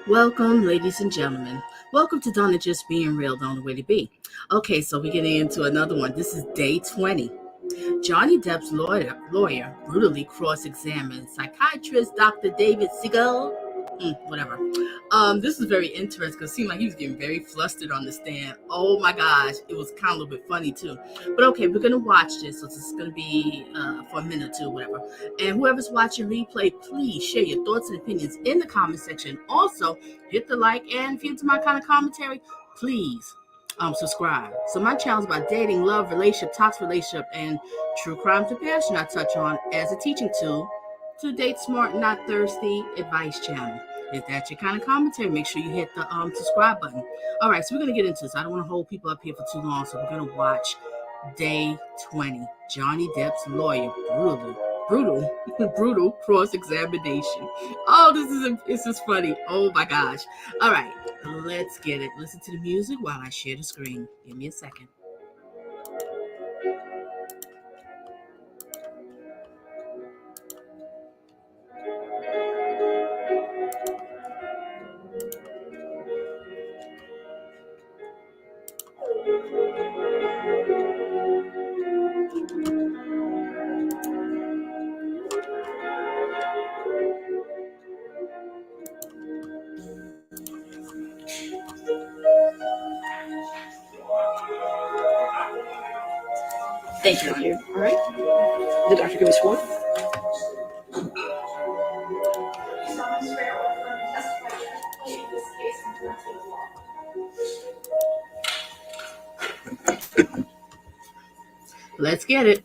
Welcome, ladies and gentlemen. Welcome to Donna Just Being Real, the only way to be. Okay, so we're getting into another one. This is day 20. Johnny Depp's lawyer brutally cross-examined psychiatrist Dr. David Siegel. Whatever. This is very interesting because it seemed like he was getting very flustered on the stand. Oh my gosh, it was kind of a little bit funny too. But okay, we're gonna watch this, so this is gonna be for a minute or two, whatever. And whoever's watching replay, please share your thoughts and opinions in the comment section. Also, hit the like, and if you're into my kind of commentary, please subscribe. So my channel is about dating, love, relationship, toxic relationship, and true crime to passion I touch on as a teaching tool to date smart, not thirsty advice channel. If that's your kind of commentary, make sure you hit the subscribe button. All right, so we're going to get into this. I don't want to hold people up here for too long, so we're going to watch day 20. Johnny Depp's lawyer, brutal cross-examination. Oh, this is funny. Oh my gosh. All right, let's get it. Listen to the music while I share the screen. Give me a second. Thank you. All right. The doctor can be sworn. Let's get it.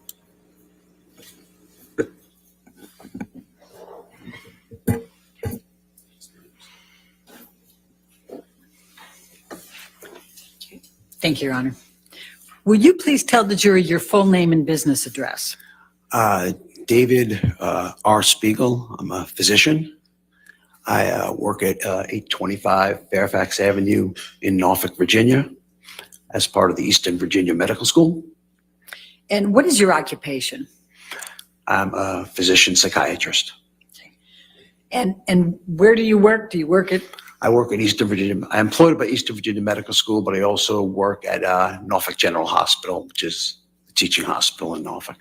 Thank you, Your Honor. Will you please tell the jury your full name and business address? David R. Spiegel. I'm a physician. I work at 825 Fairfax Avenue in Norfolk, Virginia, as part of the Eastern Virginia Medical School. And what is your occupation? I'm a physician psychiatrist. And where do you work? Do you work at? I work at Eastern Virginia. I'm employed by Eastern Virginia Medical School, but I also work at Norfolk General Hospital, which is the teaching hospital in Norfolk.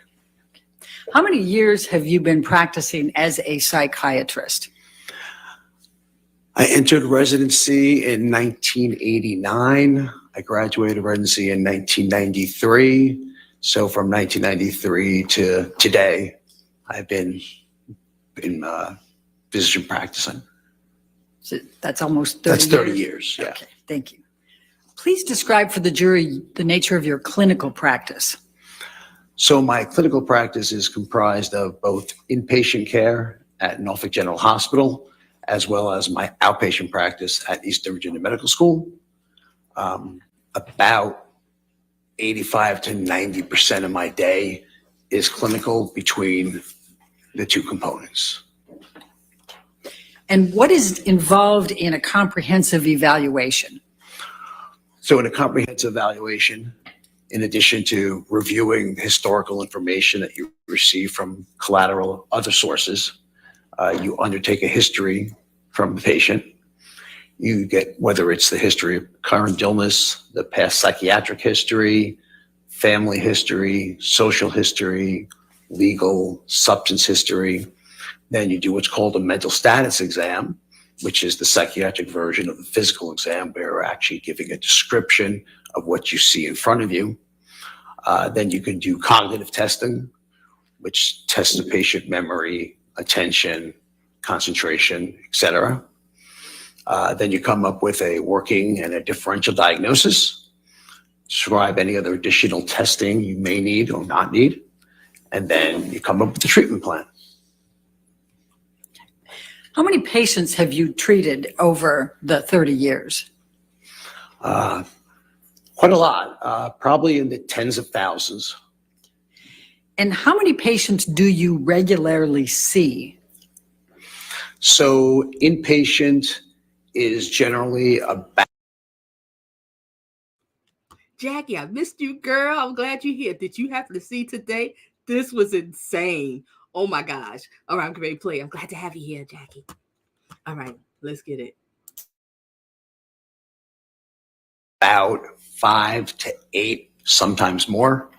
How many years have you been practicing as a psychiatrist? I entered residency in 1989. I graduated residency in 1993. So from 1993 to today, I've been in physician practicing. So that's almost 30 That's 30 years, yeah. Okay, thank you. Please describe for the jury the nature of your clinical practice. So my clinical practice is comprised of both inpatient care at Norfolk General Hospital, as well as my outpatient practice at Eastern Virginia Medical School. About 85 to 90% of my day is clinical between the two components. And what is involved in a comprehensive evaluation? So in a comprehensive evaluation, in addition to reviewing historical information that you receive from collateral other sources, you undertake a history from the patient. You get whether it's the history of current illness, the past psychiatric history, family history, social history, legal, substance history. Then you do what's called a mental status exam, which is the psychiatric version of the physical exam, where you're actually giving a description of what you see in front of you. Then you can do cognitive testing, which tests the patient memory, attention, concentration, etc. Then you come up with a working and a differential diagnosis, describe any other additional testing you may need or not need, and then you come up with a treatment plan. How many patients have you treated over the 30 years? Quite a lot, probably in the tens of thousands. And how many patients do you regularly see? So inpatient is generally about. Jackie, I missed you, girl. I'm glad you're here. Did you happen to see today? This was insane. Oh my gosh. All right, I'm ready to play. I'm glad to have you here, Jackie. All right, let's get it. about 5 to 8, sometimes more.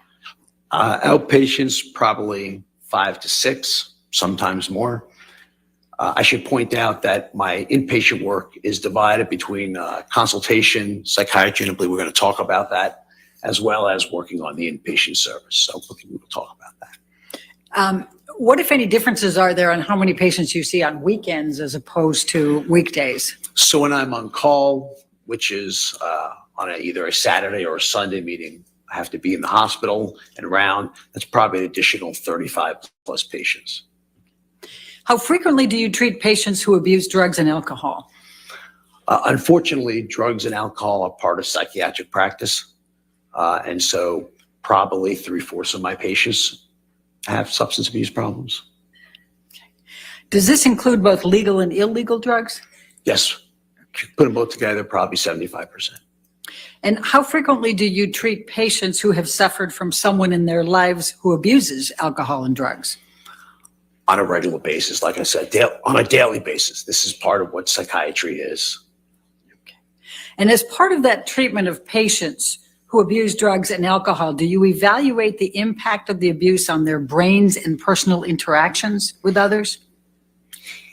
Outpatients, probably 5 to 6, sometimes more. I should point out that my inpatient work is divided between consultation, psychiatry, and I believe we're going to talk about that, as well as working on the inpatient service. So we will talk about that. What, if any, differences are there on how many patients you see on weekends as opposed to weekdays? So when I'm on call, which is on either a Saturday or a Sunday meeting, I have to be in the hospital and around. That's probably an additional 35 plus patients. How frequently do you treat patients who abuse drugs and alcohol? Unfortunately, drugs and alcohol are part of psychiatric practice. And so probably 3/4 of my patients have substance abuse problems. Does this include both legal and illegal drugs? Yes. Put them both together, probably 75%. And how frequently do you treat patients who have suffered from someone in their lives who abuses alcohol and drugs? On a regular basis, like I said, on a daily basis. This is part of what psychiatry is. Okay. And as part of that treatment of patients who abuse drugs and alcohol, do you evaluate the impact of the abuse on their brains and personal interactions with others?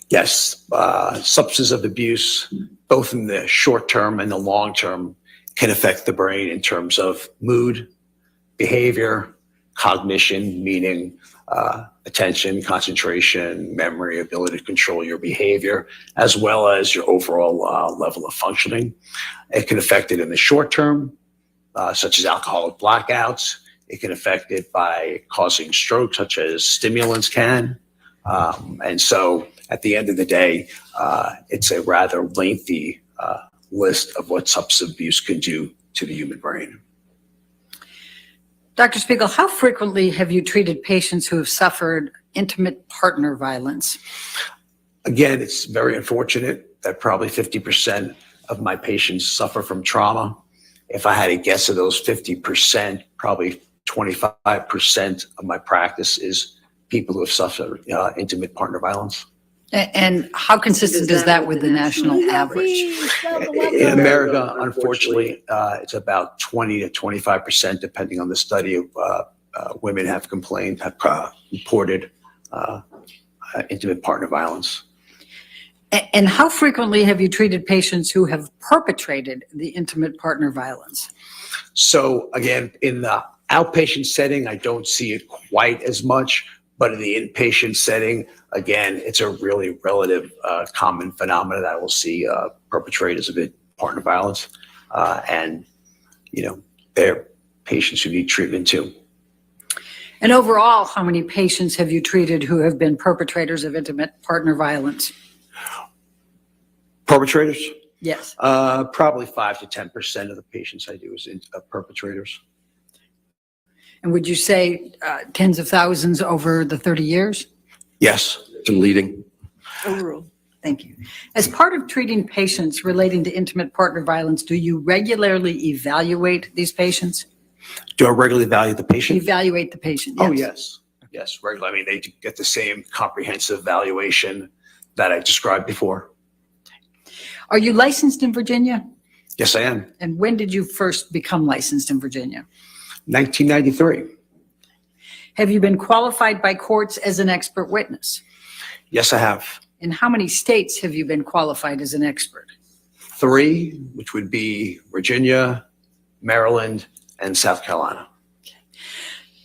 Yes. Substance abuse, both in the short term and the long term, can affect the brain in terms of mood, behavior, cognition, meaning attention, concentration, memory, ability to control your behavior, as well as your overall level of functioning. It can affect it in the short term, such as alcoholic blackouts. It can affect it by causing stroke, such as stimulants can. And so at the end of the day, it's a rather lengthy list of what substance abuse can do to the human brain. Dr. Spiegel, how frequently have you treated patients who have suffered intimate partner violence? Again, it's very unfortunate that probably 50% of my patients suffer from trauma. If I had to guess of those 50%, probably 25% of my practice is people who have suffered intimate partner violence. And how consistent is that with the national average? In America, unfortunately, it's about 20 to 25%, depending on the study of women have complained, have reported intimate partner violence. And how frequently have you treated patients who have perpetrated the intimate partner violence? So again, in the outpatient setting, I don't see it quite as much. But in the inpatient setting, again, it's a really relative common phenomenon that I will see perpetrators of partner violence. And, they're patients who need treatment too. And overall, how many patients have you treated who have been perpetrators of intimate partner violence? Perpetrators? Yes. Probably 5 to 10% of the patients I do is perpetrators. And would you say tens of thousands over the 30 years? Yes, it's leading. Overruled. Thank you. As part of treating patients relating to intimate partner violence, do you regularly evaluate these patients? Do I regularly evaluate the patient? Evaluate the patient, yes. Oh, yes. Yes, regularly. I mean, they get the same comprehensive evaluation that I described before. Are you licensed in Virginia? Yes, I am. And when did you first become licensed in Virginia? 1993. Have you been qualified by courts as an expert witness? Yes, I have. In how many states have you been qualified as an expert? 3, which would be Virginia, Maryland, and South Carolina. Okay.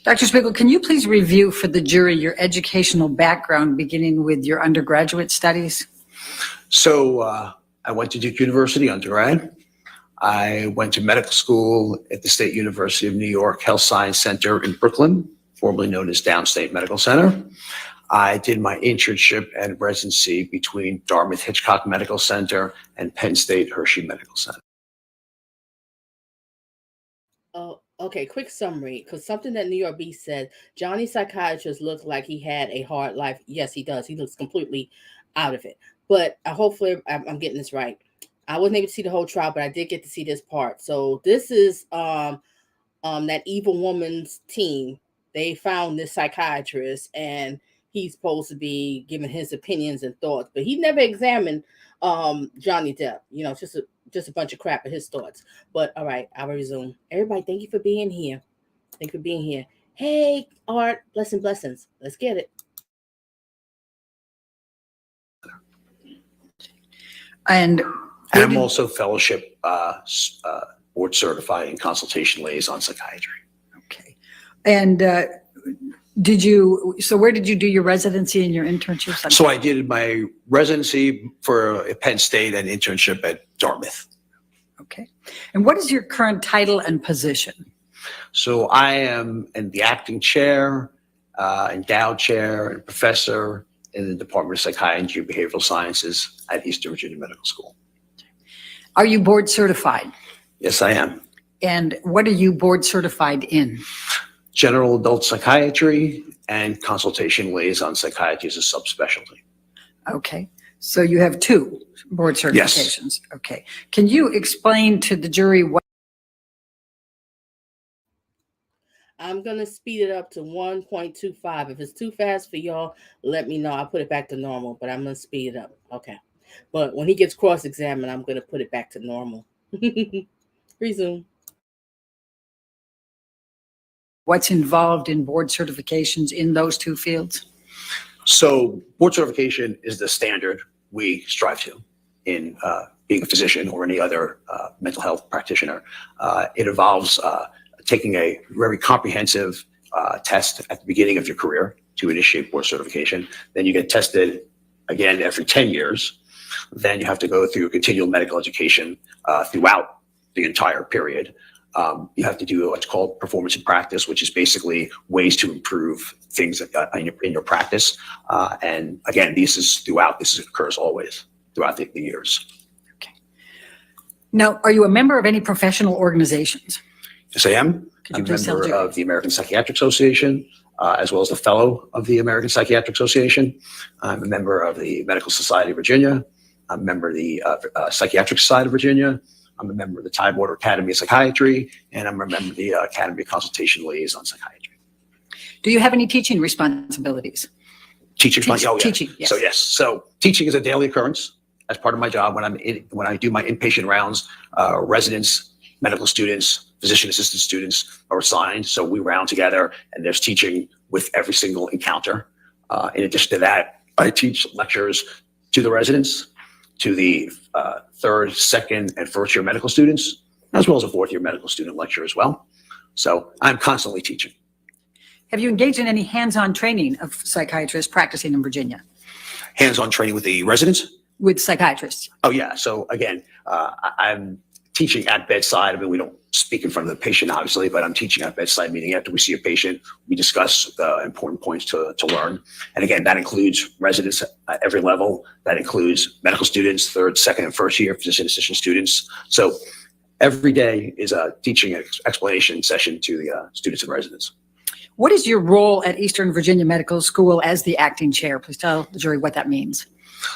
Dr. Spiegel, can you please review for the jury your educational background, beginning with your undergraduate studies? So I went to Duke University undergrad. I went to medical school at the State University of New York Health Science Center in Brooklyn, formerly known as Downstate Medical Center. I did my internship and residency between Dartmouth Hitchcock Medical Center and Penn State Hershey Medical Center. Oh, okay, quick summary, because something that New York Beast said, Johnny psychiatrist looked like he had a hard life. Yes, he does. He looks completely out of it. But hopefully I'm getting this right. I wasn't able to see the whole trial, but I did get to see this part. So this is that evil woman's team. They found this psychiatrist, and he's supposed to be giving his opinions and thoughts, but he never examined Johnny Depp. You know, just a bunch of crap of his thoughts. But all right, I'll resume. Everybody, thank you for being here. Thank you for being here. Hey, Art, blessings. Let's get it. And I'm also fellowship board certified in consultation liaison psychiatry. Okay. And where did you do your residency and your internship? So I did my residency for Penn State and internship at Dartmouth. Okay. And what is your current title and position? So I am in the acting chair, endowed chair, and professor in the Department of Psychiatry and Behavioral Sciences at Eastern Virginia Medical School. Are you board certified? Yes, I am. And what are you board certified in? General adult psychiatry and consultation liaison psychiatry is a subspecialty. Okay. So you have 2 board certifications. Yes. Okay. Can you explain to the jury what? I'm going to speed it up to 1.25. If it's too fast for y'all, let me know. I'll put it back to normal, but I'm going to speed it up. Okay. But when he gets cross-examined, I'm going to put it back to normal. Resume. What's involved in board certifications in those 2 fields? So board certification is the standard we strive to in being a physician or any other mental health practitioner. It involves taking a very comprehensive test at the beginning of your career to initiate board certification. Then you get tested again every 10 years. Then you have to go through continual medical education throughout the entire period. You have to do what's called performance in practice, which is basically ways to improve things in your practice. And again, this occurs always throughout the years. Okay. Now, are you a member of any professional organizations? Yes, I am. I'm a member of the American Psychiatric Association, as well as a fellow of the American Psychiatric Association. I'm a member of the Medical Society of Virginia. I'm a member of the Psychiatric Society of Virginia. I'm a member of the Tidewater Academy of Psychiatry, and I'm a member of the Academy of Consultation Liaison Psychiatry. Do you have any teaching responsibilities? Teaching. Teaching, yes. So yes. So teaching is a daily occurrence as part of my job when I do my inpatient rounds. Residents, medical students, physician assistant students are assigned. So we round together, and there's teaching with every single encounter. In addition to that, I teach lectures to the residents, to the 3rd, 2nd, and 1st year medical students, as well as a 4th year medical student lecture as well. So I'm constantly teaching. Have you engaged in any hands-on training of psychiatrists practicing in Virginia? Hands-on training with the residents? With psychiatrists? Oh, yeah. So again, I'm teaching at bedside. I mean, we don't speak in front of the patient, obviously, but I'm teaching at bedside, meaning after we see a patient, we discuss the important points to learn. And again, that includes residents at every level. That includes medical students, 3rd, 2nd, and 1st year physician assistant students. So every day is a teaching explanation session to the students and residents. What is your role at Eastern Virginia Medical School as the acting chair? Please tell the jury what that means.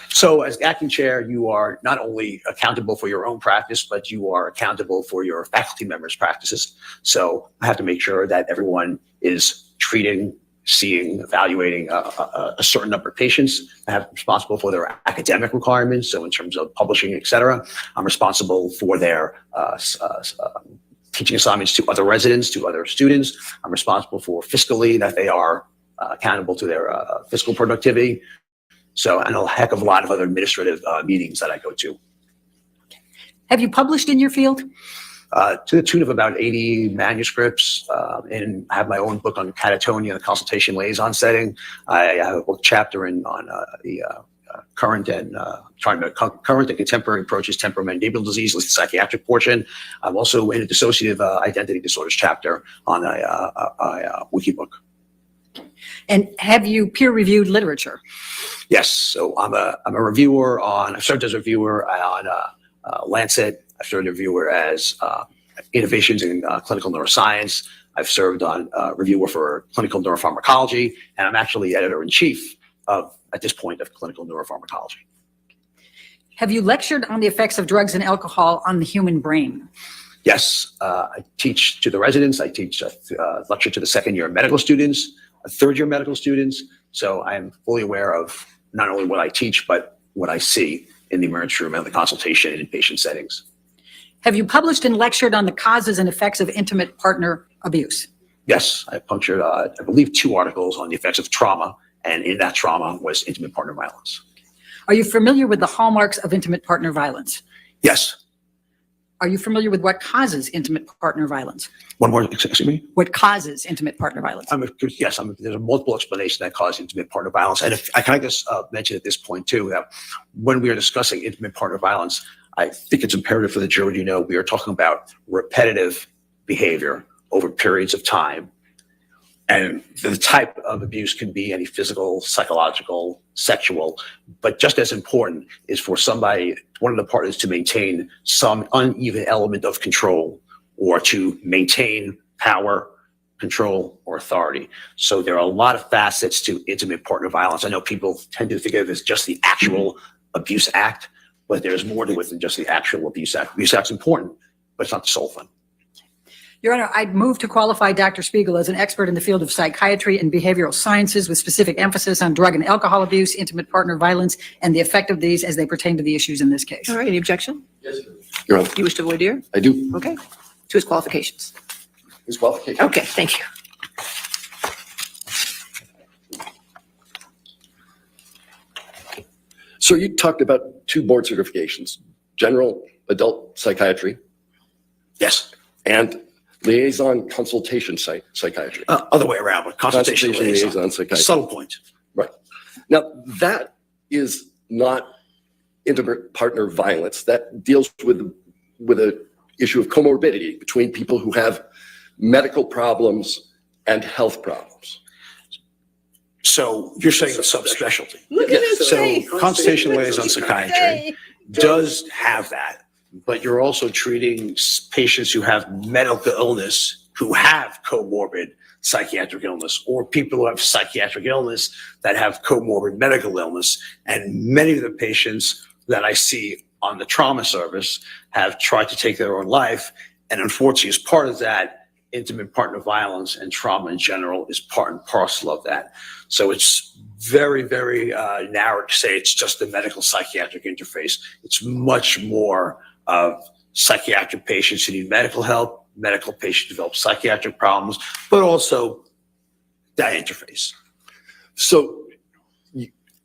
So as acting chair, you are not only accountable for your own practice, but you are accountable for your faculty members' practices. So I have to make sure that everyone is treating, seeing, evaluating a certain number of patients. I have responsible for their academic requirements. So in terms of publishing, et cetera, I'm responsible for their teaching assignments to other residents, to other students. I'm responsible for fiscally that they are accountable to their fiscal productivity. So, and a heck of a lot of other administrative meetings that I go to. Have you published in your field? To the tune of about 80 manuscripts, and I have my own book on catatonia, the consultation liaison setting. I have a book chapter on the current and current and contemporary approaches to temporomandibular disease, at least the psychiatric portion. I'm also in a dissociative identity disorders chapter on a wiki book. And have you peer-reviewed literature? Yes. So I'm a reviewer on. I served as a reviewer on Lancet. I've served as a reviewer as Innovations in Clinical Neuroscience. I've served on reviewer for Clinical Neuropharmacology, and I'm actually editor-in-chief at this point of Clinical Neuropharmacology. Have you lectured on the effects of drugs and alcohol on the human brain? Yes. I teach to the residents. I teach lecture to the 2nd year medical students, 3rd year medical students, So I'm fully aware of not only what I teach, but what I see in the emergency room and the consultation and inpatient settings. Have you published and lectured on the causes and effects of intimate partner abuse? Yes, I punctured, I believe, 2 articles on the effects of trauma, and in that trauma was intimate partner violence. Are you familiar with the hallmarks of intimate partner violence? Yes. Are you familiar with what causes intimate partner violence? One more, excuse me? What causes intimate partner violence? Yes, there's a multiple explanation that causes intimate partner violence. And if I can just mention at this point too, that when we are discussing intimate partner violence, I think it's imperative for the jury to know we are talking about repetitive behavior over periods of time. And the type of abuse can be any physical, psychological, sexual, but just as important is for somebody, one of the partners, to maintain some uneven element of control or to maintain power, control, or authority. So there are a lot of facets to intimate partner violence. I know people tend to think of it as just the actual abuse act, but there's more to it than just the actual abuse act. Abuse act's important, but it's not the sole thing. Your Honor, I'd move to qualify Dr. Spiegel as an expert in the field of psychiatry and behavioral sciences with specific emphasis on drug and alcohol abuse, intimate partner violence, and the effect of these as they pertain to the issues in this case. All right, any objection? Yes, Your Honor. You wish to voir dire? I do. Okay. To his qualifications. His qualification. Okay, thank you. So you talked about 2 board certifications, general adult psychiatry Yes. and liaison consultation psychiatry. Other way around, but consultation liaison. psychiatry. Subtle point. Right. Now, that is not intimate partner violence. That deals with an issue of comorbidity between people who have medical problems and health problems. So you're saying it's subspecialty. Look Yes, at his So face. consultation liaison psychiatry does have that, but you're also treating patients who have medical illness, who have comorbid psychiatric illness, or people who have psychiatric illness that have comorbid medical illness. And many of the patients that I see on the trauma service have tried to take their own life. And unfortunately, as part of that, intimate partner violence and trauma in general is part and parcel of that. So it's very, very narrow to say it's just the medical psychiatric interface. It's much more of psychiatric patients who need medical help, medical patients who develop psychiatric problems, but also that interface. So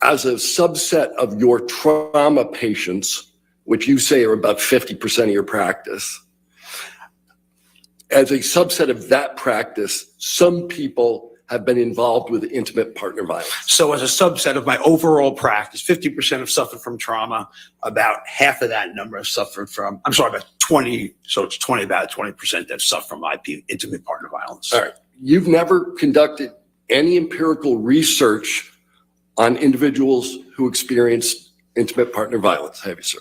as a subset of your trauma patients, which you say are about 50% of your practice, as a subset of that practice, some people have been involved with intimate partner violence. So as a subset of my overall practice, 50% have suffered from trauma. About half of that number have suffered from, about 20. So it's about 20% that suffer from intimate partner violence. All right. You've never conducted any empirical research on individuals who experienced intimate partner violence, have you, sir?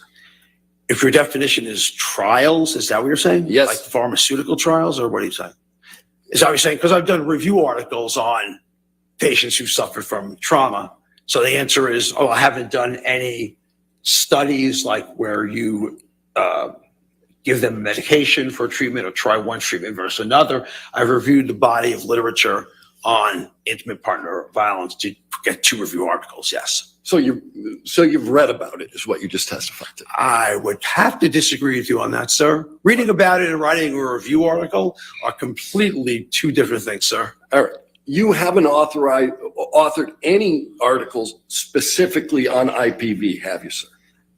If your definition is trials, is that what you're saying? Yes. Like pharmaceutical trials, or what are you saying? Is that what you're saying? Because I've done review articles on patients who suffered from trauma. So the answer is, I haven't done any studies like where you give them medication for treatment or try one treatment versus another. I've reviewed the body of literature on intimate partner violence to get 2 review articles, yes. So you've read about it, is what you just testified to. I would have to disagree with you on that, sir. Reading about it and writing a review article are completely 2 different things, sir. All right. You haven't authored any articles specifically on IPV, have you, sir?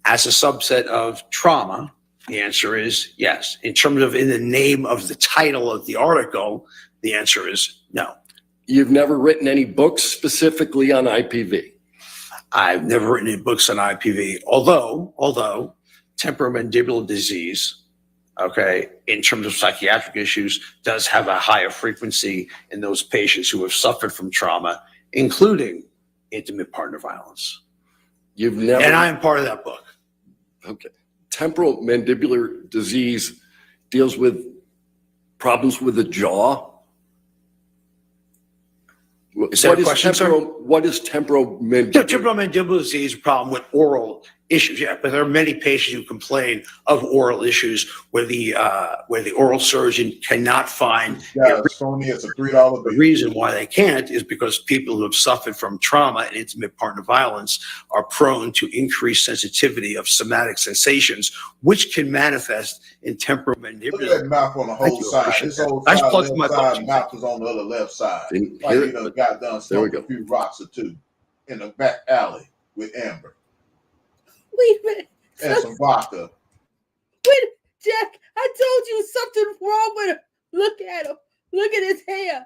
As a subset of trauma, the answer is yes. In terms of in the name of the title of the article, the answer is no. You've never written any books specifically on IPV? I've never written any books on IPV, although temporomandibular disease, in terms of psychiatric issues, does have a higher frequency in those patients who have suffered from trauma, including intimate partner violence. You've never. And I am part of that book. Okay. Temporal mandibular disease deals with problems with the jaw. Is that a question, sir? What is temporomandibular? Temporomandibular disease is a problem with oral issues, yeah, but there are many patients who complain of oral issues where the oral surgeon cannot find Yeah, Sony, it's a $3 the bill. reason why they can't is because people who have suffered from trauma and intimate partner violence are prone to increased sensitivity of somatic sensations, which can manifest in temporal Look at manipulative. that mouth on the Thank whole you, I side. appreciate This that. whole I just side, plugged my left side, buttons. mouth is on the other left side. Didn't Like hear you it, done but got done there we smoking go. a few rocks or two in the back alley with Amber Wait a minute. and some vodka. Wait, Jack, I told you something wrong with him. Look at him. Look at his hair.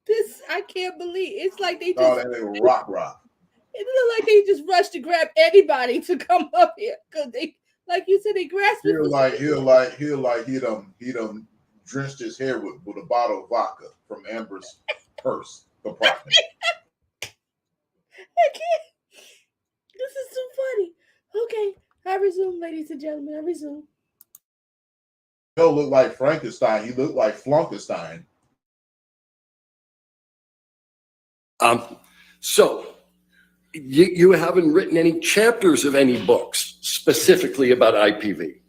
This, I can't believe. It's like they Oh, just, that nigga rock. it looked like they just rushed to grab anybody to come up here. Because they, like you said, they grasped it. He done drenched his hair with a bottle of vodka from Amber's purse compartment. I can't. This is too funny. Okay, I resume, ladies and gentlemen. I resume. He don't look like Frankenstein. He looked like Flunkenstein. So you haven't written any chapters of any books specifically about IPV.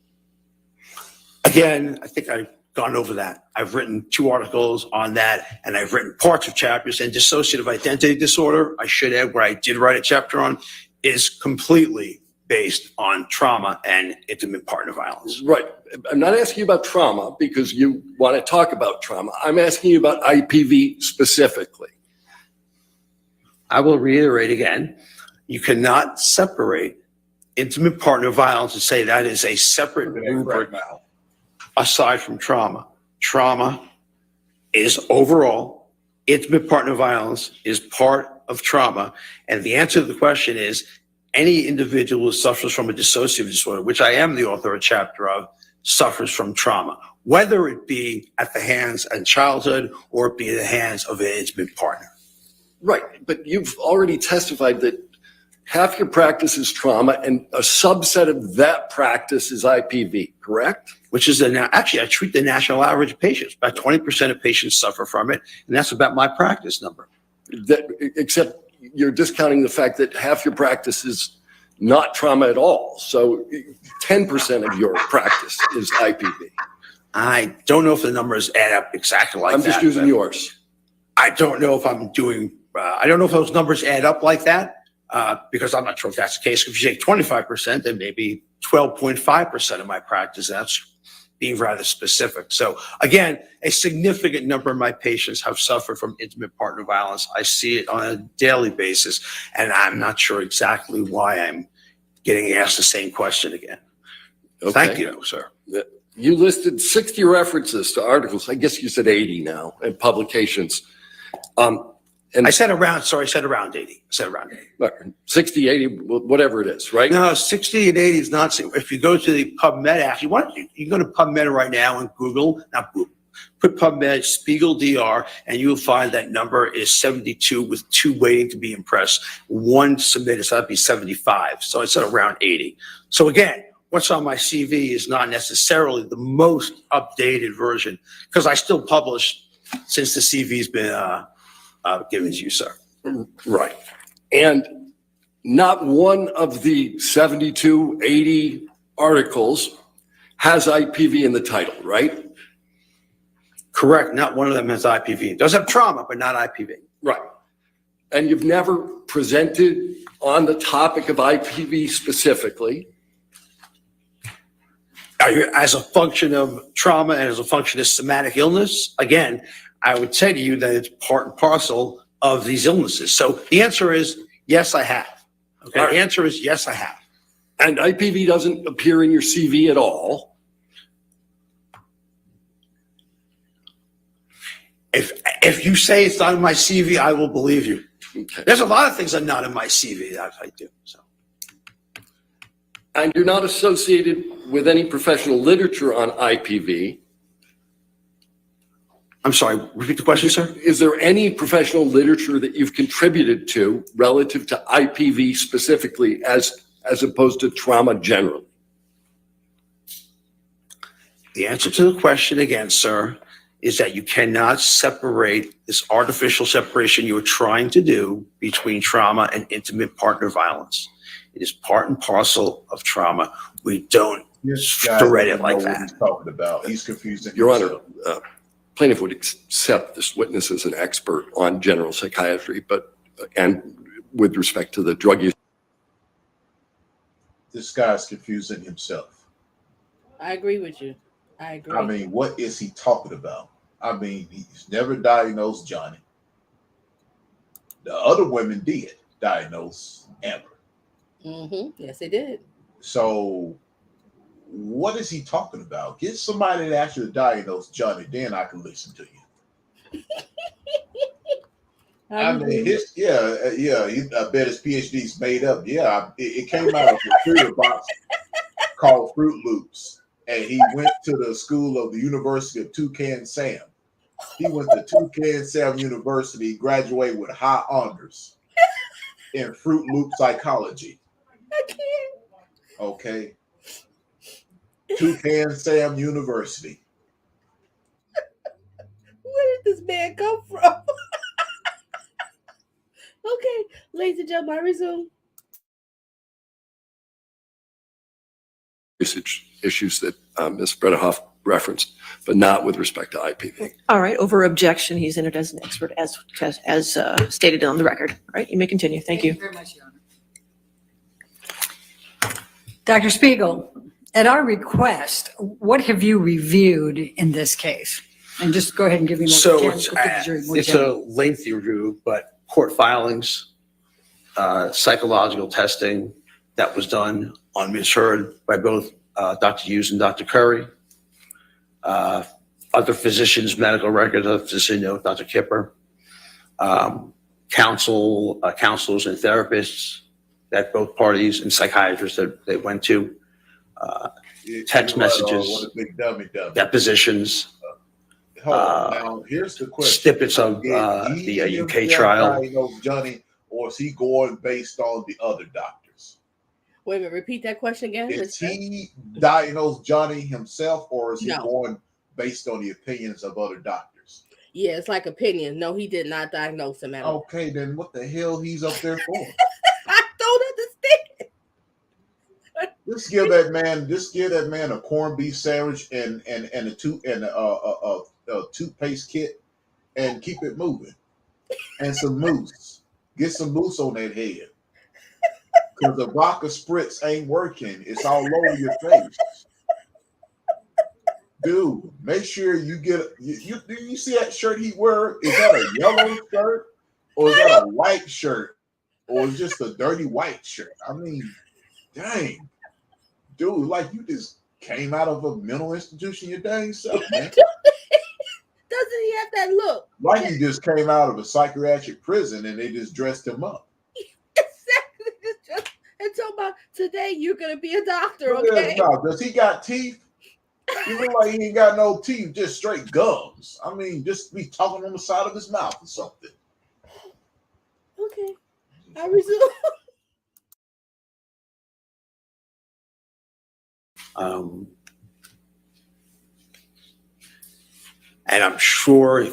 Again, I think I've gone over that. I've written 2 articles on that, and I've written parts of chapters. And dissociative identity disorder, I should add, where I did write a chapter on, is completely based on trauma and intimate partner violence. Right. I'm not asking you about trauma because you want to talk about trauma. I'm asking you about IPV specifically. I will reiterate again, you cannot separate intimate partner violence and say that is a separate rubric aside from trauma. Trauma is overall, intimate partner violence is part of trauma. And the answer to the question is any individual who suffers from a dissociative disorder, which I am the author of a chapter of, suffers from trauma, whether it be at the hands of childhood or it be at the hands of an intimate partner. Right. But you've already testified that half your practice is trauma and a subset of that practice is IPV, correct? Which is actually, I treat the national average of patients. About 20% of patients suffer from it, and that's about my practice number. Except you're discounting the fact that half your practice is not trauma at all. So 10% of your practice is IPV. I don't know if the numbers add up exactly like that. I'm just using yours. I don't know if I'm doing, I don't know if those numbers add up like that, because I'm not sure if that's the case. If you say 25%, then maybe 12.5% of my practice, that's being rather specific. So again, a significant number of my patients have suffered from intimate partner violence. I see it on a daily basis, and I'm not sure exactly why I'm getting asked the same question again. Okay. Thank you, sir. You listed 60 references to articles. I guess you said 80 now, and publications. I said around 80. I said around 80. 60, 80, whatever it is, right? No, 60 and 80 is not. If you go to the PubMed, actually, you can go to PubMed right now and put PubMed Spiegel DR, and you will find that number is 72 with 2 waiting to be impressed. 1 submitted, so that'd be 75. So it's at around 80. So again, what's on my CV is not necessarily the most updated version, because I still publish since the CV's been given to you, sir. Right. And not one of the 72, 80 articles has IPV in the title, right? Correct. Not one of them has IPV. It does have trauma, but not IPV. Right. And you've never presented on the topic of IPV specifically. As a function of trauma and as a function of somatic illness, again, I would say to you that it's part and parcel of these illnesses. So the answer is yes, I have. Okay. Right. The answer is yes, I have. And IPV doesn't appear in your CV at all. If you say it's not in my CV, I will believe you. Okay. There's a lot of things that are not in my CV that I do. So. And you're not associated with any professional literature on IPV. I'm sorry, repeat the question, sir? Is there any professional literature that you've contributed to relative to IPV specifically as opposed to trauma generally? The answer to the question again, sir, is that you cannot separate this artificial separation you're trying to do between trauma and intimate partner violence. It is part and parcel of trauma. We don't thread it like that. He's talking about. He's confusing. Your Honor, plaintiff would accept this witness as an expert on general psychiatry, and with respect to the drug use. This guy's confusing himself. I agree with you. I agree. I mean, what is he talking about? I mean, he's never diagnosed Johnny. The other women did diagnose Amber. Yes, they did. So what is he talking about? Get somebody that actually diagnosed Johnny, then I can listen to you. I mean, I bet his PhD's made up. Yeah, it came out of a cereal box called Fruit Loops, and he went to the school of the University of Toucan Sam. He went to Toucan Sam University, graduated with high honors in Fruit Loop psychology. I can't. Okay. Toucan Sam University. Where did this man come from? Okay, ladies and gentlemen, I resume. Usage issues that Ms. Bredehoff referenced, but not with respect to IPV. All right, over objection, he's entered as an expert as stated on the record. All right, you may continue. Thank you. Very much, Your Honor. Dr. Spiegel, at our request, what have you reviewed in this case? And just go ahead and give me more. So it's a lengthy review, but court filings, psychological testing that was done on Ms. Heard by both Dr. Hughes and Dr. Curry, other physicians' medical records, other physician note, Dr. Kipper, counselors and therapists that both parties and psychiatrists that they went to, text messages, what a big dummy. depositions, Hold on. Now, here's the question. snippets of the UK trial. Johnny, or is he going based on the other doctors? Wait a minute, repeat that question again. Is he diagnosed Johnny himself, or is he No. going based on the opinions of other doctors? Yeah, it's like opinion. No, he did not diagnose him at all. Okay, then what the hell he's up there for? I don't understand. Just give that man a corned beef sandwich and a toothpaste kit and keep it moving. And some mousse. Get some mousse on that head. Because the vodka spritz ain't working. It's all over your face. Dude, make sure you get you see that shirt he wear? Is that a yellow shirt? Or is that a white shirt? Or is just a dirty white shirt? I mean, dang. Dude, like you just came out of a mental institution your dang self, man. Doesn't he have that look? Like he just came out of a psychiatric prison and they just dressed him up. Exactly. And talking about today you're gonna be a doctor, Look at okay? his mouth. Does he got teeth? He look like he ain't got no teeth, just straight gums. I mean, just be talking on the side of his mouth or something. Okay. I resume. And I'm sure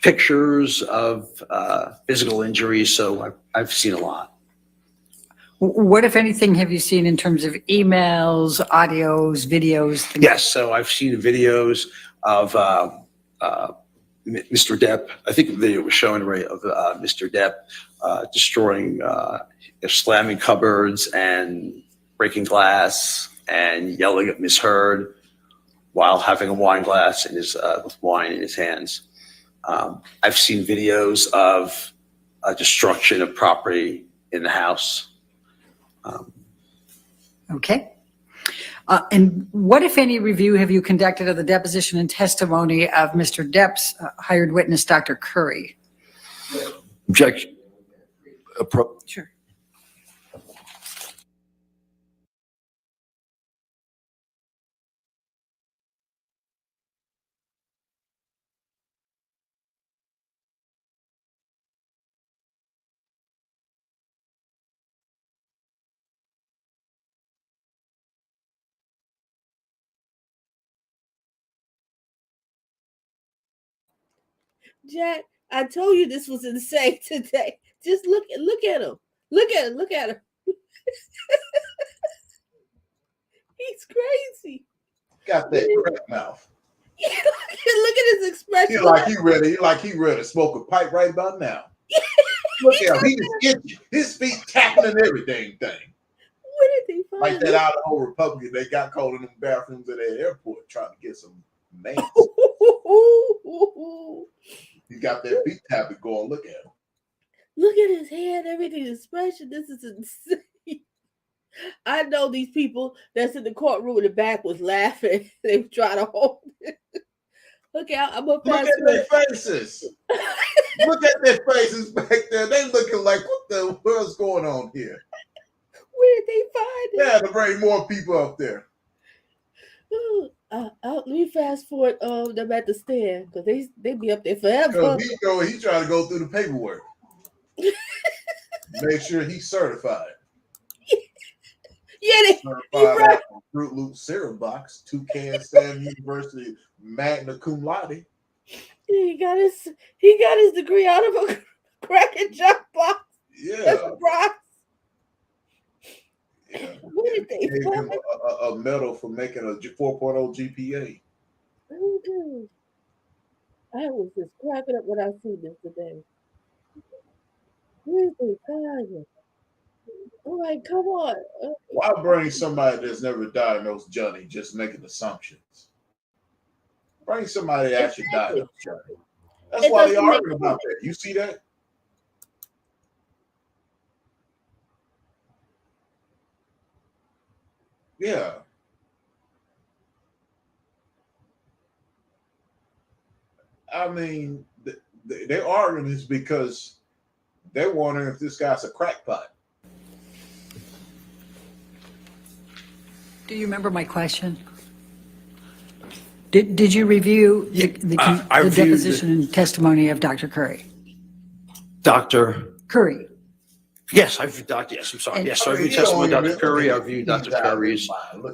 pictures of physical injuries. So I've seen a lot. What, if anything, have you seen in terms of emails, audios, videos? Yes, so I've seen videos of Mr. Depp. I think the video was showing right of Mr. Depp destroying, slamming cupboards and breaking glass and yelling at Ms. Heard while having a wine glass in his with wine in his hands. I've seen videos of destruction of property in the house. Okay. And what, if any, review have you conducted of the deposition and testimony of Mr. Depp's hired witness, Dr. Curry? Objection. Sure. Jack, I told you this was insane today. Just look at him. Look at him. He's crazy. Got that crack mouth. Look at his expression. He like he ready to smoke a pipe right about now. Look at him. He is itching. His feet tapping and everything. Where did they find Like that Idaho Republican they got caught in them bathrooms at the airport trying to get some man. He got that feet tapping going. Look at him. Look at his head, everything, expression. This is insane. I know these people that's in the courtroom in the back was laughing. They were trying to hold it. Look out, I'm up. Look at their faces. Look at their faces back there. They looking like, what the hell's going on here? Where did they find it? Yeah, to bring more people up there. Let me fast forward them at the stand because they be up there forever. He's trying to go through the paperwork. Make sure he's certified. Yeah, certified right. Fruit Loop cereal box, Toucan Sam University magna cum laude. He got his degree out of a crack and jump box. Yeah. Yeah. Where did they find him a medal for making a 4.0 GPA? Oh, I was just cracking up when I see this today. Where did they find him? I'm like, come on. Why bring somebody that's never diagnosed Johnny just making assumptions? Bring somebody that actually diagnosed Johnny. That's why they arguing about that. You see that? Yeah. I mean, they're arguing this because they're wondering if this guy's a crackpot. Do you remember my question? Did you review the deposition and testimony of Dr. Curry? Dr. Curry. Yes, I've reviewed Dr. Yes, I'm sorry. Yes, I've reviewed testimony of Dr. Curry. I've reviewed Dr. Curry's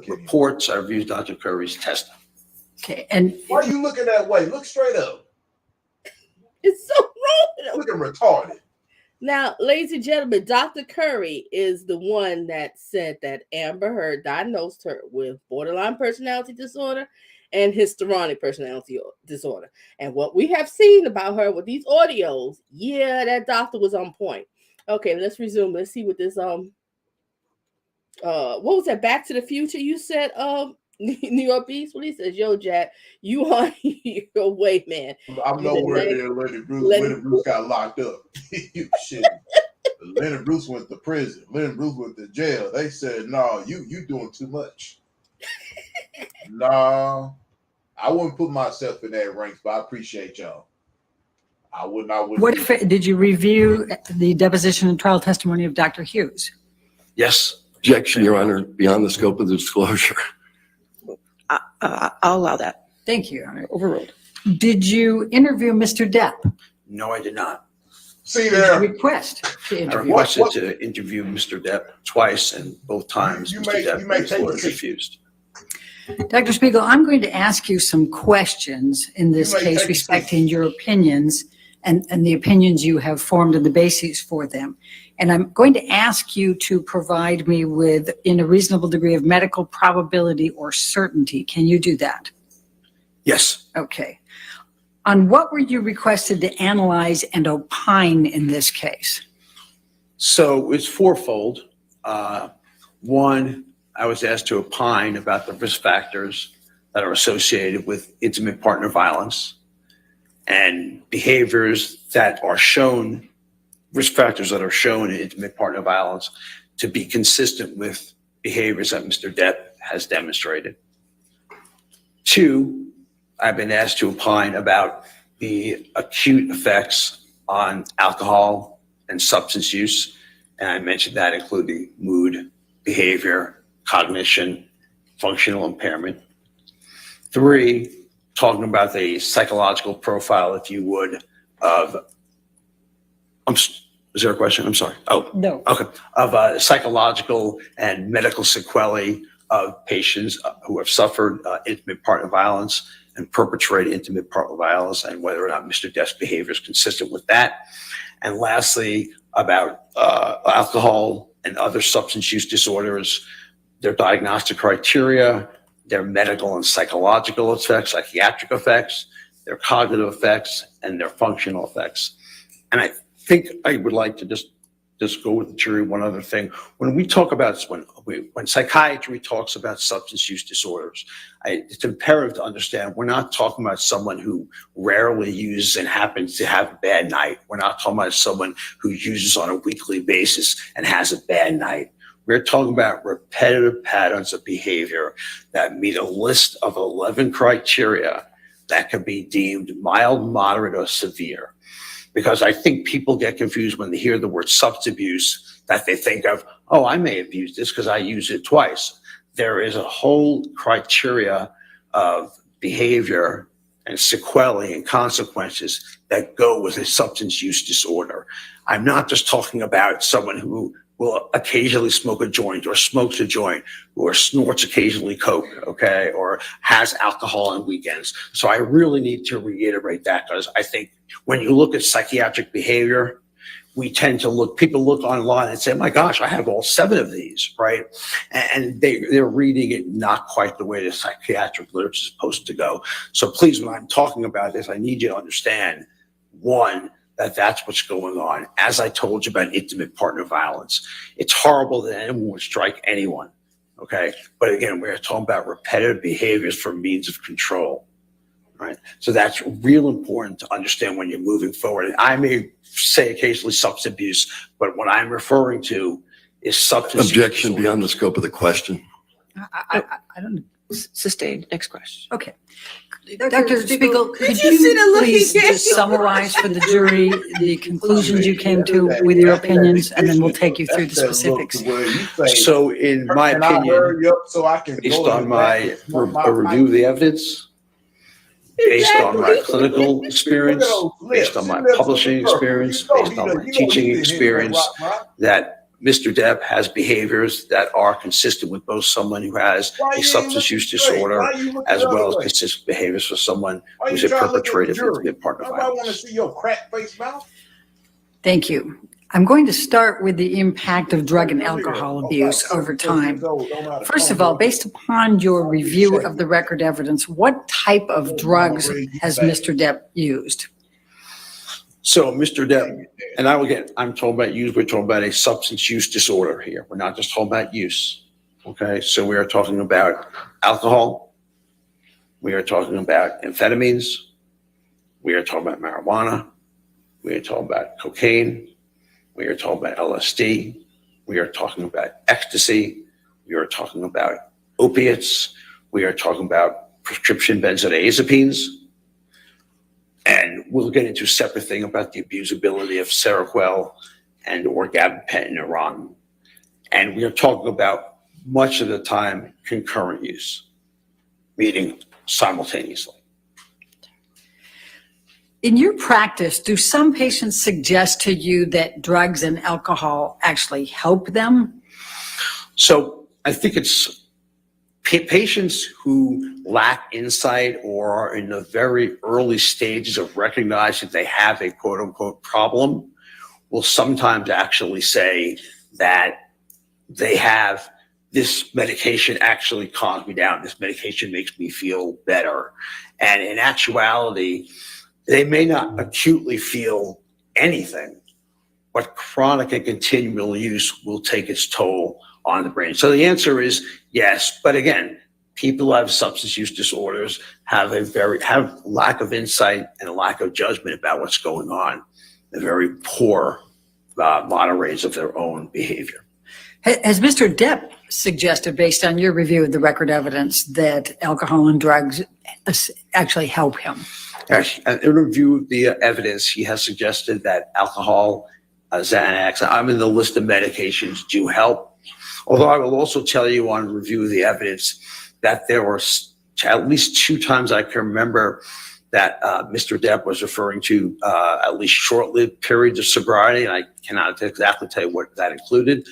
reports. I've reviewed Dr. Curry's testimony. Okay, and why are you looking that way? Look straight up. It's so wrong. Looking retarded. Now, ladies and gentlemen, Dr. Curry is the one that said that Amber Heard diagnosed her with borderline personality disorder and histrionic personality disorder. And what we have seen about her with these audios, yeah, that doctor was on point. Okay, let's resume. Let's see what this what was that? Back to the Future, you said New York Beast. What he says, yo, Jack, you on your way, man. I'm nowhere near Lenny Bruce. Lenny Bruce got locked up. You shit. Lenny Bruce went to prison. Lenny Bruce went to jail. They said, no, you doing too much. No, I wouldn't put myself in that ranks, but I appreciate y'all. I wouldn't. What if did you review the deposition and trial testimony of Dr. Hughes? Yes. Objection, Your Honor, beyond the scope of the disclosure. I'll allow that. Thank you, Your Honor. Overruled. Did you interview Mr. Depp? No, I did not. See there. Did you request to I interview? requested to interview Mr. Depp twice, and both times Mr. Depp refused. Dr. Spiegel, I'm going to ask you some questions in this case respecting your opinions and the opinions you have formed and the basis for them. And I'm going to ask you to provide me with, in a reasonable degree of medical probability or certainty. Can you do that? Yes. Okay. On what were you requested to analyze and opine in this case? So it's fourfold. One, I was asked to opine about the risk factors that are associated with intimate partner violence and behaviors that are shown, risk factors that are shown in intimate partner violence to be consistent with behaviors that Mr. Depp has demonstrated. Two, I've been asked to opine about the acute effects on alcohol and substance use. And I mentioned that including mood, behavior, cognition, functional impairment. Three, talking about the psychological profile, if you would, of, is there a question? I'm sorry. Oh, no. Okay. Of psychological and medical sequelae of patients who have suffered intimate partner violence and perpetrate intimate partner violence, and whether or not Mr. Depp's behavior is consistent with that. And lastly, about alcohol and other substance use disorders, their diagnostic criteria, their medical and psychological effects, psychiatric effects, their cognitive effects, and their functional effects. And I think I would like to just go with the jury one other thing. When we talk about, when psychiatry talks about substance use disorders, it's imperative to understand we're not talking about someone who rarely uses and happens to have a bad night. We're not talking about someone who uses on a weekly basis and has a bad night. We're talking about repetitive patterns of behavior that meet a list of 11 criteria that can be deemed mild, moderate, or severe. Because I think people get confused when they hear the word substance abuse, that they think of, oh, I may have used this because I used it twice. There is a whole criteria of behavior and sequelae and consequences that go with a substance use disorder. I'm not just talking about someone who will occasionally smoke a joint or smokes a joint or snorts occasionally coke, okay, or has alcohol on weekends. So I really need to reiterate that, because I think when you look at psychiatric behavior, people look online and say, my gosh, I have all 7 of these, right? And they're reading it not quite the way the psychiatric literature is supposed to go. So please, when I'm talking about this, I need you to understand, one, that's what's going on. As I told you about intimate partner violence, it's horrible that anyone would strike anyone, okay? But again, we're talking about repetitive behaviors for means of control, right? So that's real important to understand when you're moving forward. And I may say occasionally substance abuse, but what I'm referring to is substance Objection abuse. beyond the scope of the question. I don't. Sustained. Next question. Okay. Dr. Spiegel, could you see the you look he please gave? just summarize for the jury the conclusions you came to with your opinions, and then we'll take you through the specifics. So in my opinion, based on my review of the evidence, based on my clinical experience, based on my publishing experience, based on my teaching experience, that Mr. Depp has behaviors that are consistent with both someone who has a substance use disorder as well as consistent behaviors for someone who's a perpetrator of intimate partner violence. Thank you. I'm going to start with the impact of drug and alcohol abuse over time. First of all, based upon your review of the record evidence, what type of drugs has Mr. Depp used? So Mr. Depp, and I'm talking about use, we're talking about a substance use disorder here. We're not just talking about use, okay? So we are talking about alcohol. We are talking about amphetamines. We are talking about marijuana. We are talking about cocaine. We are talking about LSD. We are talking about ecstasy. We are talking about opiates. We are talking about prescription benzodiazepines. And we'll get into a separate thing about the abusability of Cerakwell and or gabapentin or Iran. And we are talking about much of the time concurrent use, meaning simultaneously. In your practice, do some patients suggest to you that drugs and alcohol actually help them? So I think it's patients who lack insight or are in the very early stages of recognizing they have a quote unquote problem will sometimes actually say that they have this medication actually calms me down. This medication makes me feel better. And in actuality, they may not acutely feel anything, but chronic and continual use will take its toll on the brain. So the answer is yes, but again, people who have substance use disorders have lack of insight and a lack of judgment about what's going on, a very poor moderators of their own behavior. Has Mr. Depp suggested, based on your review of the record evidence, that alcohol and drugs actually help him? In review of the evidence, he has suggested that alcohol, Xanax, I'm in the list of medications, do help. Although I will also tell you on review of the evidence that there were at least 2 times I can remember that Mr. Depp was referring to at least short-lived periods of sobriety, and I cannot exactly tell you what that included.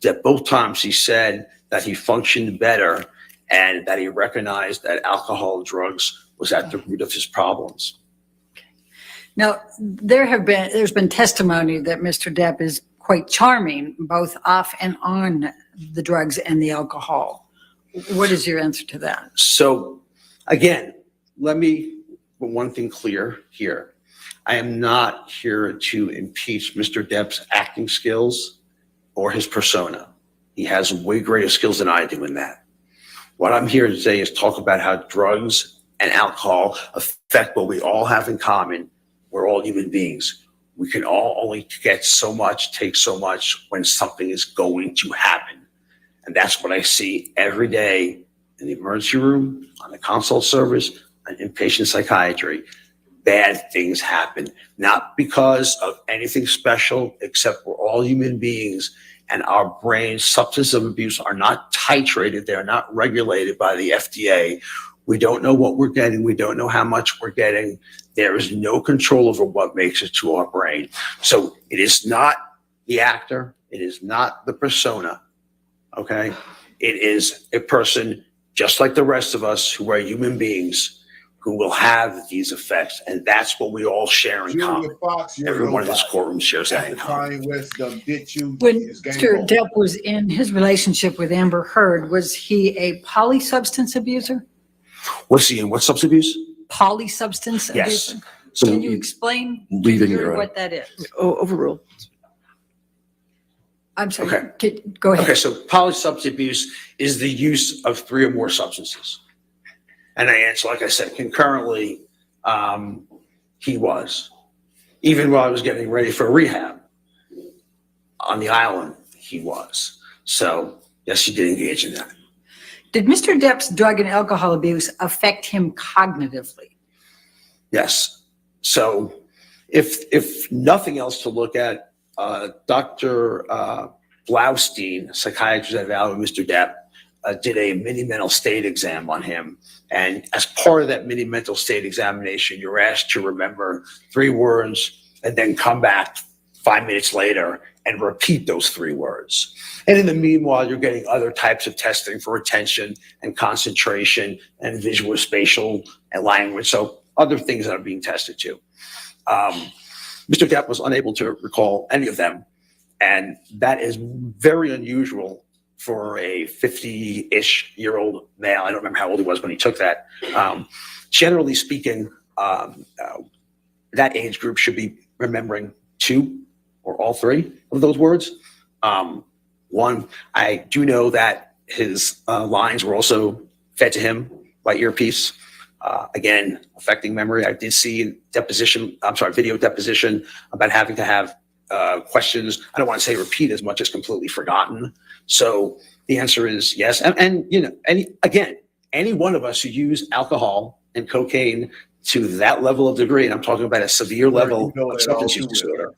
That both times he said that he functioned better and that he recognized that alcohol and drugs was at the root of his problems. Now, there's been testimony that Mr. Depp is quite charming, both off and on the drugs and the alcohol. What is your answer to that? So again, let me put one thing clear here. I am not here to impeach Mr. Depp's acting skills or his persona. He has way greater skills than I do in that. What I'm here to say is talk about how drugs and alcohol affect what we all have in common. We're all human beings. We can all only get so much, take so much when something is going to happen. And that's what I see every day in the emergency room, on the consult service, on inpatient psychiatry. Bad things happen, not because of anything special, except we're all human beings and our brains, substance abuse, are not titrated. They're not regulated by the FDA. We don't know what we're getting. We don't know how much we're getting. There is no control over what makes it to our brain. So it is not the actor. It is not the persona. Okay? It is a person just like the rest of us who are human beings who will have these effects. And that's what we all share in common. Everyone in this courtroom shares that in common. When Mr. Depp was in his relationship with Amber Heard, was he a polysubstance abuser? Was he in what substance abuse? Polysubstance Yes. abuser? So Can you explain leaving your what that is? Overrule. I'm sorry. Okay. Go ahead. Okay, so polysubstance abuse is the use of 3 or more substances. And I answer, like I said, concurrently, he was. Even while I was getting ready for rehab on the island, he was. So, yes, he did engage in that. Did Mr. Depp's drug and alcohol abuse affect him cognitively? Yes. So, if nothing else to look at, Dr. Blaustein, psychiatrist at Valley, Mr. Depp, did a mini mental state exam on him. And as part of that mini mental state examination, you're asked to remember 3 words and then come back 5 minutes later and repeat those 3 words. And in the meanwhile, you're getting other types of testing for attention and concentration and visual, spatial, and language. So other things that are being tested too. Mr. Depp was unable to recall any of them. And that is very unusual for a 50-ish year old male. I don't remember how old he was when he took that. Generally speaking, that age group should be remembering 2 or all 3 of those words. One, I do know that his lines were also fed to him by earpiece. Again, affecting memory. I did see video deposition about having to have questions. I don't want to say repeat as much as completely forgotten. So the answer is yes. And you know, any one of us who use alcohol and cocaine to that level of degree, and I'm talking about a severe level of substance use disorder,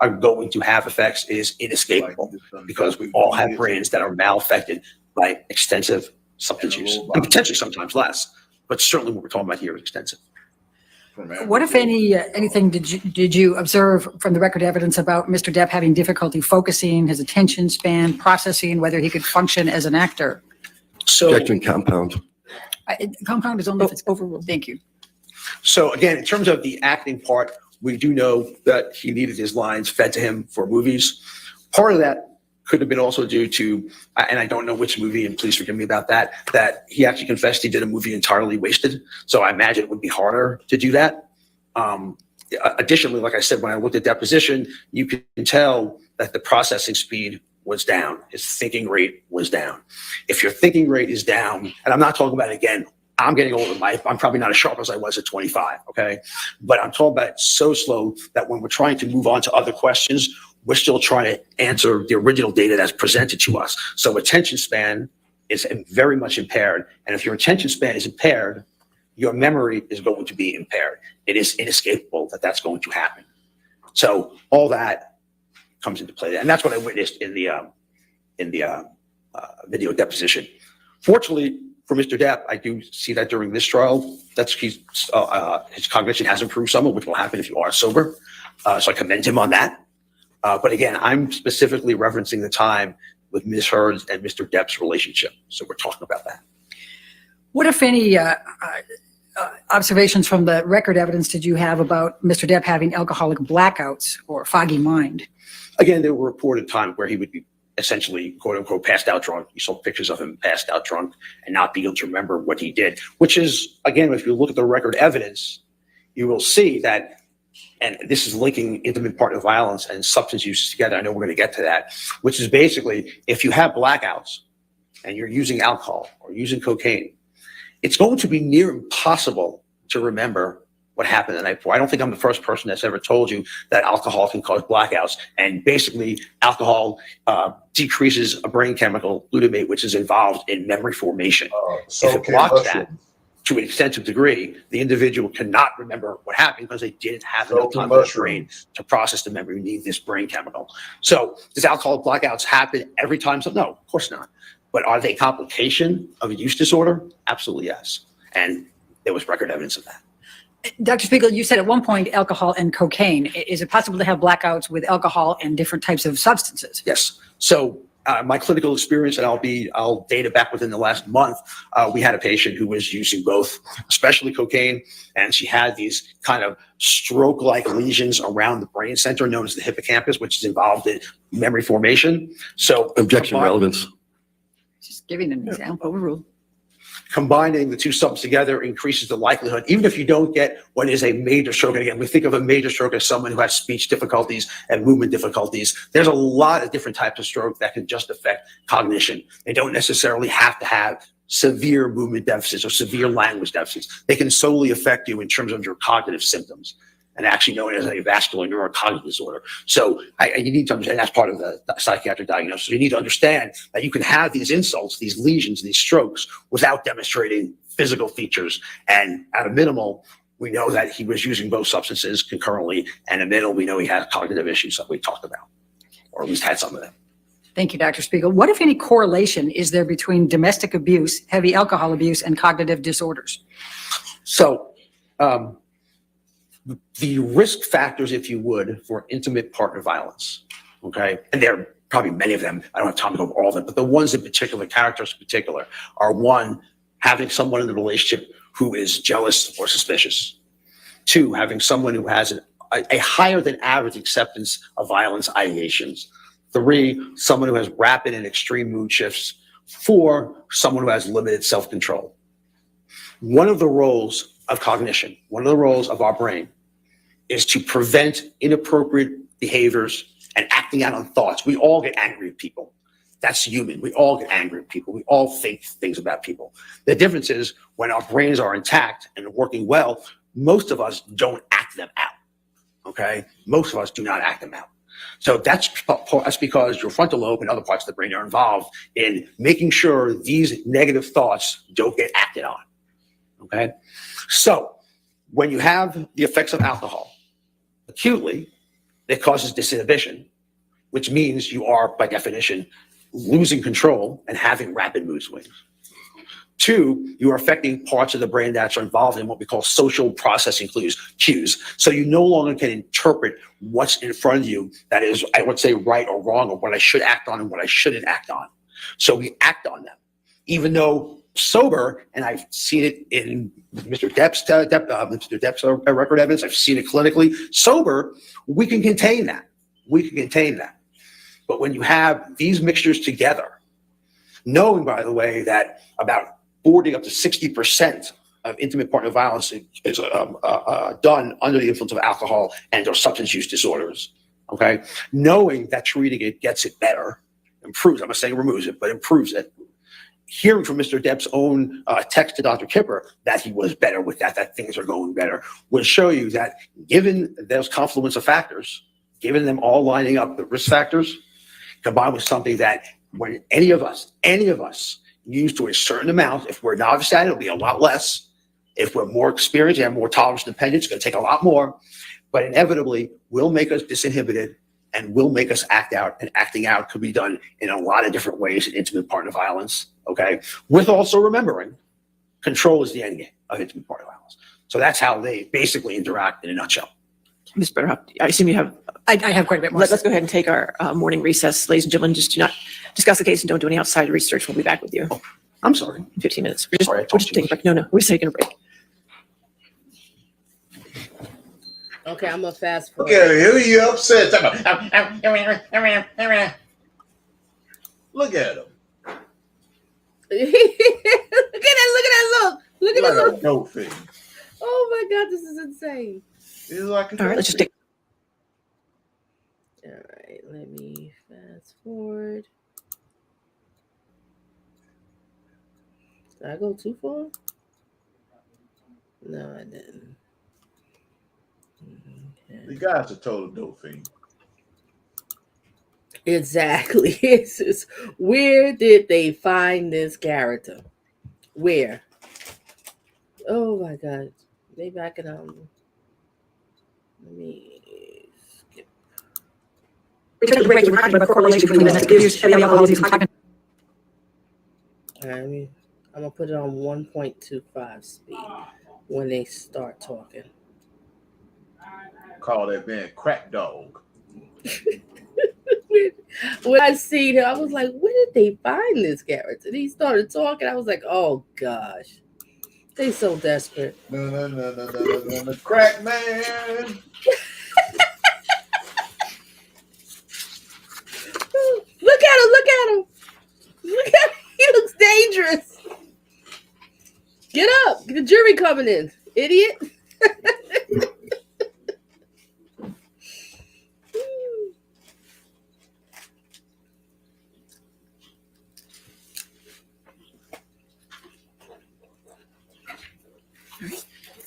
are going to have effects. It is inescapable because we all have brains that are malaffected by extensive substance use, and potentially sometimes less, but certainly what we're talking about here is extensive. What, if anything did you observe from the record evidence about Mr. Depp having difficulty focusing, his attention span, processing, whether he could function as an actor? So compound. Compound is only if it's overruled. Thank you. So again, in terms of the acting part, we do know that he needed his lines fed to him for movies. Part of that could have been also due to, and I don't know which movie, and please forgive me about that, that he actually confessed he did a movie entirely wasted. So I imagine it would be harder to do that. Additionally, like I said, when I looked at deposition, you can tell that the processing speed was down. His thinking rate was down. If your thinking rate is down, and I'm not talking about, again, I'm getting older. I'm probably not as sharp as I was at 25, okay? But I'm talking about it so slow that when we're trying to move on to other questions, we're still trying to answer the original data that's presented to us. So attention span is very much impaired. And if your attention span is impaired, your memory is going to be impaired. It is inescapable that that's going to happen. So all that comes into play. And that's what I witnessed in the video deposition. Fortunately, for Mr. Depp, I do see that during this trial, his cognition has improved somewhat, which will happen if you are sober. So I commend him on that. But again, I'm specifically referencing the time with Ms. Heard's and Mr. Depp's relationship. So we're talking about that. What, if any, observations from the record evidence did you have about Mr. Depp having alcoholic blackouts or foggy mind? Again, there were reported times where he would be essentially, quote unquote, passed out drunk. You saw pictures of him passed out drunk and not be able to remember what he did, which is, again, if you look at the record evidence, you will see that, and this is linking intimate partner violence and substance use together. I know we're going to get to that, which is basically if you have blackouts and you're using alcohol or using cocaine, it's going to be near impossible to remember what happened the night before. I don't think I'm the first person that's ever told you that alcohol can cause blackouts. And basically, alcohol decreases a brain chemical, glutamate, which is involved in memory formation. If it blocks that to an extensive degree, the individual cannot remember what happened because they didn't have enough time in the brain to process the memory. You need this brain chemical. So does alcohol blackouts happen every time? So no, of course not. But are they a complication of a use disorder? Absolutely yes. And there was record evidence of that. Dr. Spiegel, you said at one point alcohol and cocaine. Is it possible to have blackouts with alcohol and different types of substances? Yes. So my clinical experience, and I'll date it back within the last month, we had a patient who was using both, especially cocaine, and she had these kind of stroke-like lesions around the brain center known as the hippocampus, which is involved in memory formation. So Objection relevance. Just giving an example. Overruled. Combining the two substances together increases the likelihood, even if you don't get what is a major stroke. And again, we think of a major stroke as someone who has speech difficulties and movement difficulties. There's a lot of different types of stroke that can just affect cognition. They don't necessarily have to have severe movement deficits or severe language deficits. They can solely affect you in terms of your cognitive symptoms, and actually known as a vascular neurocognitive disorder. So you need to understand that's part of the psychiatric diagnosis. You need to understand that you can have these insults, these lesions, these strokes without demonstrating physical features. And at a minimal, we know that he was using both substances concurrently. And at a minimal, we know he had cognitive issues that we talked about, or at least had some of them. Thank you, Dr. Spiegel. What, if any, correlation is there between domestic abuse, heavy alcohol abuse, and cognitive disorders? So, the risk factors, if you would, for intimate partner violence, okay? And there are probably many of them. I don't have time to go over all of them, but the ones in particular, characters in particular, are one, having someone in the relationship who is jealous or suspicious. Two, having someone who has a higher than average acceptance of violence ideations. Three, someone who has rapid and extreme mood shifts. Four, someone who has limited self-control. One of the roles of cognition, one of the roles of our brain, is to prevent inappropriate behaviors and acting out on thoughts. We all get angry at people. That's human. We all get angry at people. We all think things about people. The difference is when our brains are intact and working well, most of us don't act them out, okay? Most of us do not act them out. So that's because your frontal lobe and other parts of the brain are involved in making sure these negative thoughts don't get acted on, okay? So when you have the effects of alcohol acutely, it causes disinhibition, which means you are, by definition, losing control and having rapid mood swings. Two, you are affecting parts of the brain that are involved in what we call social processing cues. So you no longer can interpret what's in front of you that is, I would say, right or wrong, or what I should act on and what I shouldn't act on. So we act on them, even though sober, and I've seen it in Mr. Depp's record evidence. I've seen it clinically. Sober, we can contain that. We can contain that. But when you have these mixtures together, knowing, by the way, that about 40 up to 60% of intimate partner violence is done under the influence of alcohol and or substance use disorders, okay? Knowing that treating it gets it better, improves, I'm not saying removes it, but improves it. Hearing from Mr. Depp's own text to Dr. Kipper that he was better with that things are going better, will show you that given those confluence of factors, given them all lining up, the risk factors, combined with something that when any of us use to a certain amount, if we're novice at it, it'll be a lot less. If we're more experienced and have more tolerance and dependence, it's going to take a lot more, but inevitably will make us disinhibited and will make us act out, and acting out could be done in a lot of different ways in intimate partner violence, okay? With also remembering, control is the end game of intimate partner violence. So that's how they basically interact in a nutshell. Ms. Butterhop, I assume you have. I have quite a bit more. Let's go ahead and take our morning recess. Ladies and gentlemen, just do not discuss the case and don't do any outside research. We'll be back with you. I'm sorry. 15 minutes. Sorry, I talked too much. No, we're just taking a break. Okay, I'm gonna fast Look forward. at her. Who you upset? Look at him. Look at that look. Look at Like that a look. dope thing. Oh my God, this is insane. It's like a All right, let's just take. All right, let me fast forward. Did I go too far? No, I didn't. Okay. The guy's a total dope fiend. Exactly. It's just, where did they find this character? Where? Oh my God. Maybe I can let me skip. We took a break. You were talking about correlation between domestic abuse, heavy alcohol use, and cognitive. All right, I'm gonna put it on 1.25 speed when they start talking. Call that man crack dog. When I seen him, I was like, where did they find this character? And he started talking. I was like, oh gosh, they so desperate. No, crack man. Look at him! Look at him! Look at him! He looks dangerous. Get up! The jury coming in, idiot.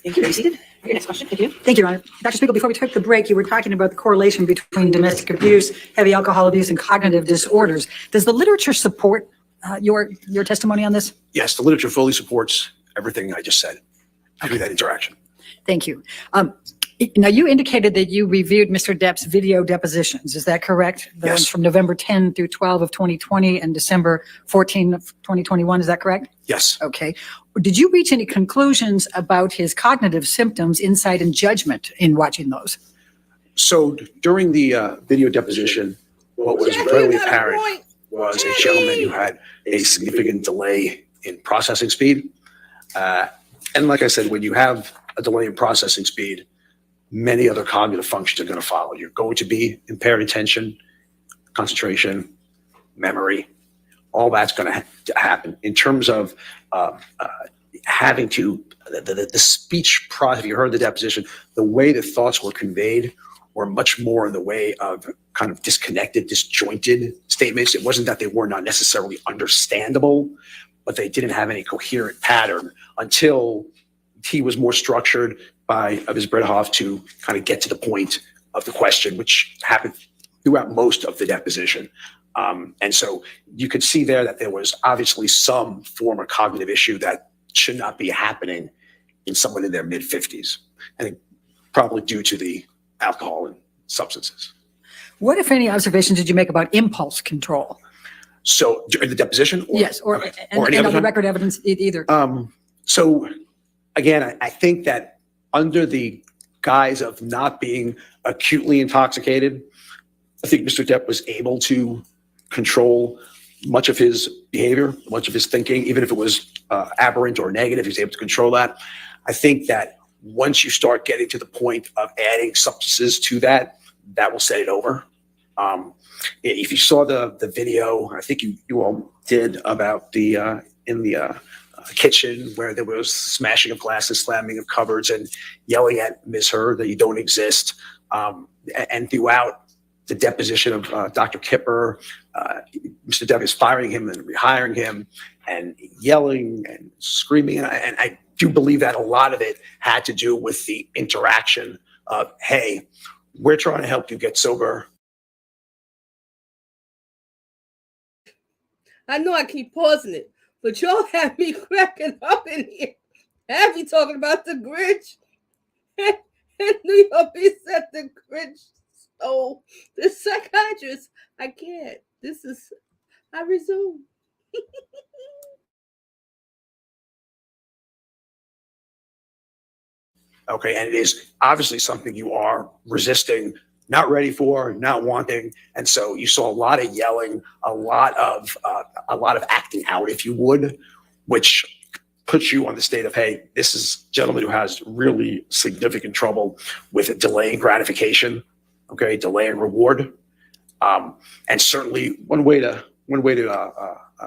Thank you. Are you seated? Your next question. Thank you. Thank you, Your Honor. Dr. Spiegel, before we took the break, you were talking about the correlation between domestic abuse, heavy alcohol abuse, and cognitive disorders. Does the literature support your testimony on this? Yes, the literature fully supports everything I just said through that interaction. Thank you. Now, you indicated that you reviewed Mr. Depp's video depositions. Is that correct? The Yes. ones from November 10 through 12 of 2020 and December 14 of 2021. Is that correct? Yes. Okay. Did you reach any conclusions about his cognitive symptoms, insight, and judgment in watching those? So during the video deposition, what was readily apparent was a gentleman who had a significant delay in processing speed. And like I said, when you have a delay in processing speed, many other cognitive functions are going to follow. You're going to be impaired attention, concentration, memory. All that's going to happen. In terms of having to, the speech process, if you heard the deposition, the way the thoughts were conveyed were much more in the way of kind of disconnected, disjointed statements. It wasn't that they were not necessarily understandable, but they didn't have any coherent pattern until he was more structured by Ms. Bredhoff to kind of get to the point of the question, which happened throughout most of the deposition. And so you could see there that there was obviously some form of cognitive issue that should not be happening in someone in their mid-50s, and probably due to the alcohol and substances. What, if any, observations did you make about impulse control? So during the deposition? Yes, or any any other other time? record evidence either. So again, I think that under the guise of not being acutely intoxicated, I think Mr. Depp was able to control much of his behavior, much of his thinking, even if it was aberrant or negative, he was able to control that. I think that once you start getting to the point of adding substances to that, that will set it over. If you saw the video, I think you all did, about the in the kitchen where there was smashing of glasses, slamming of cupboards, and yelling at Ms. Heard that you don't exist. And throughout the deposition of Dr. Kipper, Mr. Depp is firing him and rehiring him and yelling and screaming. And I do believe that a lot of it had to do with the interaction of, hey, we're trying to help you get sober. I know I keep pausing it, but y'all have me cracking up in here. Have me talking about the Grinch. And New York said the Grinch stole the psychiatrist. I can't. I resume. Okay, and it is obviously something you are resisting, not ready for, not wanting, and so you saw a lot of yelling, a lot of acting out, if you would, which puts you on the state of, hey, this is a gentleman who has really significant trouble with delaying gratification, okay, delaying reward. And certainly one way to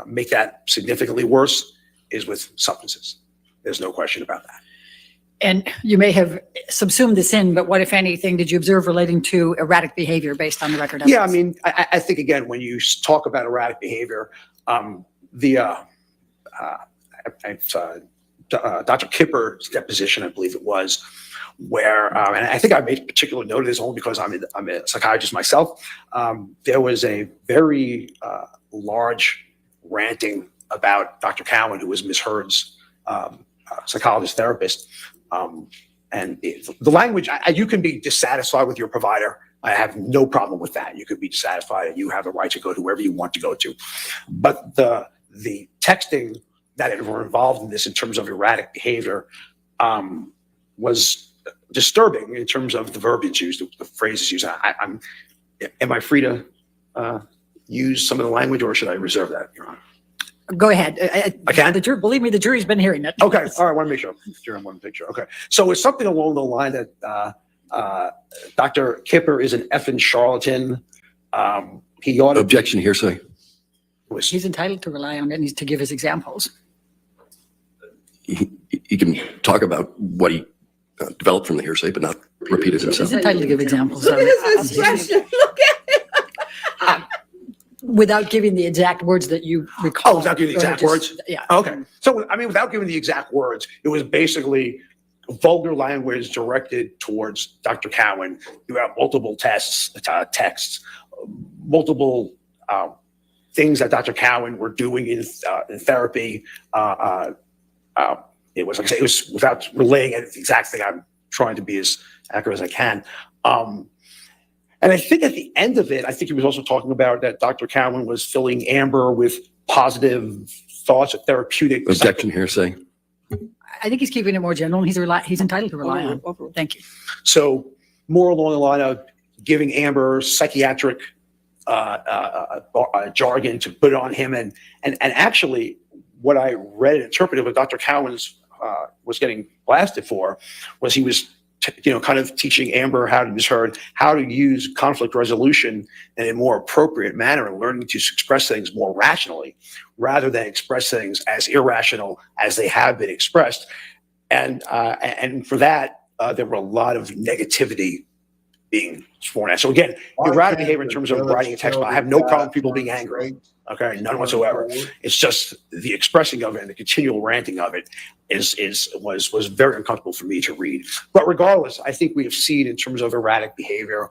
make that significantly worse is with substances. There's no question about that. And you may have subsumed this in, but what, if anything, did you observe relating to erratic behavior based on the record evidence? Yeah, I mean, I think, again, when you talk about erratic behavior, Dr. Kipper's deposition, I believe it was, where, and I think I made particular note of this only because I'm a psychiatrist myself. There was a very large ranting about Dr. Cowan, who was Ms. Heard's psychologist therapist. And the language, you can be dissatisfied with your provider. I have no problem with that. You could be dissatisfied and you have a right to go to wherever you want to go to. But the texting that were involved in this in terms of erratic behavior was disturbing in terms of the verbiage used, the phrases used. Am I free to use some of the language, or should I reserve that, Your Honor? Go ahead. I can? Believe me, the jury's been hearing it. Okay. All right. I want to make sure. I want to make sure. Okay. So it's something along the line that Dr. Kipper is an effing charlatan. He ought to. Objection, hearsay. He's entitled to rely on it and to give his examples. He can talk about what he developed from the hearsay, but not repeat it himself. He's entitled to give examples. Look at his expression. Look at it. Without giving the exact words that you recall. Oh, without giving the exact words? Yeah. Okay. So, I mean, without giving the exact words, it was basically vulgar language directed towards Dr. Cowan throughout multiple texts, multiple things that Dr. Cowan were doing in therapy. It was, like I say, it was without relaying it, the exact thing. I'm trying to be as accurate as I can. And I think at the end of it, I think he was also talking about that Dr. Cowan was filling Amber with positive thoughts of therapeutic. Objection, hearsay. I think he's keeping it more general. He's entitled to rely on it. Thank you. So more along the line of giving Amber psychiatric jargon to put on him. And actually what I read and interpreted what Dr. Cowan's was getting blasted for was he was kind of teaching Amber how to use how to use conflict resolution in a more appropriate manner and learning to express things more rationally rather than express things as irrational as they have been expressed. And for that, there were a lot of negativity being sworn at. So again, erratic behavior in terms of writing a text, I have no problem with people being angry. Okay, none whatsoever. It's just the expressing of it and the continual ranting of it was very uncomfortable for me to read. But regardless, I think we have seen in terms of erratic behavior,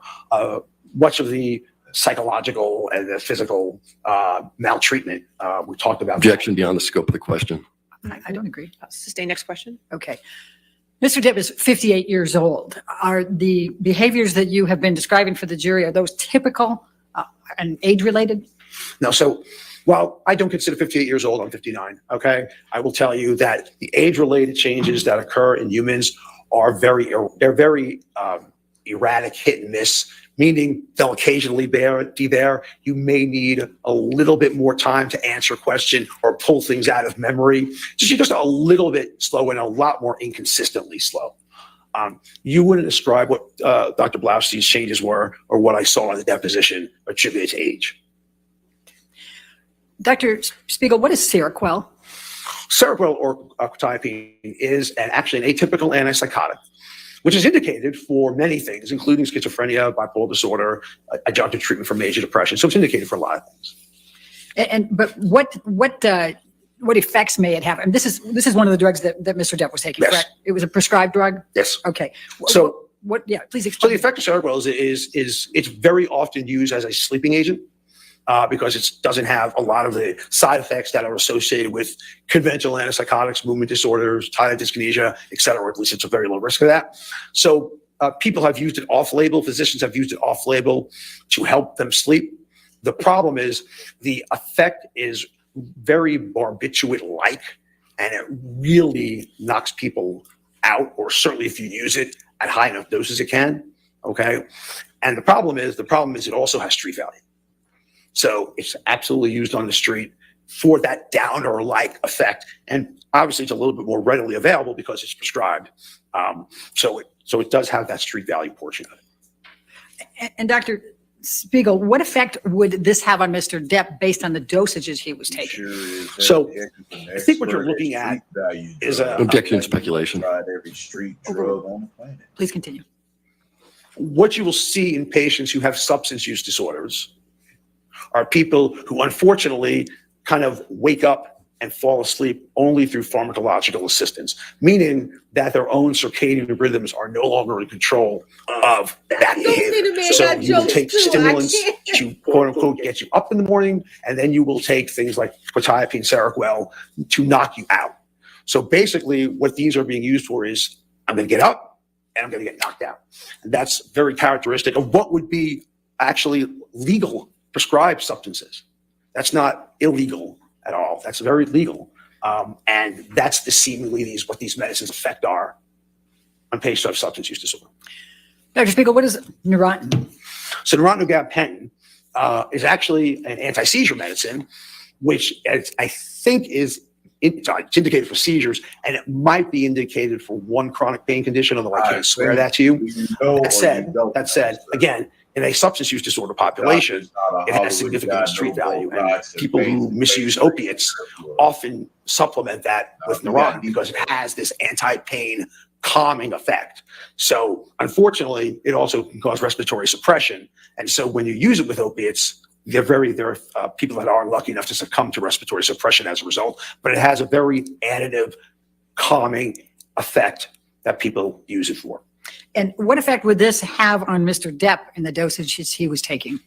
much of the psychological and the physical maltreatment we talked about. Objection beyond the scope of the question. I don't agree. Sustain next question. Okay. Mr. Depp is 58 years old. Are the behaviors that you have been describing for the jury, are those typical and age-related? No, so while I don't consider 58 years old, I'm 59, okay? I will tell you that the age-related changes that occur in humans are very erratic, hit and miss, meaning they'll occasionally be there. You may need a little bit more time to answer a question or pull things out of memory. Just a little bit slow and a lot more inconsistently slow. You wouldn't describe what Dr. Blaustein's changes were or what I saw in the deposition attributed to age. Dr. Spiegel, what is Cerakwell? Cerakwell or quetiapine is actually an atypical antipsychotic, which is indicated for many things, including schizophrenia, bipolar disorder, adjunctive treatment for major depression. So it's indicated for a lot of things. But what effects may it have? And this is one of the drugs that Mr. Depp was taking, yes. Correct? It was a prescribed drug? Yes. Okay. So yeah, please So explain. the effect of Cerakwell is it's very often used as a sleeping agent. Because it doesn't have a lot of the side effects that are associated with conventional antipsychotics, movement disorders, thyroid dyskinesia, et cetera. At least it's a very low risk of that. So people have used it off-label. Physicians have used it off-label to help them sleep. The problem is the effect is very barbiturate-like, and it really knocks people out, or certainly if you use it at high enough doses, it can. Okay. And the problem is it also has street value. So it's absolutely used on the street. for that downer-like effect. And obviously it's a little bit more readily available because it's prescribed. So it does have that street value portion of it. And Dr. Spiegel, what effect would this have on Mr. Depp based on the dosages he was taking? So I think what you're looking at is Objection, speculation. Tried every street drug on the planet. Please continue. What you will see in patients who have substance use disorders are people who unfortunately kind of wake up and fall asleep only through pharmacological assistance, meaning that their own circadian rhythms are no longer in control of that behavior. So you will take stimulants to quote unquote get you up in the morning, and then you will take things like quetiapine, Cerakwell to knock you out. So basically what these are being used for is I'm going to get up and I'm going to get knocked out. And that's very characteristic of what would be actually legal prescribed substances. That's not illegal at all. That's very legal. And that's the seemingly what these medicines effect are on patients who have substance use disorder. Dr. Spiegel, what is Neurontin? So Neurontin gabapentin is actually an anti-seizure medicine, which I think is it's indicated for seizures, and it might be indicated for one chronic pain condition, although I can't swear that to you. That said, again, in a substance use disorder population, it has significant street value, and people who misuse opiates often supplement that with Neurontin because it has this anti-pain calming effect. So unfortunately, it also can cause respiratory suppression. And so when you use it with opiates, there are people that are lucky enough to succumb to respiratory suppression as a result, but it has a very additive, calming effect that people use it for. And what effect would this have on Mr. Depp in the dosages he was taking?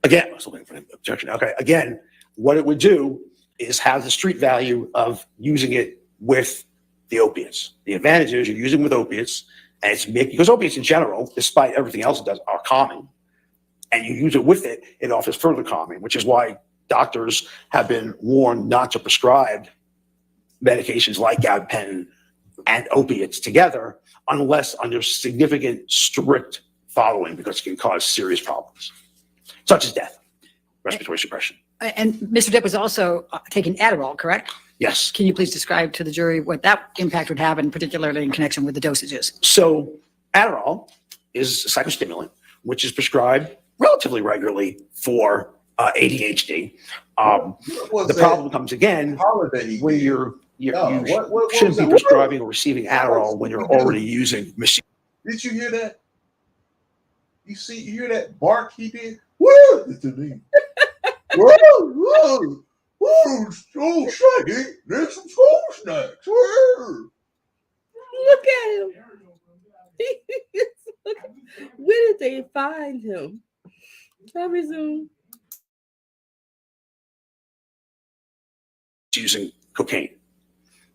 Again, I was looking for an objection. Okay, again, what it would do is have the street value of using it with the opiates. The advantage is you're using it with opiates, and it's because opiates in general, despite everything else it does, are calming. And you use it with it, it offers further calming, which is why doctors have been warned not to prescribe medications like gabapentin and opiates together unless under significant, strict following, because it can cause serious problems, such as death, respiratory suppression. And Mr. Depp was also taking Adderall, correct? Yes. Can you please describe to the jury what that impact would have, and particularly in connection with the dosages? So Adderall is a psychostimulant, which is prescribed relatively regularly for ADHD. The problem comes again when you shouldn't be prescribing or receiving Adderall when you're already using machine. Did you hear that? You hear that bark he did? Woo! To me. Woo! Oh, Shaggy, there's some school snacks. Woo! Look at him. Where did they find him? Let me zoom. Using cocaine.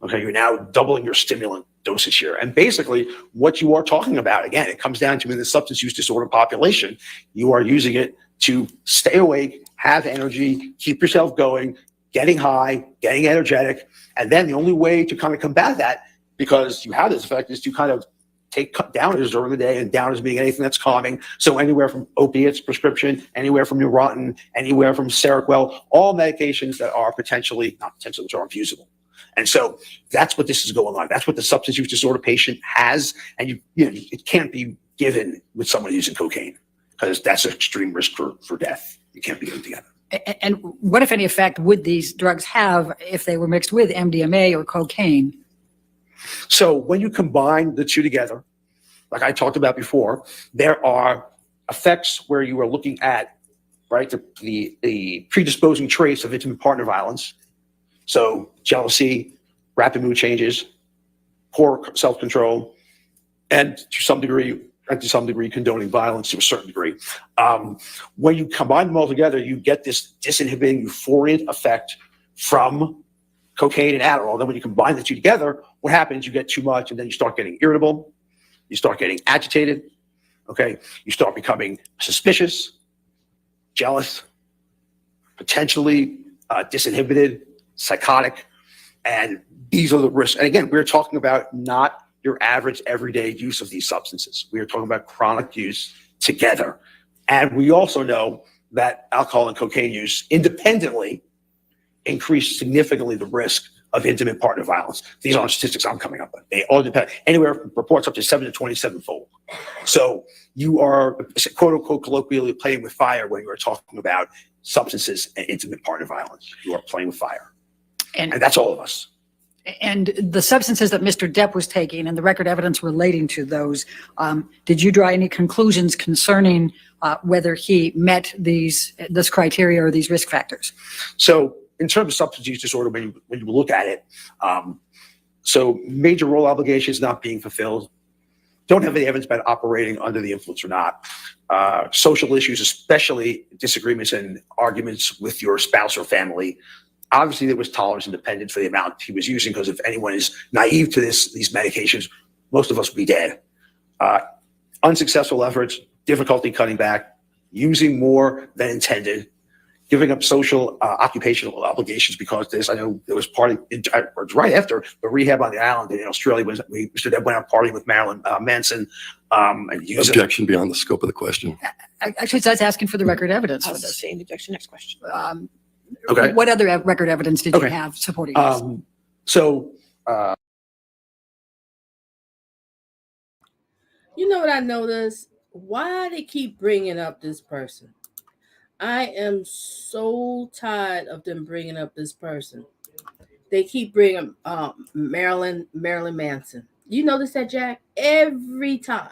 Okay, you're now doubling your stimulant dosage here. And basically what you are talking about, again, it comes down to in the substance use disorder population, you are using it to stay awake, have energy, keep yourself going, getting high, getting energetic. And then the only way to kind of combat that, because you have this effect, is to kind of take downers during the day, and downers being anything that's calming. So anywhere from opiates prescription, anywhere from Neurontin, anywhere from Cerakwell, all medications that are which are infusable. And so that's what this is going on. That's what the substance use disorder patient has. And it can't be given with someone using cocaine, because that's an extreme risk for death. You can't be given together. And what, if any, effect would these drugs have if they were mixed with MDMA or cocaine? So when you combine the two together, like I talked about before, there are effects where you are looking at, right, the predisposing traits of intimate partner violence. So jealousy, rapid mood changes, poor self-control, and to some degree condoning violence to a certain degree. When you combine them all together, you get this disinhibiting euphoriant effect from cocaine and Adderall. Then when you combine the two together, what happens? You get too much, and then you start getting irritable. You start getting agitated. Okay, you start becoming suspicious, jealous, potentially disinhibited, psychotic, and these are the risks. And again, we're talking about not your average everyday use of these substances. We are talking about chronic use together. And we also know that alcohol and cocaine use independently increase significantly the risk of intimate partner violence. These aren't statistics I'm coming up with. They all depend, anywhere from reports up to 7 to 27-fold. So you are, quote unquote, colloquially playing with fire when you are talking about substances and intimate partner violence. You are playing with fire. And that's all of us. And the substances that Mr. Depp was taking and the record evidence relating to those, did you draw any conclusions concerning whether he met this criteria or these risk factors? So in terms of substance use disorder, when you look at it, so major role obligations not being fulfilled, don't have any evidence about operating under the influence or not. Social issues, especially disagreements and arguments with your spouse or family. Obviously, there was tolerance and dependence for the amount he was using, because if anyone is naive to these medications, most of us would be dead. Unsuccessful efforts, difficulty cutting back, using more than intended, giving up social, occupational obligations because this. I know there was right after the rehab on the island in Australia when Mr. Depp went out partying with Marilyn Manson. And using. Objection beyond the scope of the question. Actually, so I was asking for the record evidence I for was this. saying objection. Next question. Okay. What other record evidence did you have supporting this? You know what I noticed? Why they keep bringing up this person? I am so tired of them bringing up this person. They keep bringing Marilyn Manson. You notice that, Jack? Every time,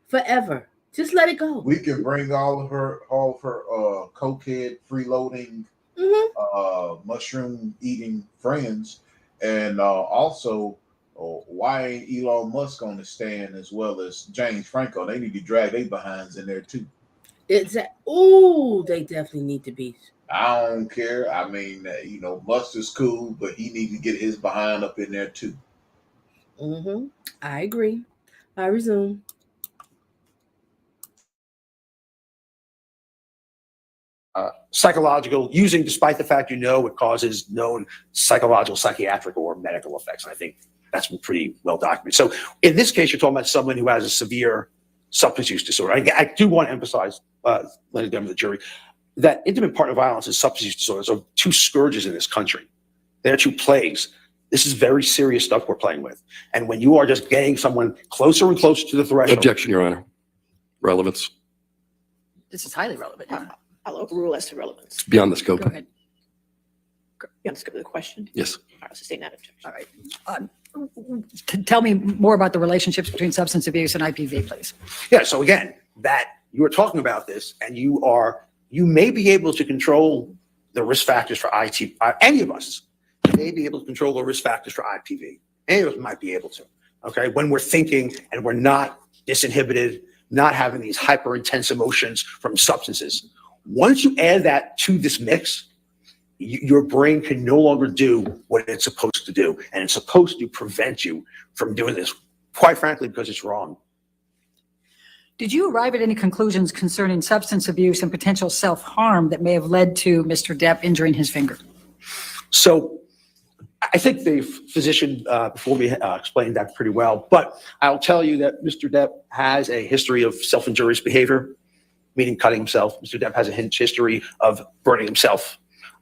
forever. Just let it go. We can bring all of her cokehead, freeloading, mushroom eating friends, and also why ain't Elon Musk on the stand as well as James Franco? They need to drag their behinds in there too. They definitely need to be. I don't care. I mean, Musk is cool, but he needs to get his behind up in there too. I agree. I resume. Psychological, using despite the fact it causes known psychological, psychiatric, or medical effects. And I think that's been pretty well documented. So in this case, you're talking about someone who has a severe substance use disorder. I do want to emphasize, ladies and gentlemen of the jury, that intimate partner violence and substance use disorders are two scourges in this country. They're two plagues. This is very serious stuff we're playing with. And when you are just getting someone closer and closer to the threshold. Objection, Your Honor. Relevance. This is highly relevant. I'll overrule as to relevance. Beyond the scope. Go ahead. Beyond the scope of the question. Yes. All right, sustain that objection. All right. Tell me more about the relationships between substance abuse and IPV, please. Yeah, so again, that you are talking about this, and you may be able to control the risk factors for any of us may be able to control the risk factors for IPV. Any of us might be able to, okay? When we're thinking and we're not disinhibited, not having these hyper intense emotions from substances. Once you add that to this mix, your brain can no longer do what it's supposed to do. And it's supposed to prevent you from doing this, quite frankly, because it's wrong. Did you arrive at any conclusions concerning substance abuse and potential self-harm that may have led to Mr. Depp injuring his finger? So I think the physician before me explained that pretty well, but I'll tell you that Mr. Depp has a history of self-injurious behavior, meaning cutting himself. Mr. Depp has a history of burning himself.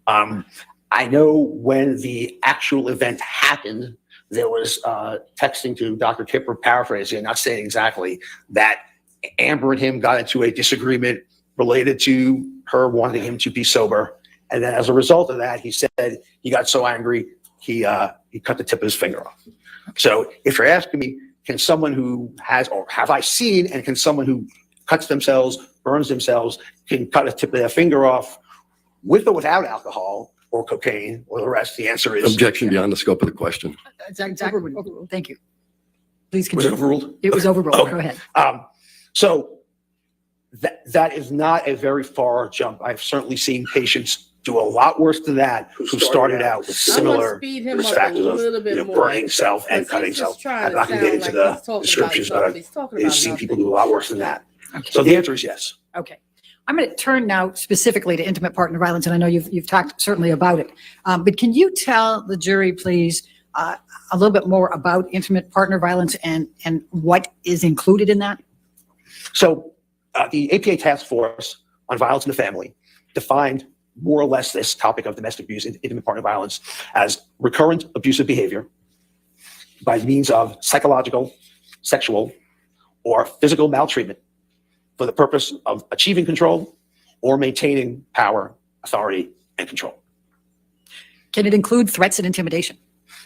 I know when the actual event happened, there was texting to Dr. Kipper, paraphrasing, not saying exactly, that Amber and him got into a disagreement related to her wanting him to be sober. And then as a result of that, he said he got so angry, he cut the tip of his finger off. So if you're asking me, can someone who has, or have I seen, and can someone who cuts themselves, burns themselves, can cut a tip of their finger off with or without alcohol or cocaine or the rest? The answer is Objection beyond the scope of the question. Exactly. Thank you. Please Was continue. it overruled? It was overruled. Okay. Go ahead. So that is not a very far jump. I've certainly seen patients do a lot worse than that who started out with similar risk factors of burning self and cutting self. I'm not going to get into the descriptions, but I've seen people do a lot worse than that. Okay. So the answer is yes. Okay. I'm going to turn now specifically to intimate partner violence, and I know you've talked certainly about it. But can you tell the jury, please, a little bit more about intimate partner violence and what is included in that? So the APA Task Force on Violence in the Family defined more or less this topic of domestic abuse and intimate partner violence as recurrent abusive behavior by means of psychological, sexual, or physical maltreatment for the purpose of achieving control or maintaining power, authority, and control. Can it include threats and intimidation?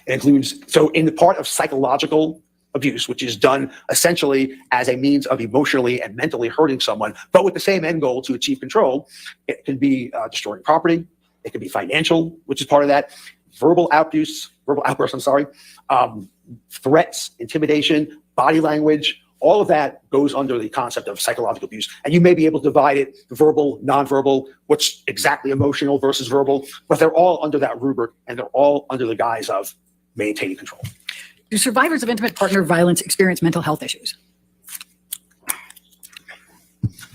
It includes, so in the part of psychological abuse, which is done essentially as a means of emotionally and mentally hurting someone, but with the same end goal to achieve control, it can be destroying property, it can be financial, which is part of that, verbal outbursts, threats, intimidation, body language, all of that goes under the concept of psychological abuse. And you may be able to divide it, verbal, nonverbal, what's exactly emotional versus verbal, but they're all under that rubric and they're all under the guise of maintaining control. Do survivors of intimate partner violence experience mental health issues?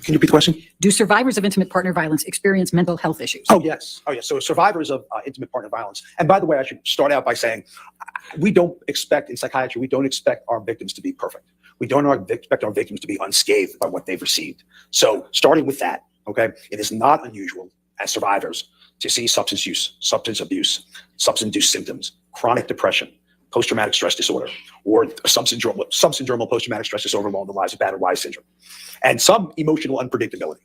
Can you repeat the question? Do survivors of intimate partner violence experience mental health issues? Oh, yes. So survivors of intimate partner violence. And by the way, I should start out by saying, in psychiatry, we don't expect our victims to be perfect. We don't expect our victims to be unscathed by what they've received. So starting with that, okay, it is not unusual as survivors to see substance use, substance abuse, substance-induced symptoms, chronic depression, post-traumatic stress disorder, or subsyndromal post-traumatic stress disorder along the lines of battered wife syndrome, and some emotional unpredictability.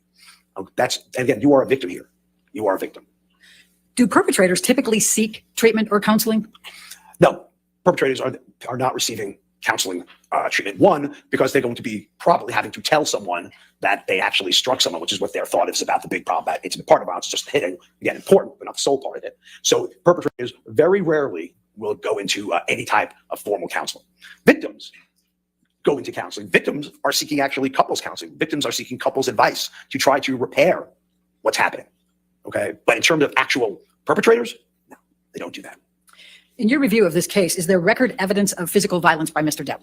Again, you are a victim here. You are a victim. Do perpetrators typically seek treatment or counseling? No, perpetrators are not receiving counseling treatment. One, because they're going to be probably having to tell someone that they actually struck someone, which is what their thought is about the big problem. That intimate partner violence is just hitting, again, important, but not the sole part of it. So perpetrators very rarely will go into any type of formal counseling. Victims go into counseling. Victims are seeking actually couples counseling. Victims are seeking couples advice to try to repair what's happening. Okay, but in terms of actual perpetrators, no, they don't do that. In your review of this case, is there record evidence of physical violence by Mr. Depp?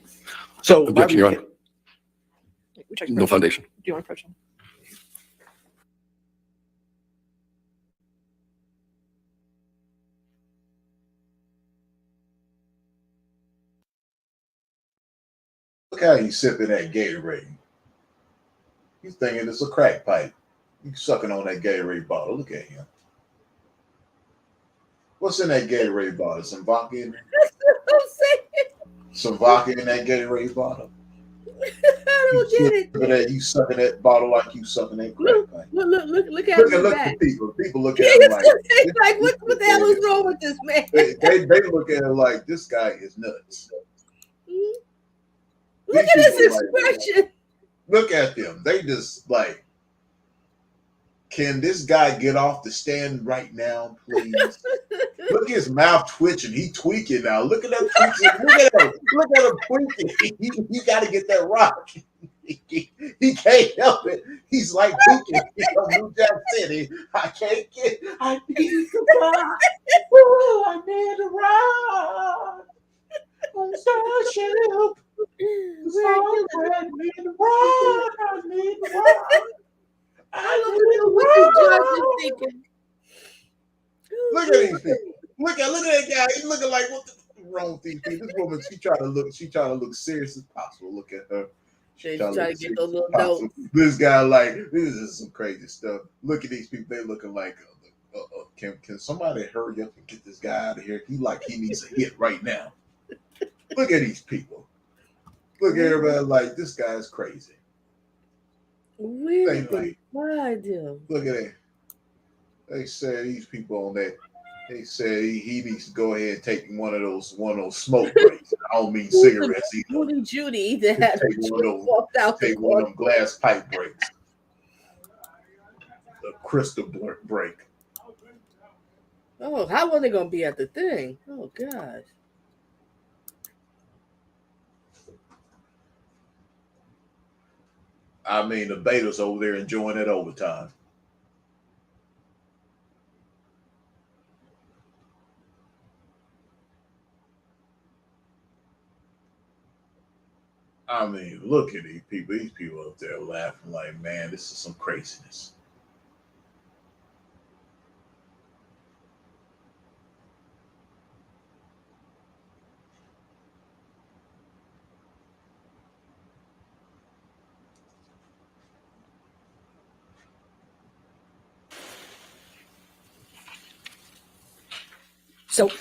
So, Objection, Your Honor. No foundation. Do you want to approach him? Look how he's sipping that Gatorade. He's thinking it's a crack pipe. He's sucking on that Gatorade bottle. Look at him. What's in that Gatorade bottle? Some vodka in there? Some vodka in that Gatorade bottle? I don't get it. You sucking that bottle like you sucking that crack pipe. Look at Look at people. People look at him like what the hell is wrong with this man? They look at him like this guy is nuts. Look at his expression. Look at them. They just like, can this guy get off the stand right now, please? Look at his mouth twitching. He tweaking now. Look at that twitching. Look at him tweaking. He got to get that rock. He can't help it. He's like tweaking. From Newtown City. I need to rock. Ooh, I need to rock. On Starship. I need to rock. I need to rock. I don't know what this judge is thinking. Look at these people. Look at that guy. He's looking like, what the wrong with these people? This woman, she trying to look serious as possible. Look at her. She's trying to get those little notes. This guy, like, this is some crazy stuff. Look at these people. They looking like, can somebody hurry up and get this guy out of here? He needs a hit right now. Look at these people. Look at everybody like, this guy's crazy. Really? Like, him. look at it. They say these people on that. They say he needs to go ahead and take one of those smoke breaks. I don't mean cigarettes either. Judy that take one of them glass pipe breaks. The crystal break. Oh, how are they gonna be at the thing? Oh gosh. I mean, the betas over there enjoying it overtime. I mean, look at these people. These people up there laughing like, man, this is some craziness. So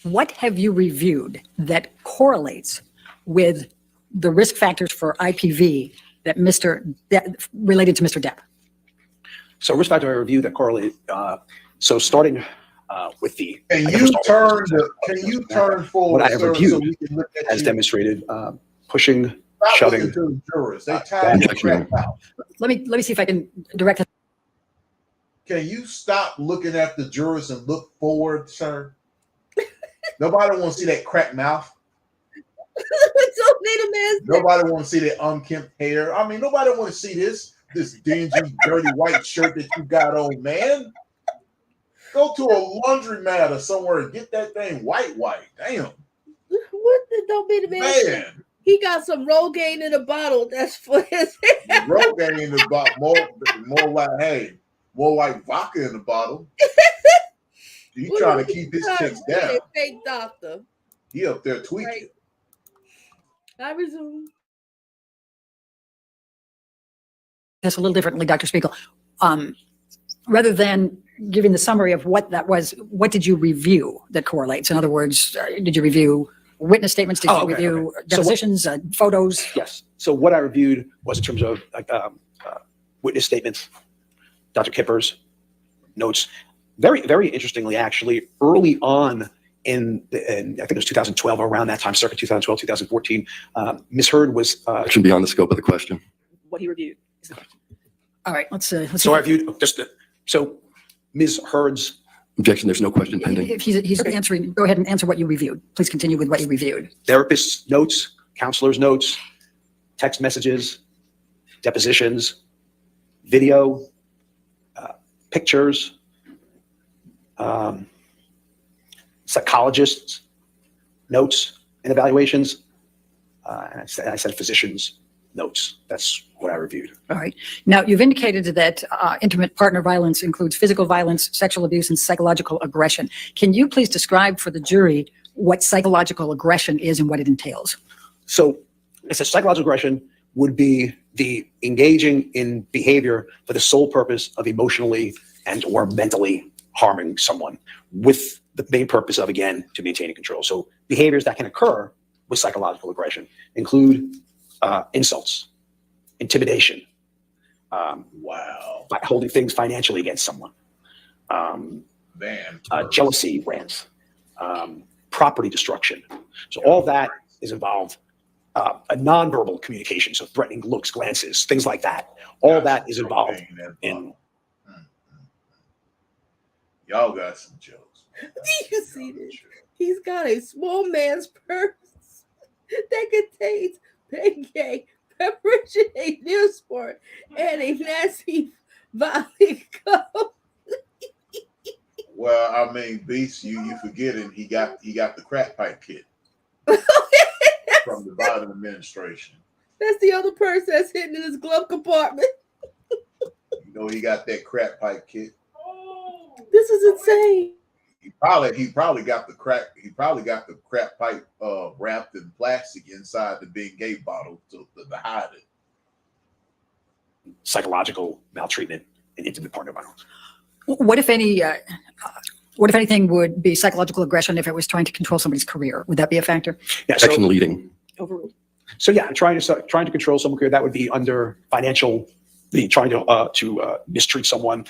what have you reviewed that correlates with the risk factors for IPV that related to Mr. Depp? So risk factor review that correlate. So starting with the. Can you turn forward, what I have sir, reviewed so we can look at as you? demonstrated, pushing, Stop shoving. looking to the jurors. They tied the crap out. Let me see if I can direct it. Can you stop looking at the jurors and look forward, sir? Nobody want to see that cracked mouth. Nobody want to see that unkempt hair. I mean, nobody want to see this dingy, dirty white shirt that you got on, man. Go to a laundromat or somewhere and get that thing white. Damn. What the don't be the man? He got some Rogaine in a bottle. That's for his Rogaine in the bottle. More like vodka in the bottle. He trying to keep his chicks down. Fake doctor. He up there tweaking. Right. I resume. This a little differently, Dr. Spiegel. Rather than giving the summary of what that was, what did you review that correlates? In other words, did you review witness statements? Did you review depositions, photos? Yes. So what I reviewed was in terms of witness statements, Dr. Kipper's notes. Very, very interestingly, actually, early on in I think it was 2012, around that time, circa 2012, 2014, Ms. Heard was. Action beyond the scope of the question. What he reviewed is the question. All right, let's So I reviewed so Ms. Heard's. Objection, there's no question pending. If he's answering, go ahead and answer what you reviewed. Please continue with what you reviewed. Therapist's notes, counselor's notes, text messages, depositions, video, pictures, psychologists' notes and evaluations, and I said physicians' notes. That's what I reviewed. All right. Now, you've indicated that intimate partner violence includes physical violence, sexual abuse, and psychological aggression. Can you please describe for the jury what psychological aggression is and what it entails? So, I said psychological aggression would be the engaging in behavior for the sole purpose of emotionally and or mentally harming someone, with the main purpose of, again, to maintaining control. So behaviors that can occur with psychological aggression include insults, intimidation, by holding things financially against someone, jealousy rants, property destruction. So all that is involved. A nonverbal communication, so threatening looks, glances, things like that. All that is involved in. Y'all got some jokes. Do you see this? He's got a small man's purse that contains Bengay, Perpetrators, Newsport, and a nasty volley cup. Well, I mean, Beast, you forgetting he got the crack pipe kit from the Biden administration. That's the other purse that's hidden in his glove compartment. You know he got that crack pipe kit. This is insane. He probably got the crack pipe wrapped in plastic inside the Bengay bottle to hide it. Psychological maltreatment and intimate partner violence. What if anything would be psychological aggression if it was trying to control somebody's career? Would that be a factor? Yeah. Action leading. Overruled. So yeah, trying to control someone's career, that would be under financial. Trying to mistreat someone,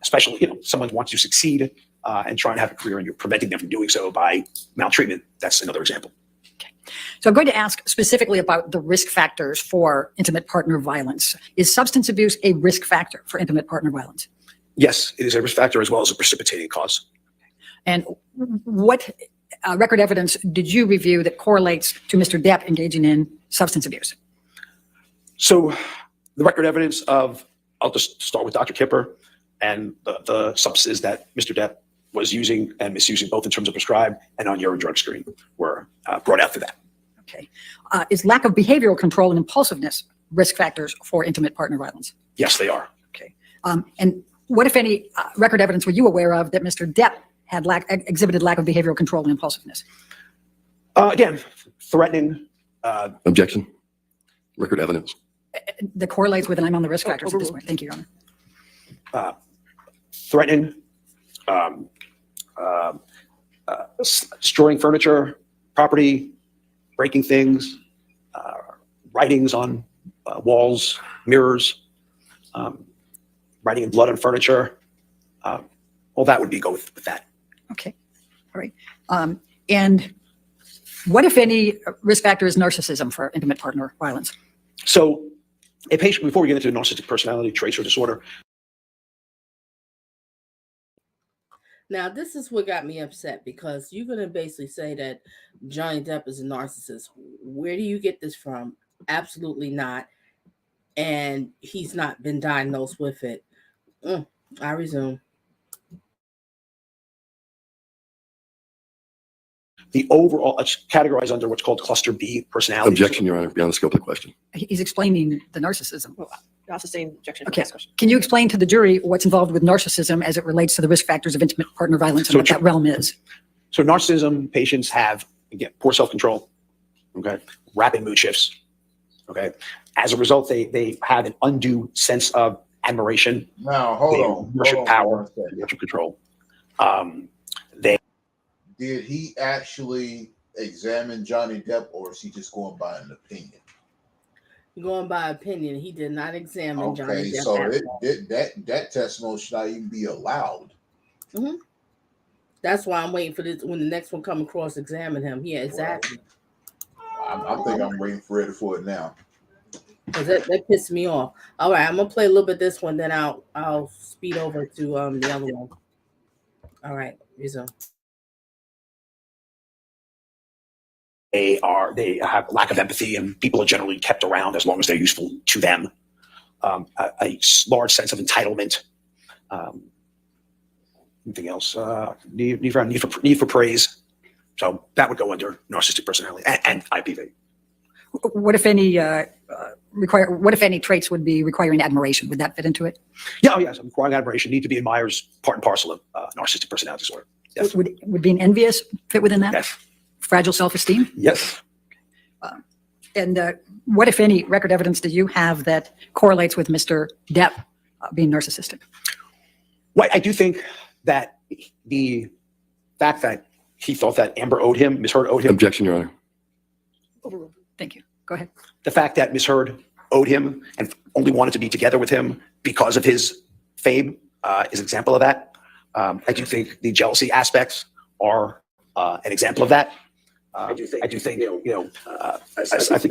especially someone wants to succeed and trying to have a career, and you're preventing them from doing so by maltreatment. That's another example. Okay. So I'm going to ask specifically about the risk factors for intimate partner violence. Is substance abuse a risk factor for intimate partner violence? Yes, it is a risk factor as well as a precipitating cause. And what record evidence did you review that correlates to Mr. Depp engaging in substance abuse? So the record evidence of, I'll just start with Dr. Kipper and the substances that Mr. Depp was using and misusing, both in terms of prescribed and on urine drug screen, were brought out through that. Okay. Is lack of behavioral control and impulsiveness risk factors for intimate partner violence? Yes, they are. Okay. And what, if any, record evidence were you aware of that Mr. Depp had exhibited lack of behavioral control and impulsiveness? Again, threatening. Objection. Record evidence. That correlates with, and I'm on the risk factors at this point. Thank you, Your Honor. Threatening, destroying furniture, property, breaking things, writings on walls, mirrors, writing in blood on furniture. All that would go with that. Okay, all right. And what, if any, risk factor is narcissism for intimate partner violence? So a patient, before we get into narcissistic personality traits or disorder. Now, this is what got me upset, because you're going to basically say that Johnny Depp is a narcissist. Where do you get this from? Absolutely not. And he's not been diagnosed with it. I resume. The overall, it's categorized under what's called cluster B personality. Objection, Your Honor, beyond the scope of the question. He's explaining the narcissism. Well, I'll sustain objection. Okay. Can you explain to the jury what's involved with narcissism as it relates to the risk factors of intimate partner violence and what that realm is? So narcissism patients have, again, poor self-control, okay, rapid mood shifts, okay. As a result, they have an undue sense of admiration. Now, hold on. Worship power, worship control. Did he actually examine Johnny Depp, or is he just going by an opinion? Going by opinion, he did not examine Johnny Okay, Depp. so that testimony should not even be allowed. Mm-hmm. That's why I'm waiting for this when the next one come across examine him. Yeah, exactly. I think I'm waiting for it now. Because that pissed me off. All right, I'm gonna play a little bit of this one, then I'll speed over to the other one. All right, resume. They have lack of empathy, and people are generally kept around as long as they're useful to them. A large sense of entitlement. Anything else? Need for praise. So that would go under narcissistic personality and IPV. What if any what if any traits would be requiring admiration? Would that fit into it? Yeah, oh yes, requiring admiration need to be admired as part and parcel of narcissistic personality disorder. Yes. Would being envious fit within that? Yes. Fragile self-esteem? Yes. And what, if any, record evidence do you have that correlates with Mr. Depp being narcissistic? Well, I do think that the fact that he thought that Amber owed him, Ms. Heard owed him. Objection, Your Honor. Overruled. Thank you. Go ahead. The fact that Ms. Heard owed him and only wanted to be together with him because of his fame is an example of that. I do think the jealousy aspects are an example of that. I do think I think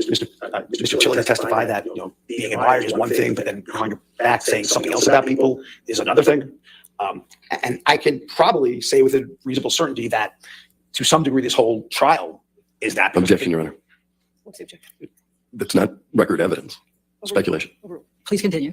Mr. Chilling has testified that being admired is one thing, but then behind your back saying something else about people is another thing. And I can probably say with a reasonable certainty that to some degree this whole trial is that. Objection, Your Honor. What's the objection? That's not record evidence. Speculation. Please continue.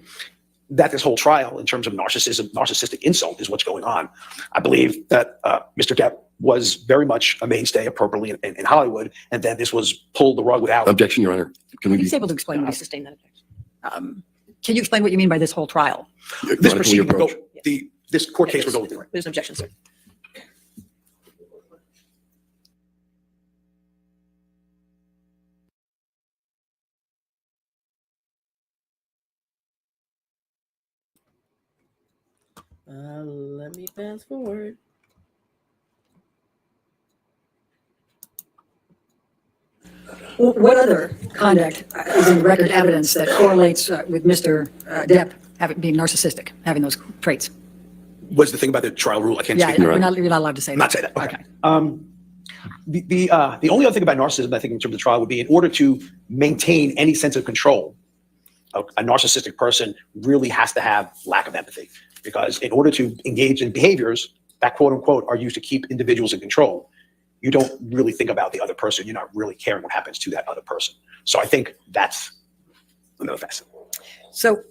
That this whole trial, in terms of narcissistic insult, is what's going on. I believe that Mr. Depp was very much a mainstay appropriately in Hollywood, and then this was pulled the rug without. Objection, Your Honor. Can we He's able to explain I what he's. sustain that objection. Can you explain what you mean by this whole trial? This proceeding will go, this court case will go. There's an objection, sir. Let me fast forward. What other conduct is in record evidence that correlates with Mr. Depp being narcissistic, having those traits? What's the thing about the trial rule? I can't Yeah, speak. you're not allowed to say that. Not say that. Okay. The only other thing about narcissism, I think, in terms of the trial would be in order to maintain any sense of control, a narcissistic person really has to have lack of empathy, because in order to engage in behaviors that quote unquote are used to keep individuals in control, you don't really think about the other person. You're not really caring what happens to that other person. So I think that's another facet. So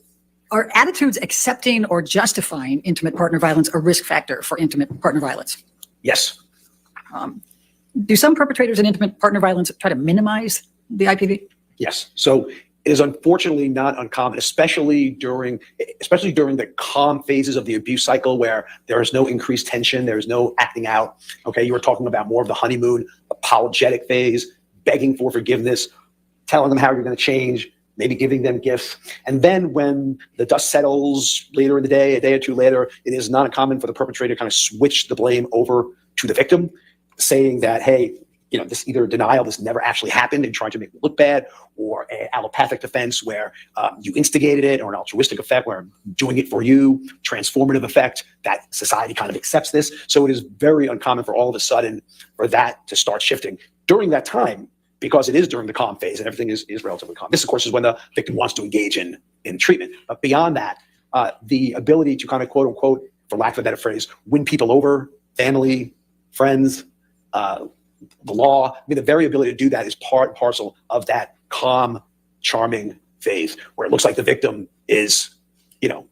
are attitudes accepting or justifying intimate partner violence a risk factor for intimate partner violence? Yes. Do some perpetrators in intimate partner violence try to minimize the IPV? Yes. So it is unfortunately not uncommon, especially during the calm phases of the abuse cycle where there is no increased tension, there's no acting out. Okay, you were talking about more of the honeymoon, apologetic phase, begging for forgiveness, telling them how you're going to change, maybe giving them gifts. And then when the dust settles later in the day, a day or two later, it is not uncommon for the perpetrator to kind of switch the blame over to the victim, saying that, hey, this either denial, this never actually happened and trying to make it look bad, or an allopathic defense where you instigated it, or an altruistic effect where I'm doing it for you, transformative effect, that society kind of accepts this. So it is very uncommon for all of a sudden for that to start shifting during that time, because it is during the calm phase and everything is relatively calm. This, of course, is when the victim wants to engage in treatment. But beyond that, the ability to kind of, quote unquote, for lack of a better phrase, win people over, family, friends, the law, the variability to do that is part and parcel of that calm, charming phase where it looks like the victim is,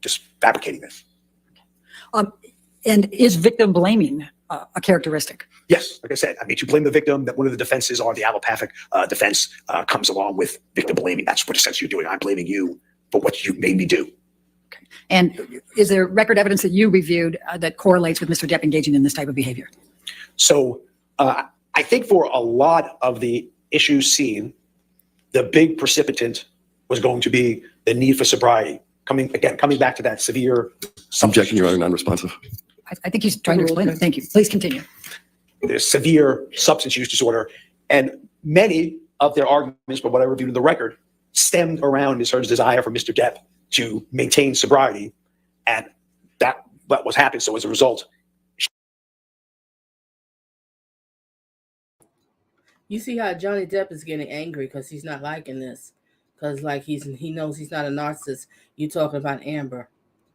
just fabricating this. And is victim blaming a characteristic? Yes, like I said, to blame the victim, that one of the defenses are the allopathic defense comes along with victim blaming. That's what essentially you're doing. I'm blaming you for what you made me do. Okay. And is there record evidence that you reviewed that correlates with Mr. Depp engaging in this type of behavior? So I think for a lot of the issues seen, the big precipitant was going to be the need for sobriety. Coming back to that severe. Objection, Your Honor, non-responsive. I think he's trying to explain it. Thank you. Please continue. There's severe substance use disorder, and many of their arguments, but what I reviewed in the record, stemmed around Ms. Heard's desire for Mr. Depp to maintain sobriety, and that was happening. So as a result, You see how Johnny Depp is getting angry because he's not liking this, because he knows he's not a narcissist. You talking about Amber?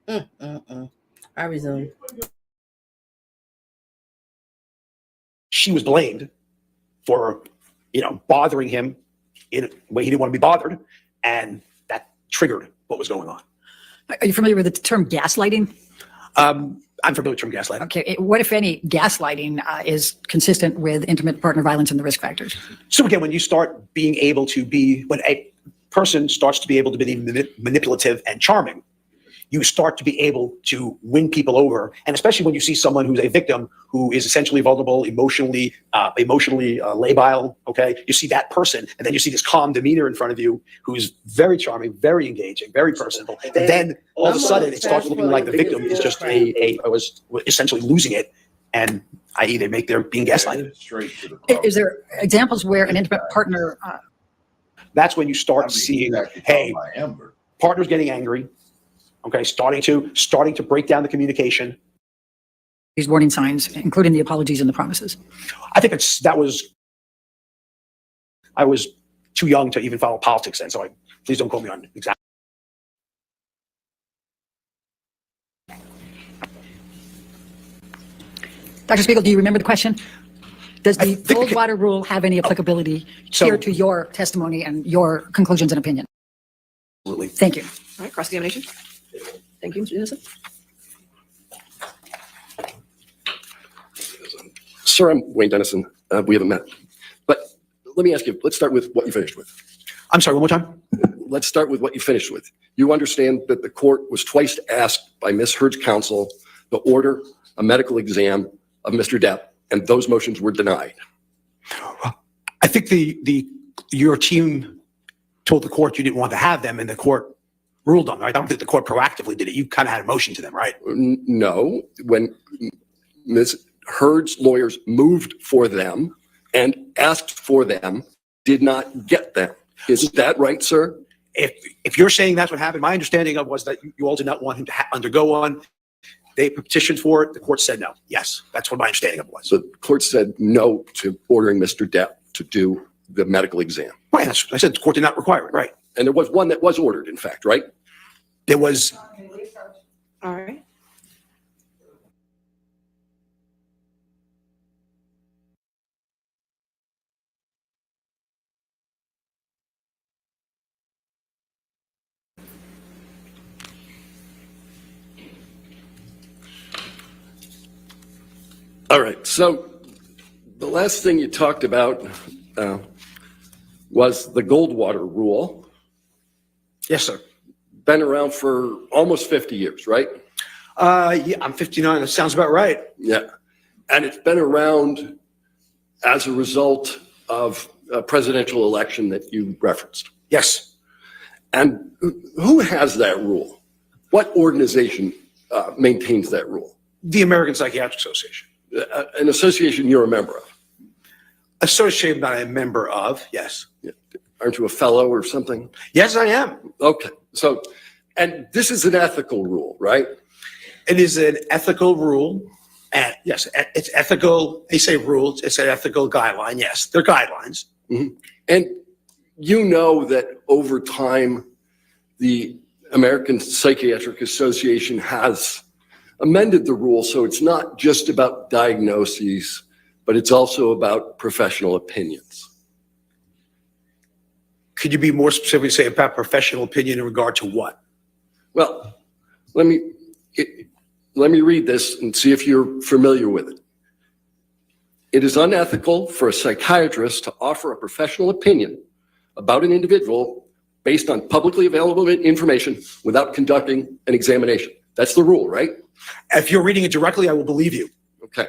I resume. she was blamed for, bothering him in a way he didn't want to be bothered, and that triggered what was going on. Are you familiar with the term gaslighting? I'm familiar with the term gaslighting. Okay. What, if any, gaslighting is consistent with intimate partner violence and the risk factors? So again, when you start being able to when a person starts to be able to be manipulative and charming, you start to be able to win people over. And especially when you see someone who's a victim who is essentially vulnerable, emotionally labile, okay? You see that person, and then you see this calm demeanor in front of you who's very charming, very engaging, very personable. And then all of a sudden it starts looking like the victim is just was essentially losing it, and i.e. they're being gaslighted. Is there examples where an intimate partner... That's when you start seeing, hey, partner's getting angry, okay, starting to break down the communication. These warning signs, including the apologies and the promises. I think I was too young to even follow politics then, so please don't quote me on exactly. Dr. Spiegel, do you remember the question? Does the Goldwater Rule have any applicability here to your testimony and your conclusions and opinion? Absolutely. Thank you. All right, cross-examination. Thank you, Mr. Dennison. Sir, I'm Wayne Dennison. We haven't met. But let me ask you, let's start with what you finished with. I'm sorry, one more time? Let's start with what you finished with. You understand that the court was twice asked by Ms. Heard's counsel to order a medical exam of Mr. Depp, and those motions were denied. I think your team told the court you didn't want to have them, and the court ruled on it. Right? I don't think the court proactively did it. You kind of had a motion to them, right? No. When Ms. Heard's lawyers moved for them and asked for them, did not get them. Is that right, sir? If you're saying that's what happened, my understanding was that you all did not want him to undergo one. They petitioned for it. The court said no. Yes, that's what my understanding of it was. So the court said no to ordering Mr. Depp to do the medical exam. Right. I said the court did not require it. Right. And there was one that was ordered, in fact, right? There was. All right. All right. So the last thing you talked about was the Goldwater Rule. Yes, sir. Been around for almost 50 years, right? Yeah, I'm 59. That sounds about right. Yeah. And it's been around as a result of a presidential election that you referenced. Yes. And who has that rule? What organization maintains that rule? The American Psychiatric Association. An association you're a member of? Association that I'm a member of, yes. Aren't you a fellow or something? Yes, I am. Okay. So, and this is an ethical rule, right? It is an ethical rule. And yes, it's ethical. They say rules. It's an ethical guideline. Yes, they're guidelines. Mm-hmm. And you know that over time, the American Psychiatric Association has amended the rule, so it's not just about diagnoses, but it's also about professional opinions. Could you be more specifically say about professional opinion in regard to what? Well, let me read this and see if you're familiar with it. It is unethical for a psychiatrist to offer a professional opinion about an individual based on publicly available information without conducting an examination. That's the rule, right? If you're reading it directly, I will believe you. Okay.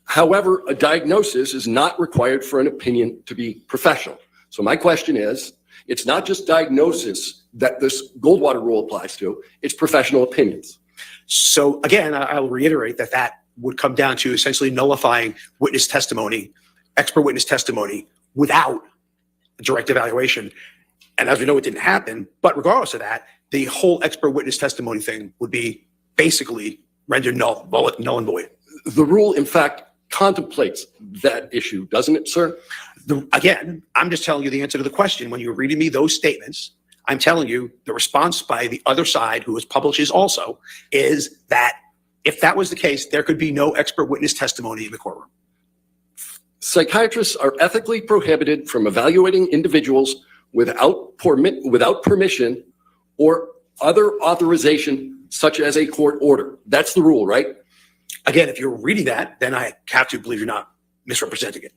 However, a diagnosis is not required for an opinion to be professional. So my question is, it's not just diagnosis that this Goldwater Rule applies to, it's professional opinions. So again, I'll reiterate that would come down to essentially nullifying witness testimony, expert witness testimony, without a direct evaluation. And as we know, it didn't happen. But regardless of that, the whole expert witness testimony thing would be basically rendered null and void. The rule, in fact, contemplates that issue, doesn't it, sir? Again, I'm just telling you the answer to the question. When you're reading me those statements, I'm telling you the response by the other side, who publishes also, is that if that was the case, there could be no expert witness testimony in the courtroom. Psychiatrists are ethically prohibited from evaluating individuals without permission or other authorization, such as a court order. That's the rule, right? Again, if you're reading that, then I have to believe you're not misrepresenting it.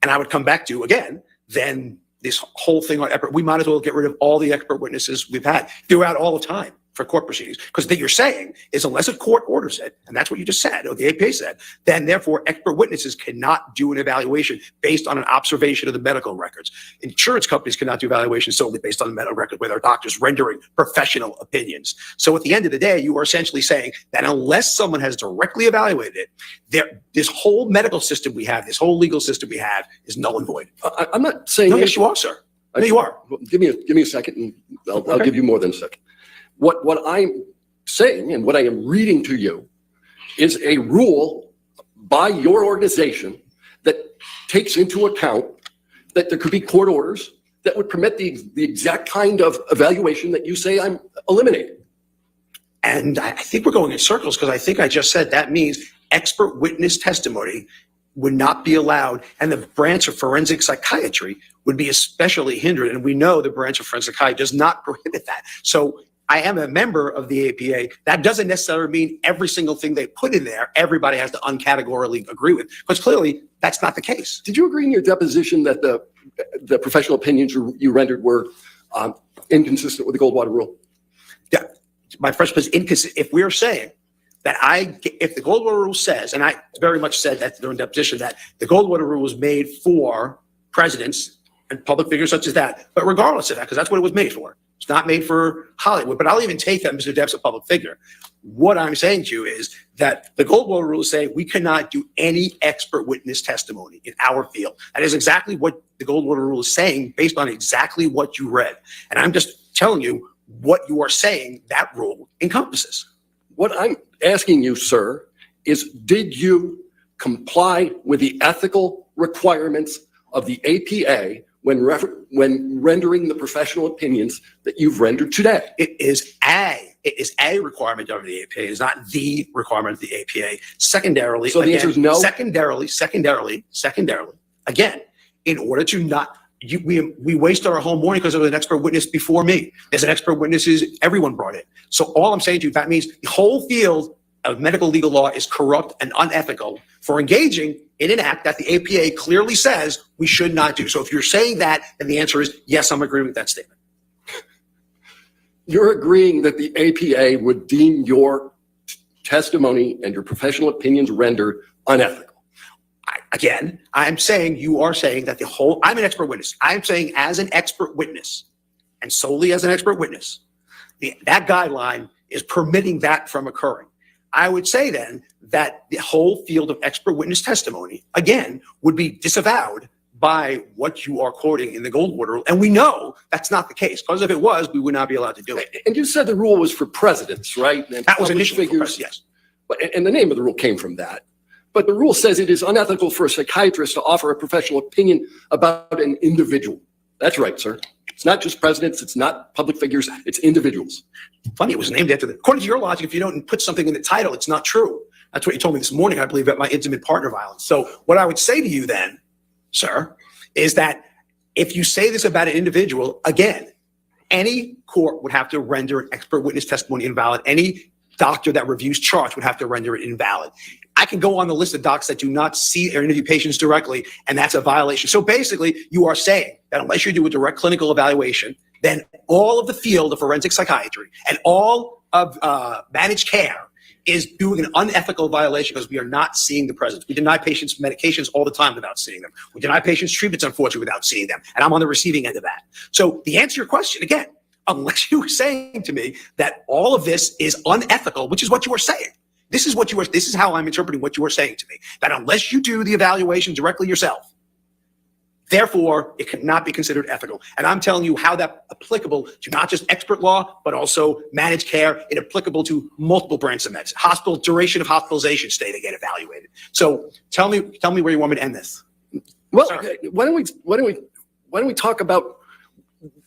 And I would come back to, again, then this whole thing on we might as well get rid of all the expert witnesses we've had throughout all the time for court proceedings. Because what you're saying is unless a court orders it, and that's what you just said, or the APA said, then therefore expert witnesses cannot do an evaluation based on an observation of the medical records. Insurance companies cannot do evaluations solely based on the medical record with our doctors rendering professional opinions. So at the end of the day, you are essentially saying that unless someone has directly evaluated it, this whole medical system we have, this whole legal system we have is null and void. I'm not saying... No, yes, you are, sir. No, you are. Give me a second, and I'll give you more than a second. What I'm saying and what I am reading to you is a rule by your organization that takes into account that there could be court orders that would permit the exact kind of evaluation that you say I'm eliminating. And I think we're going in circles because I think I just said that means expert witness testimony would not be allowed, and the branch of forensic psychiatry would be especially hindered. And we know the branch of forensic psychiatry does not prohibit that. So I am a member of the APA. That doesn't necessarily mean every single thing they put in there, everybody has to uncategorically agree with, because clearly that's not the case. Did you agree in your deposition that the professional opinions you rendered were inconsistent with the Goldwater Rule? Yeah, my first was inconsistent. If we're saying that if the Goldwater Rule says, and I very much said that during deposition, that the Goldwater Rule was made for presidents and public figures such as that, but regardless of that, because that's what it was made for. It's not made for Hollywood, but I'll even take that Mr. Depp's a public figure. What I'm saying to you is that the Goldwater Rules say we cannot do any expert witness testimony in our field. That is exactly what the Goldwater Rule is saying based on exactly what you read. And I'm just telling you what you are saying that rule encompasses. What I'm asking you, sir, is did you comply with the ethical requirements of the APA when rendering the professional opinions that you've rendered today? It is a requirement of the APA. It is not the requirement of the APA. Secondarily, so the answer is no. Secondarily, again, in order to not, we wasted our whole morning because there was an expert witness before me. There's an expert witness everyone brought in. So all I'm saying to you, that means the whole field of medical legal law is corrupt and unethical for engaging in an act that the APA clearly says we should not do. So if you're saying that, then the answer is yes, I'm agreeing with that statement. You're agreeing that the APA would deem your testimony and your professional opinions rendered unethical. Again, I'm saying you are saying that I'm an expert witness. I'm saying as an expert witness and solely as an expert witness, that guideline is permitting that from occurring. I would say then that the whole field of expert witness testimony, again, would be disavowed by what you are quoting in the Goldwater Rule. And we know that's not the case, because if it was, we would not be allowed to do it. And you said the rule was for presidents, right? And That was public initially for figures. yes. And the name of the rule came from that. But the rule says it is unethical for a psychiatrist to offer a professional opinion about an individual. That's right, sir. It's not just presidents. It's not public figures. It's individuals. Funny, it was named after according to your logic, if you don't put something in the title, it's not true. That's what you told me this morning, I believe, about my intimate partner violence. So what I would say to you then, sir, is that if you say this about an individual, again, any court would have to render an expert witness testimony invalid. Any doctor that reviews charts would have to render it invalid. I can go on the list of docs that do not see or interview patients directly, and that's a violation. So basically, you are saying that unless you do a direct clinical evaluation, then all of the field of forensic psychiatry and all of managed care is doing an unethical violation because we are not seeing the presence. We deny patients medications all the time without seeing them. We deny patients treatments, unfortunately, without seeing them. And I'm on the receiving end of that. So the answer to your question, again, unless you were saying to me that all of this is unethical, which is what you were saying. This is how I'm interpreting what you are saying to me, that unless you do the evaluation directly yourself, therefore, it cannot be considered ethical. And I'm telling you how that's applicable to not just expert law, but also managed care. It's applicable to multiple branches of medicine. Hospital duration of hospitalization stay, they get evaluated. So tell me where you want me to end this. Well, Sorry. why don't we talk about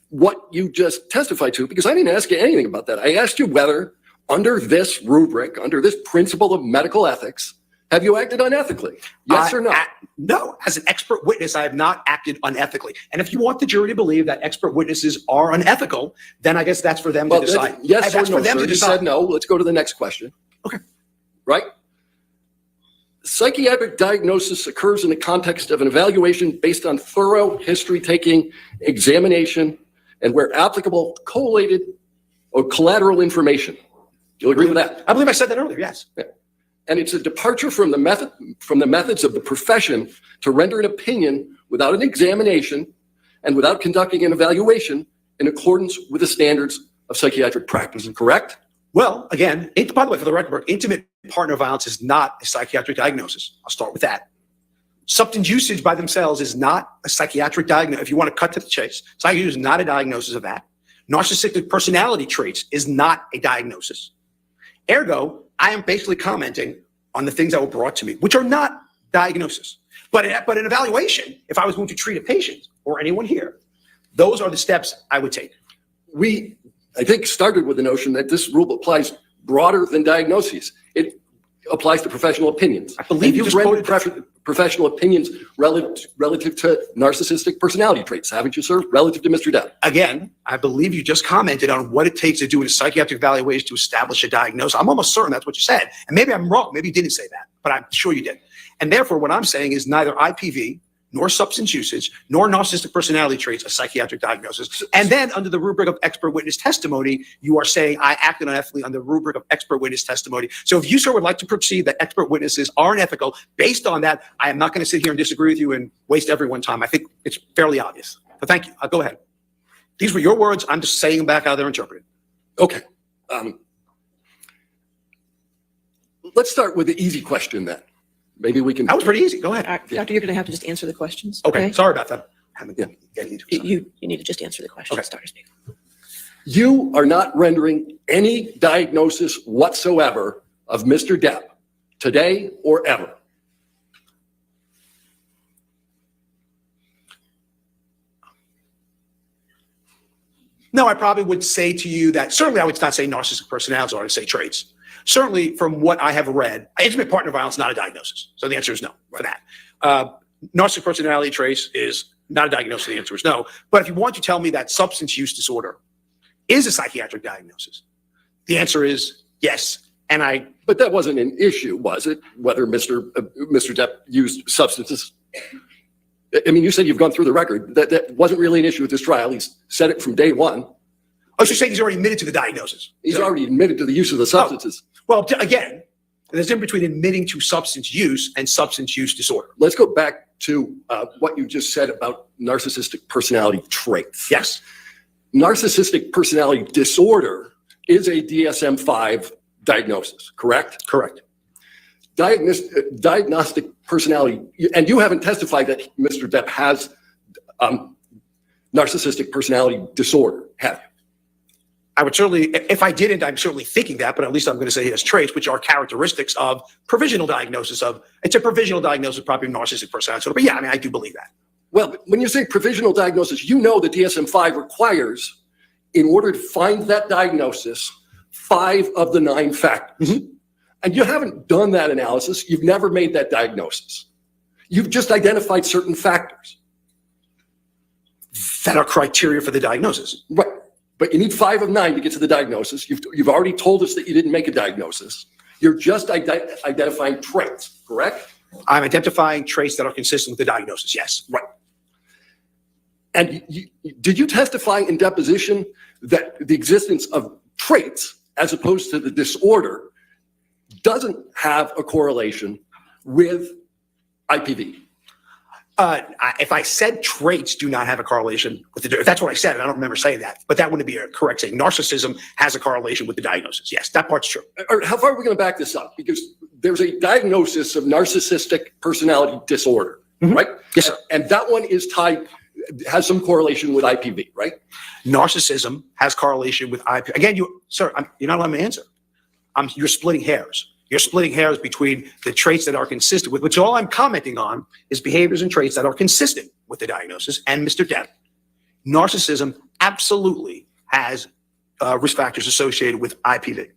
what you just testified to? Because I didn't ask you anything about that. I asked you whether, under this rubric, under this principle of medical ethics, have you acted unethically? Yes or no? No. As an expert witness, I have not acted unethically. And if you want the jury to believe that expert witnesses are unethical, then I guess that's for them to decide. Yes or That's no, for them sir. to You decide. said no. Let's go to the next question. Okay. Right? Psychiatric diagnosis occurs in the context of an evaluation based on thorough history-taking examination and, where applicable, collated or collateral information. You'll agree with that? I believe I said that earlier, yes. And it's a departure from the methods of the profession to render an opinion without an examination and without conducting an evaluation in accordance with the standards of psychiatric practice. Correct? Well, again, by the way, for the record, intimate partner violence is not a psychiatric diagnosis. I'll start with that. Substance usage by themselves is not a psychiatric diagnosis. If you want to cut to the chase, psychiatry is not a diagnosis of that. Narcissistic personality traits is not a diagnosis. Ergo, I am basically commenting on the things that were brought to me, which are not diagnosis. But in evaluation, if I was going to treat a patient or anyone here, those are the steps I would take. We, I think, started with the notion that this rule applies broader than diagnoses. It applies to professional opinions. I believe you you've just rendered quoted professional opinions relative to narcissistic personality traits, haven't you, sir? Relative to Mr. Depp. Again, I believe you just commented on what it takes to do a psychiatric evaluation to establish a diagnosis. I'm almost certain that's what you said. And maybe I'm wrong. Maybe you didn't say that, but I'm sure you did. And therefore, what I'm saying is neither IPV nor substance usage nor narcissistic personality traits a psychiatric diagnosis. And then under the rubric of expert witness testimony, you are saying I acted unethically under the rubric of expert witness testimony. So if you, sir, would like to proceed that expert witnesses are unethical, based on that, I am not going to sit here and disagree with you and waste everyone's time. I think it's fairly obvious. But thank you. I'll go ahead. These were your words. I'm just saying them back how they're interpreted. Okay. Let's start with the easy question then. Maybe we can. That was pretty easy. Go ahead. Doctor, you're going to have to just answer the questions. Okay. Sorry about that. You need to just answer the questions, Okay. Dr. Spiegel. You are not rendering any diagnosis whatsoever of Mr. Depp today or ever. No, I probably would say to you that certainly I would not say narcissistic personality, I would say traits. Certainly from what I have read, intimate partner violence is not a diagnosis. So the answer is no for that. Narcissistic personality traits is not a diagnosis. The answer is no. But if you want to tell me that substance use disorder is a psychiatric diagnosis, the answer is yes. But that wasn't an issue, was it? Whether Mr. Depp used substances. I mean, you said you've gone through the record. That wasn't really an issue with this trial. He's said it from day one. Oh, so you're saying he's already admitted to the diagnosis? He's already admitted to the use of the substances. Well, again, There's a difference between admitting to substance use and substance use disorder. Let's go back to what you just said about narcissistic personality traits. Yes. Narcissistic personality disorder is a DSM-5 diagnosis, correct? Correct. Diagnostic personality, and you haven't testified that Mr. Depp has narcissistic personality disorder, have you? I would certainly, if I didn't, I'm certainly thinking that, but at least I'm going to say he has traits which are characteristics of provisional diagnosis of, it's a provisional diagnosis probably narcissistic personality disorder. But yeah, I mean, I do believe that. Well, when you say provisional diagnosis, you know the DSM-5 requires, in order to find that diagnosis, 5 of the 9 factors. Mm-hmm. And you haven't done that analysis. You've never made that diagnosis. You've just identified certain factors. That are criteria for the diagnosis. Right. But you need 5 of 9 to get to the diagnosis. You've already told us that you didn't make a diagnosis. You're just identifying traits, correct? I'm identifying traits that are consistent with the diagnosis, yes. Right. And did you testify in deposition that the existence of traits, as opposed to the disorder, doesn't have a correlation with IPV? If I said traits do not have a correlation with the, if that's what I said, and I don't remember saying that, but that wouldn't be a correct saying. Narcissism has a correlation with the diagnosis. Yes, that part's true. Or how far are we going to back this up? Because there's a diagnosis of narcissistic personality disorder, right? Yes, sir. And that one is tied, has some correlation with IPV, right? Narcissism has correlation with IPV. Again, you're not allowing me to answer. You're splitting hairs. You're splitting hairs between the traits that are consistent with, which all I'm commenting on is behaviors and traits that are consistent with the diagnosis and Mr. Depp. Narcissism absolutely has risk factors associated with IPV.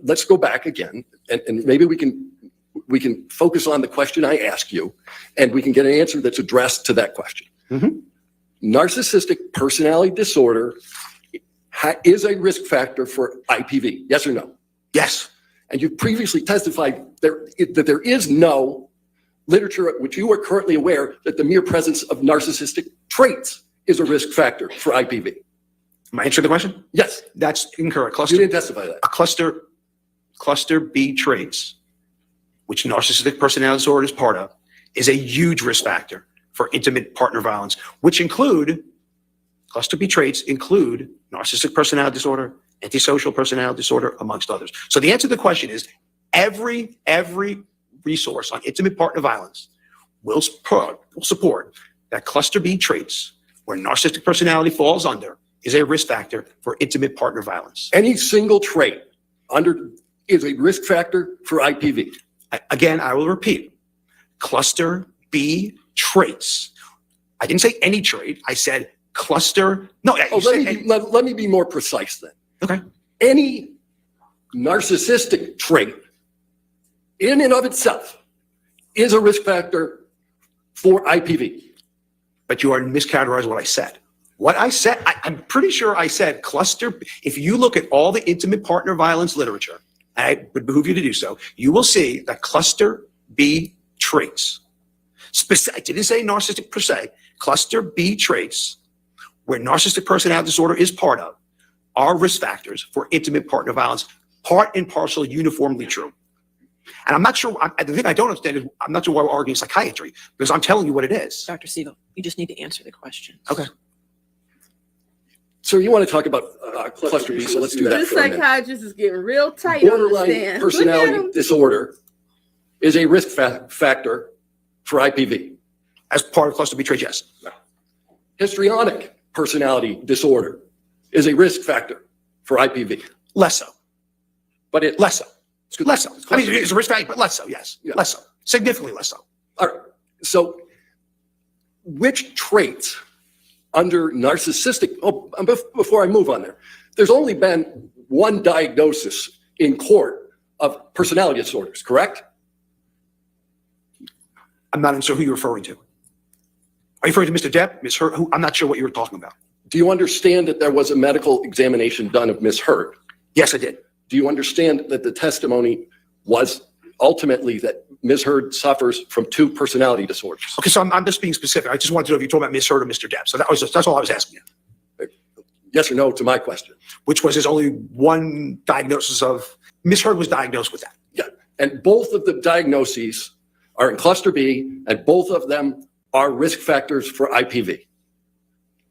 Let's go back again, and maybe we can focus on the question I asked you, and we can get an answer that's addressed to that question. Mm-hmm. Narcissistic personality disorder is a risk factor for IPV, yes or no? Yes. And you previously testified that there is no literature at which you are currently aware that the mere presence of narcissistic traits is a risk factor for IPV. Am I answering the question? Yes. That's incorrect. You didn't testify that. A cluster B traits, which narcissistic personality disorder is part of, is a huge risk factor for intimate partner violence, which include, cluster B traits include narcissistic personality disorder, antisocial personality disorder, amongst others. So the answer to the question is every resource on intimate partner violence will support that cluster B traits, where narcissistic personality falls under, is a risk factor for intimate partner violence. Any single trait is a risk factor for IPV. Again, I will repeat, cluster B traits. I didn't say any trait. I said cluster. No, Let me be more precise then. Okay. Any narcissistic trait in and of itself is a risk factor for IPV. But you are mischaracterizing what I said. What I said, I'm pretty sure I said cluster. If you look at all the intimate partner violence literature, and it would behoove you to do so, you will see that cluster B traits, I didn't say narcissistic per se, cluster B traits, where narcissistic personality disorder is part of, are risk factors for intimate partner violence, part and parcel, uniformly true. And I'm not sure, the thing I don't understand is, I'm not sure why we're arguing psychiatry, because I'm telling you what it is. Dr. Siegel, you just need to answer the question. Okay. So you want to talk about cluster B, so let's do that This for a minute. psychiatrist is getting real tight on the Borderline stand. personality disorder is a risk factor for IPV. As part of cluster B traits, yes. Histrionic personality disorder is a risk factor for IPV. Less so. But it Less so. it's good. Less so. I mean, it's a risk factor, but less so, yes. Yeah. Less so. Significantly less so. All right. So which traits under narcissistic, before I move on there, there's only been one diagnosis in court of personality disorders, correct? I'm not even sure who you're referring to. Are you referring to Mr. Depp, Ms. Hurt? I'm not sure what you were talking about. Do you understand that there was a medical examination done of Ms. Hurt? Yes, I did. Do you understand that the testimony was ultimately that Ms. Hurt suffers from 2 personality disorders? Okay, so I'm just being specific. I just wanted to know if you're talking about Ms. Hurt or Mr. Depp. So that's all I was asking you. Yes or no to my question? Which was there's only one diagnosis of, Ms. Hurt was diagnosed with that. Yeah. And both of the diagnoses are in cluster B, and both of them are risk factors for IPV.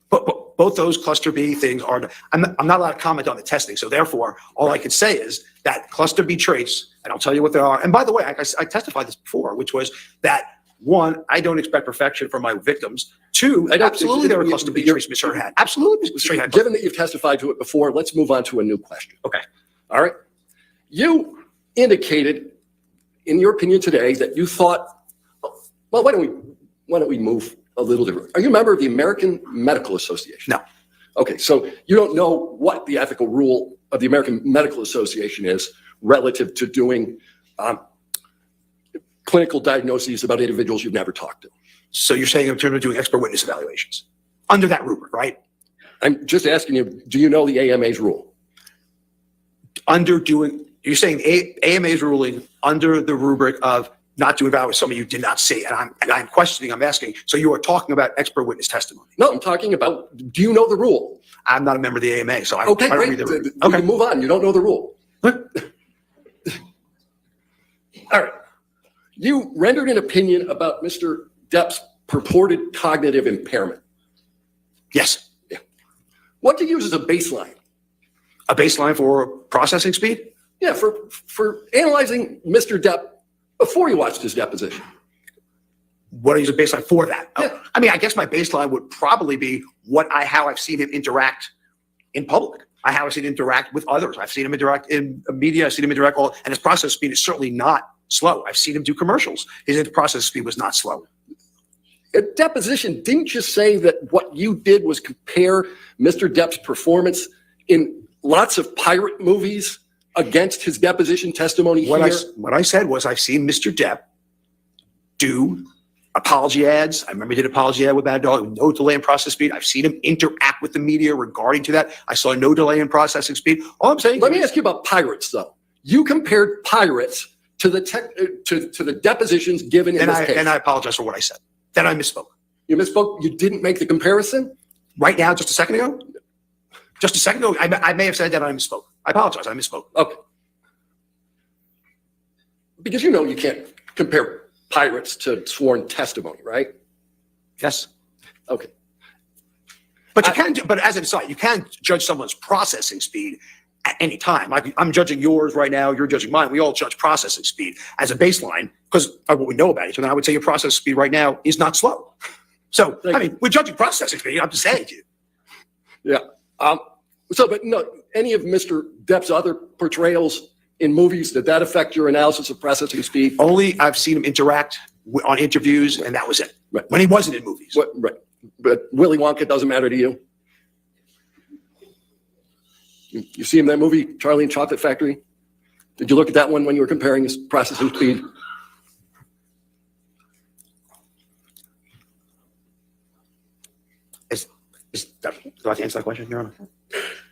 But both those cluster B things are, I'm not allowed to comment on the testing. So therefore, all I can say is that cluster B traits, and I'll tell you what they are. And by the way, I testified this before, which was that one, I don't expect perfection from my victims. Two, absolutely there are cluster B traits Mr. had. Absolutely. Given that you've testified to it before, let's move on to a new question. Okay. All right. You indicated in your opinion today that you thought, well, why don't we move a little different? Are you a member of the American Medical Association? No. Okay, so you don't know what the ethical rule of the American Medical Association is relative to doing clinical diagnoses about individuals you've never talked to. So you're saying in terms of doing expert witness evaluations under that rubric, right? I'm just asking you, do you know the AMA's rule? You're saying AMA's ruling under the rubric of not doing evaluation with somebody you did not see. And I'm questioning, I'm asking, so you are talking about expert witness testimony? No, I'm talking about, do you know the rule? I'm not a member of the AMA, so I Okay, don't great. read the rule. We Okay. can move on. You don't know the rule. All right. You rendered an opinion about Mr. Depp's purported cognitive impairment. Yes. Yeah. What do you use as a baseline? A baseline for processing speed? Yeah, for analyzing Mr. Depp before you watched his deposition. What is a baseline for that? Yeah. Oh, I mean, I guess my baseline would probably be how I've seen him interact in public. How I've seen him interact with others. I've seen him interact in media. I've seen him interact and his process speed is certainly not slow. I've seen him do commercials. His process speed was not slow. At deposition, didn't you say that what you did was compare Mr. Depp's performance in lots of pirate movies against his deposition testimony here? What I said was I've seen Mr. Depp do apology ads. I remember he did an apology ad with Bad Dog, no delay in process speed. I've seen him interact with the media regarding to that. I saw no delay in processing speed. All I'm saying Let me ask you about pirates, though. You compared pirates to the depositions given in this case. And I apologize for what I said. Then I misspoke. You misspoke? You didn't make the comparison? Right now, just a second ago? Just a second ago, I may have said that I misspoke. I apologize, I misspoke. Okay. Because you know you can't compare pirates to sworn testimony, right? Yes. Okay. But you can, but as an aside, you can judge someone's processing speed at any time. I'm judging yours right now, you're judging mine. We all judge processing speed as a baseline because of what we know about each other. I would say your processing speed right now is not slow. So, I mean, we're judging processing speed. I'm just saying to you. Yeah. But no, any of Mr. Depp's other portrayals in movies, did that affect your analysis of processing speed? Only I've seen him interact on interviews, and that was it. Right. When he wasn't in movies. Right. But Willy Wonka doesn't matter to you? You see him in that movie, Charlie and Chocolate Factory? Did you look at that one when you were comparing his processing speed? Do I have to answer that question, Your Honor?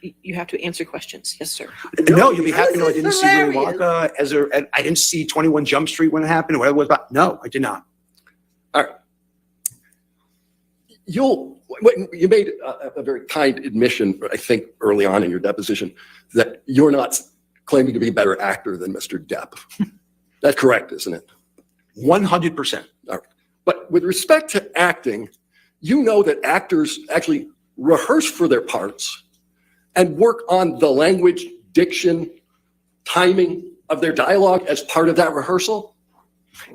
You have to answer questions. Yes, sir. No, you'll be happy to know I This didn't is see Willy hilarious. Wonka and I didn't see 21 Jump Street when it happened or whatever it was about. No, I did not. All right. You made a very kind admission, I think, early on in your deposition, that you're not claiming to be a better actor than Mr. Depp. That's correct, isn't it? 100%. All right. But with respect to acting, you know that actors actually rehearse for their parts and work on the language, diction, timing of their dialogue as part of that rehearsal?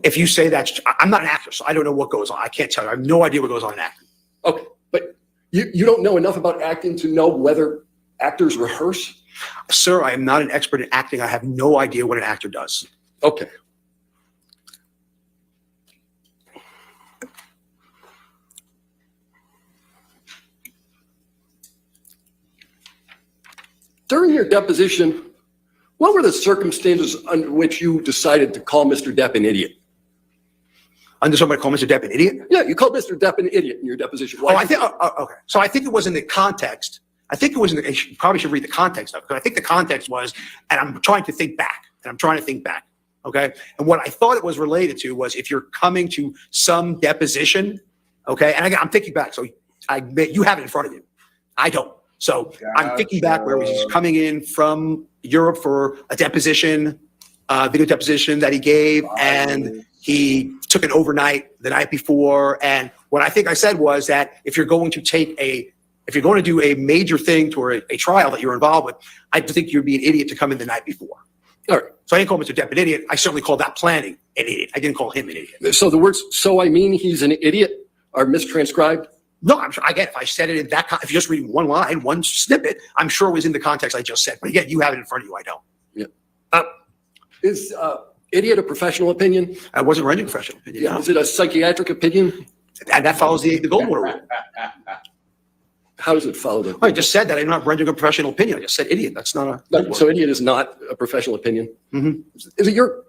If you say that, I'm not an actor, so I don't know what goes on. I can't tell you. I have no idea what goes on in acting. Okay, but you don't know enough about acting to know whether actors rehearse? Sir, I am not an expert in acting. I have no idea what an actor does. Okay. During your deposition, what were the circumstances under which you decided to call Mr. Depp an idiot? Under somebody call Mr. Depp an idiot? Yeah, you called Mr. Depp an idiot in your deposition. Oh, I think, okay. So I think it was in the context. I think it was in the, you probably should read the context of it, because I think the context was, and I'm trying to think back, okay? And what I thought it was related to was if you're coming to some deposition, okay? And again, I'm thinking back, so you have it in front of you. I don't. So I'm thinking back where he's coming in from Europe for a deposition, video deposition that he gave, and he took it overnight the night before. And what I think I said was that if you're going to do a major thing toward a trial that you're involved with, I think you'd be an idiot to come in the night before. All right. So I didn't call Mr. Depp an idiot. I certainly called that planning an idiot. I didn't call him an idiot. So the words, so I mean he's an idiot, are mistranscribed? No, I'm sure. Again, if I said it in that, if you're just reading one line, one snippet, I'm sure it was in the context I just said. But again, you have it in front of you. I don't. Yeah. Is idiot a professional opinion? I wasn't writing a professional opinion. Yeah. Is it a psychiatric opinion? And that follows the Goldwater Rule. How does it follow the? I just said that I'm not rendering a professional opinion. I just said idiot. That's not a. So idiot is not a professional opinion. Mm-hmm. Is it your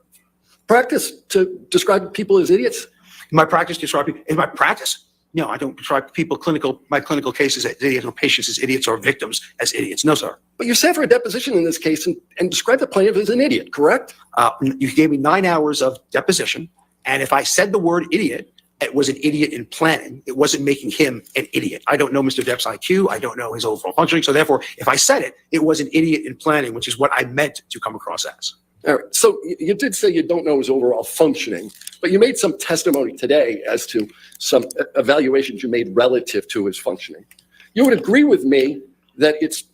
practice to describe people as idiots? In my practice, in my practice, no, I don't describe my clinical cases as idiots or patients as idiots or victims as idiots. No, sir. But you sat for a deposition in this case and described the plaintiff as an idiot, correct? You gave me 9 hours of deposition, and if I said the word idiot, it was an idiot in planning. It wasn't making him an idiot. I don't know Mr. Depp's IQ. I don't know his overall functioning. So therefore, if I said it, it was an idiot in planning, which is what I meant to come across as. All right. So you did say you don't know his overall functioning, but you made some testimony today as to some evaluations you made relative to his functioning. You would agree with me that it's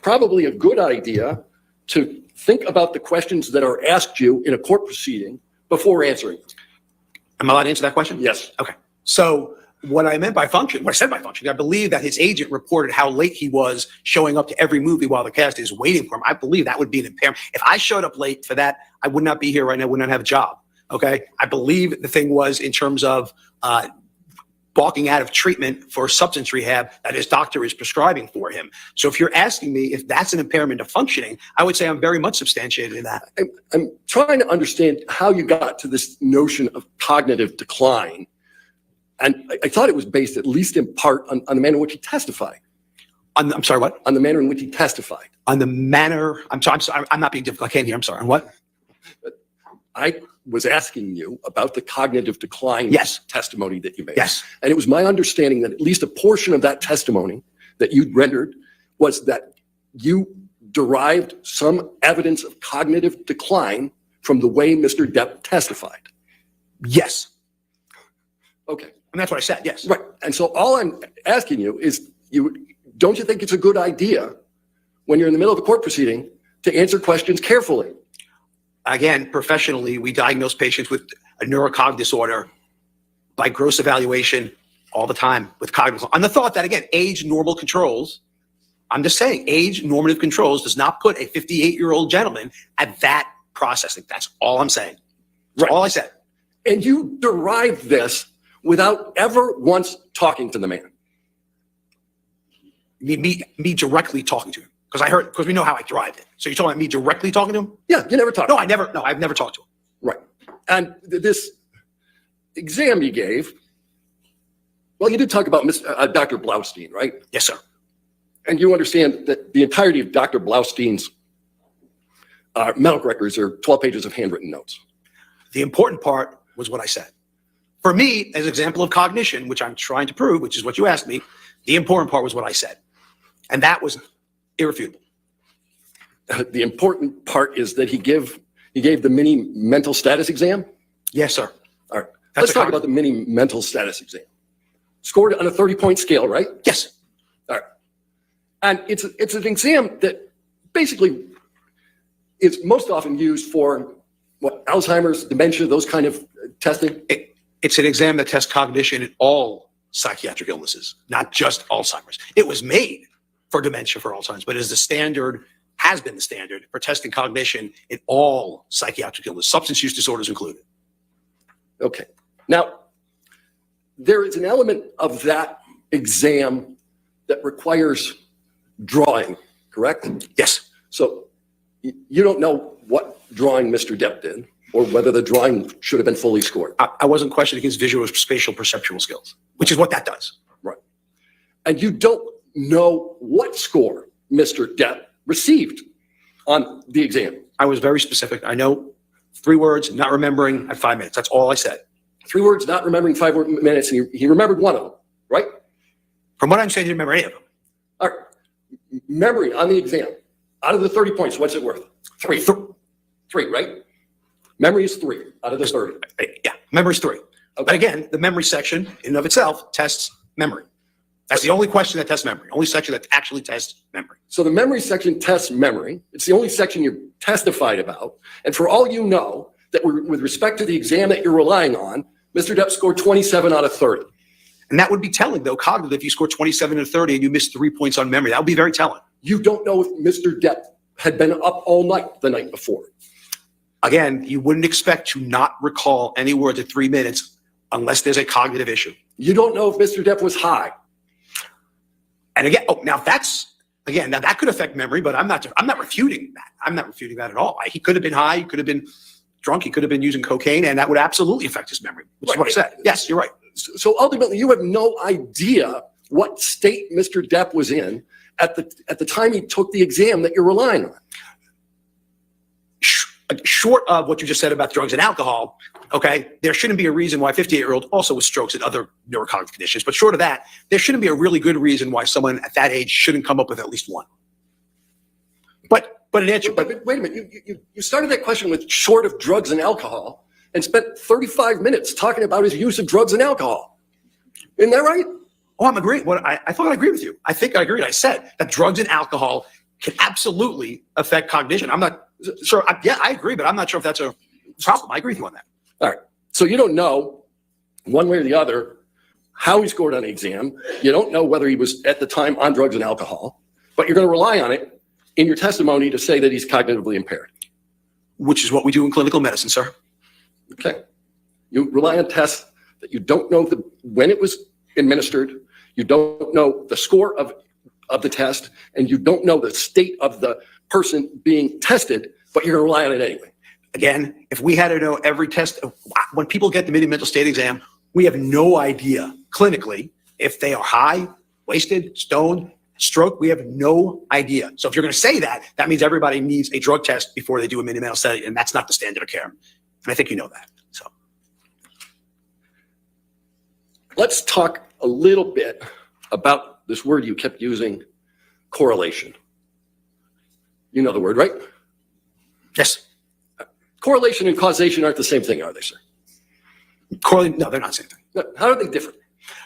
probably a good idea to think about the questions that are asked you in a court proceeding before answering them. Am I allowed to answer that question? Yes. Okay. So what I meant by function, what I said by function, I believe that his agent reported how late he was showing up to every movie while the cast is waiting for him. I believe that would be an impairment. If I showed up late for that, I would not be here right now, would not have a job. Okay. I believe the thing was in terms of balking out of treatment for substance rehab that his doctor is prescribing for him. So if you're asking me if that's an impairment of functioning, I would say I'm very much substantiated in that. I'm trying to understand how you got to this notion of cognitive decline. And I thought it was based at least in part on the manner in which he testified. I'm sorry, what? On the manner in which he testified. On the manner, I'm sorry, I'm not being difficult. I can't hear. I'm sorry. On what? I was asking you about the cognitive decline testimony that you made. Yes. And it was my understanding that at least a portion of that testimony that you rendered was that you derived some evidence of cognitive decline from the way Mr. Depp testified. Yes. Okay. And that's what I said, yes. Right. And so all I'm asking you is, don't you think it's a good idea when you're in the middle of a court proceeding to answer questions carefully? Again, professionally, we diagnose patients with a neurocognitive disorder by gross evaluation all the time with cognitive. On the thought that, again, age normal controls, I'm just saying, age normative controls does not put a 58-year-old gentleman at that processing. That's all I'm saying. That's all I said. And you derived this without ever once talking to the man. Me directly talking to him. Because we know how I derived it. So you're talking about me directly talking to him? Yeah, you never talked. No, I've never talked to him. Right. And this exam you gave, well, you did talk about Dr. Blaustein, right? Yes, sir. And you understand that the entirety of Dr. Blaustein's medical records are 12 pages of handwritten notes. The important part was what I said. For me, as an example of cognition, which I'm trying to prove, which is what you asked me, the important part was what I said. And that was irrefutable. The important part is that he gave the mini mental status exam? Yes, sir. All right. Let's talk about the mini mental status exam. Scored on a 30-point scale, right? Yes. All right. And it's an exam that basically is most often used for Alzheimer's, dementia, those kind of testing. It's an exam that tests cognition in all psychiatric illnesses, not just Alzheimer's. It was made for dementia for Alzheimer's, but has been the standard for testing cognition in all psychiatric illness, substance use disorders included. Okay. Now, there is an element of that exam that requires drawing, correct? Yes. So you don't know what drawing Mr. Depp did or whether the drawing should have been fully scored. I wasn't questioning his visual or spatial perceptual skills, which is what that does. Right. And you don't know what score Mr. Depp received on the exam. I was very specific. I know 3 words, not remembering at 5 minutes. That's all I said. 3 words, not remembering 5 minutes, and he remembered one of them, right? From what I'm saying, he didn't remember any of them. All right. Memory on the exam. Out of the 30 points, what's it worth? 3. 3, right? Memory is 3 out of the 30. Yeah, memory's 3. Okay. But again, the memory section in and of itself tests memory. That's the only question that tests memory. Only section that actually tests memory. So the memory section tests memory. It's the only section you testified about. And for all you know, that with respect to the exam that you're relying on, Mr. Depp scored 27 out of 30. And that would be telling, though, cognitive. If you score 27 and 30 and you miss 3 points on memory, that would be very telling. You don't know if Mr. Depp had been up all night the night before. Again, you wouldn't expect to not recall any words at 3 minutes unless there's a cognitive issue. You don't know if Mr. Depp was high. And again, now that could affect memory, but I'm not refuting that. I'm not refuting that at all. He could have been high, he could have been drunk, he could have been using cocaine, and that would absolutely affect his memory, which is what I said. Yes, you're right. So ultimately, you have no idea what state Mr. Depp was in at the time he took the exam that you're relying on. Short of what you just said about drugs and alcohol, okay, there shouldn't be a reason why a 58-year-old also with strokes and other neurocognitive conditions. But short of that, there shouldn't be a really good reason why someone at that age shouldn't come up with at least one. But an answer. But wait a minute, you started that question with short of drugs and alcohol and spent 35 minutes talking about his use of drugs and alcohol. Isn't that right? Oh, I'm agreeing. I thought I agreed with you. I think I agreed. I said that drugs and alcohol can absolutely affect cognition. I'm not sure. Yeah, I agree, but I'm not sure if that's a problem. I agree with you on that. All right. So you don't know one way or the other how he scored on the exam. You don't know whether he was at the time on drugs and alcohol, but you're going to rely on it in your testimony to say that he's cognitively impaired. Which is what we do in clinical medicine, sir. Okay. You rely on tests that you don't know when it was administered, you don't know the score of the test, and you don't know the state of the person being tested, but you're going to rely on it anyway. Again, if we had to know every test, when people get the mini-mental state exam, we have no idea clinically if they are high, wasted, stoned, stroke. We have no idea. So if you're going to say that, that means everybody needs a drug test before they do a mini-mental study, and that's not the standard of care. And I think you know that. So let's talk a little bit about this word you kept using, correlation. You know the word, right? Yes. Correlation and causation aren't the same thing, are they, sir? No, they're not the same thing. No, how are they different?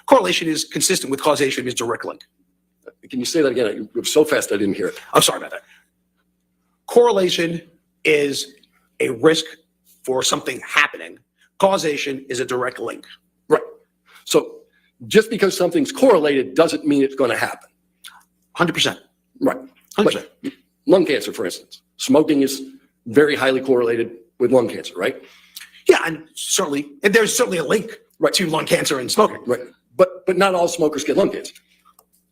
Correlation is consistent with causation, is direct link. Can you say that again? You were so fast I didn't hear it. I'm sorry about that. Correlation is a risk for something happening. Causation is a direct link. Right. So just because something's correlated doesn't mean it's going to happen. 100%. Right. 100%. Like lung cancer, for instance. Smoking is very highly correlated with lung cancer, right? Yeah, and there's certainly a link to lung cancer and smoking. Right. But not all smokers get lung cancer.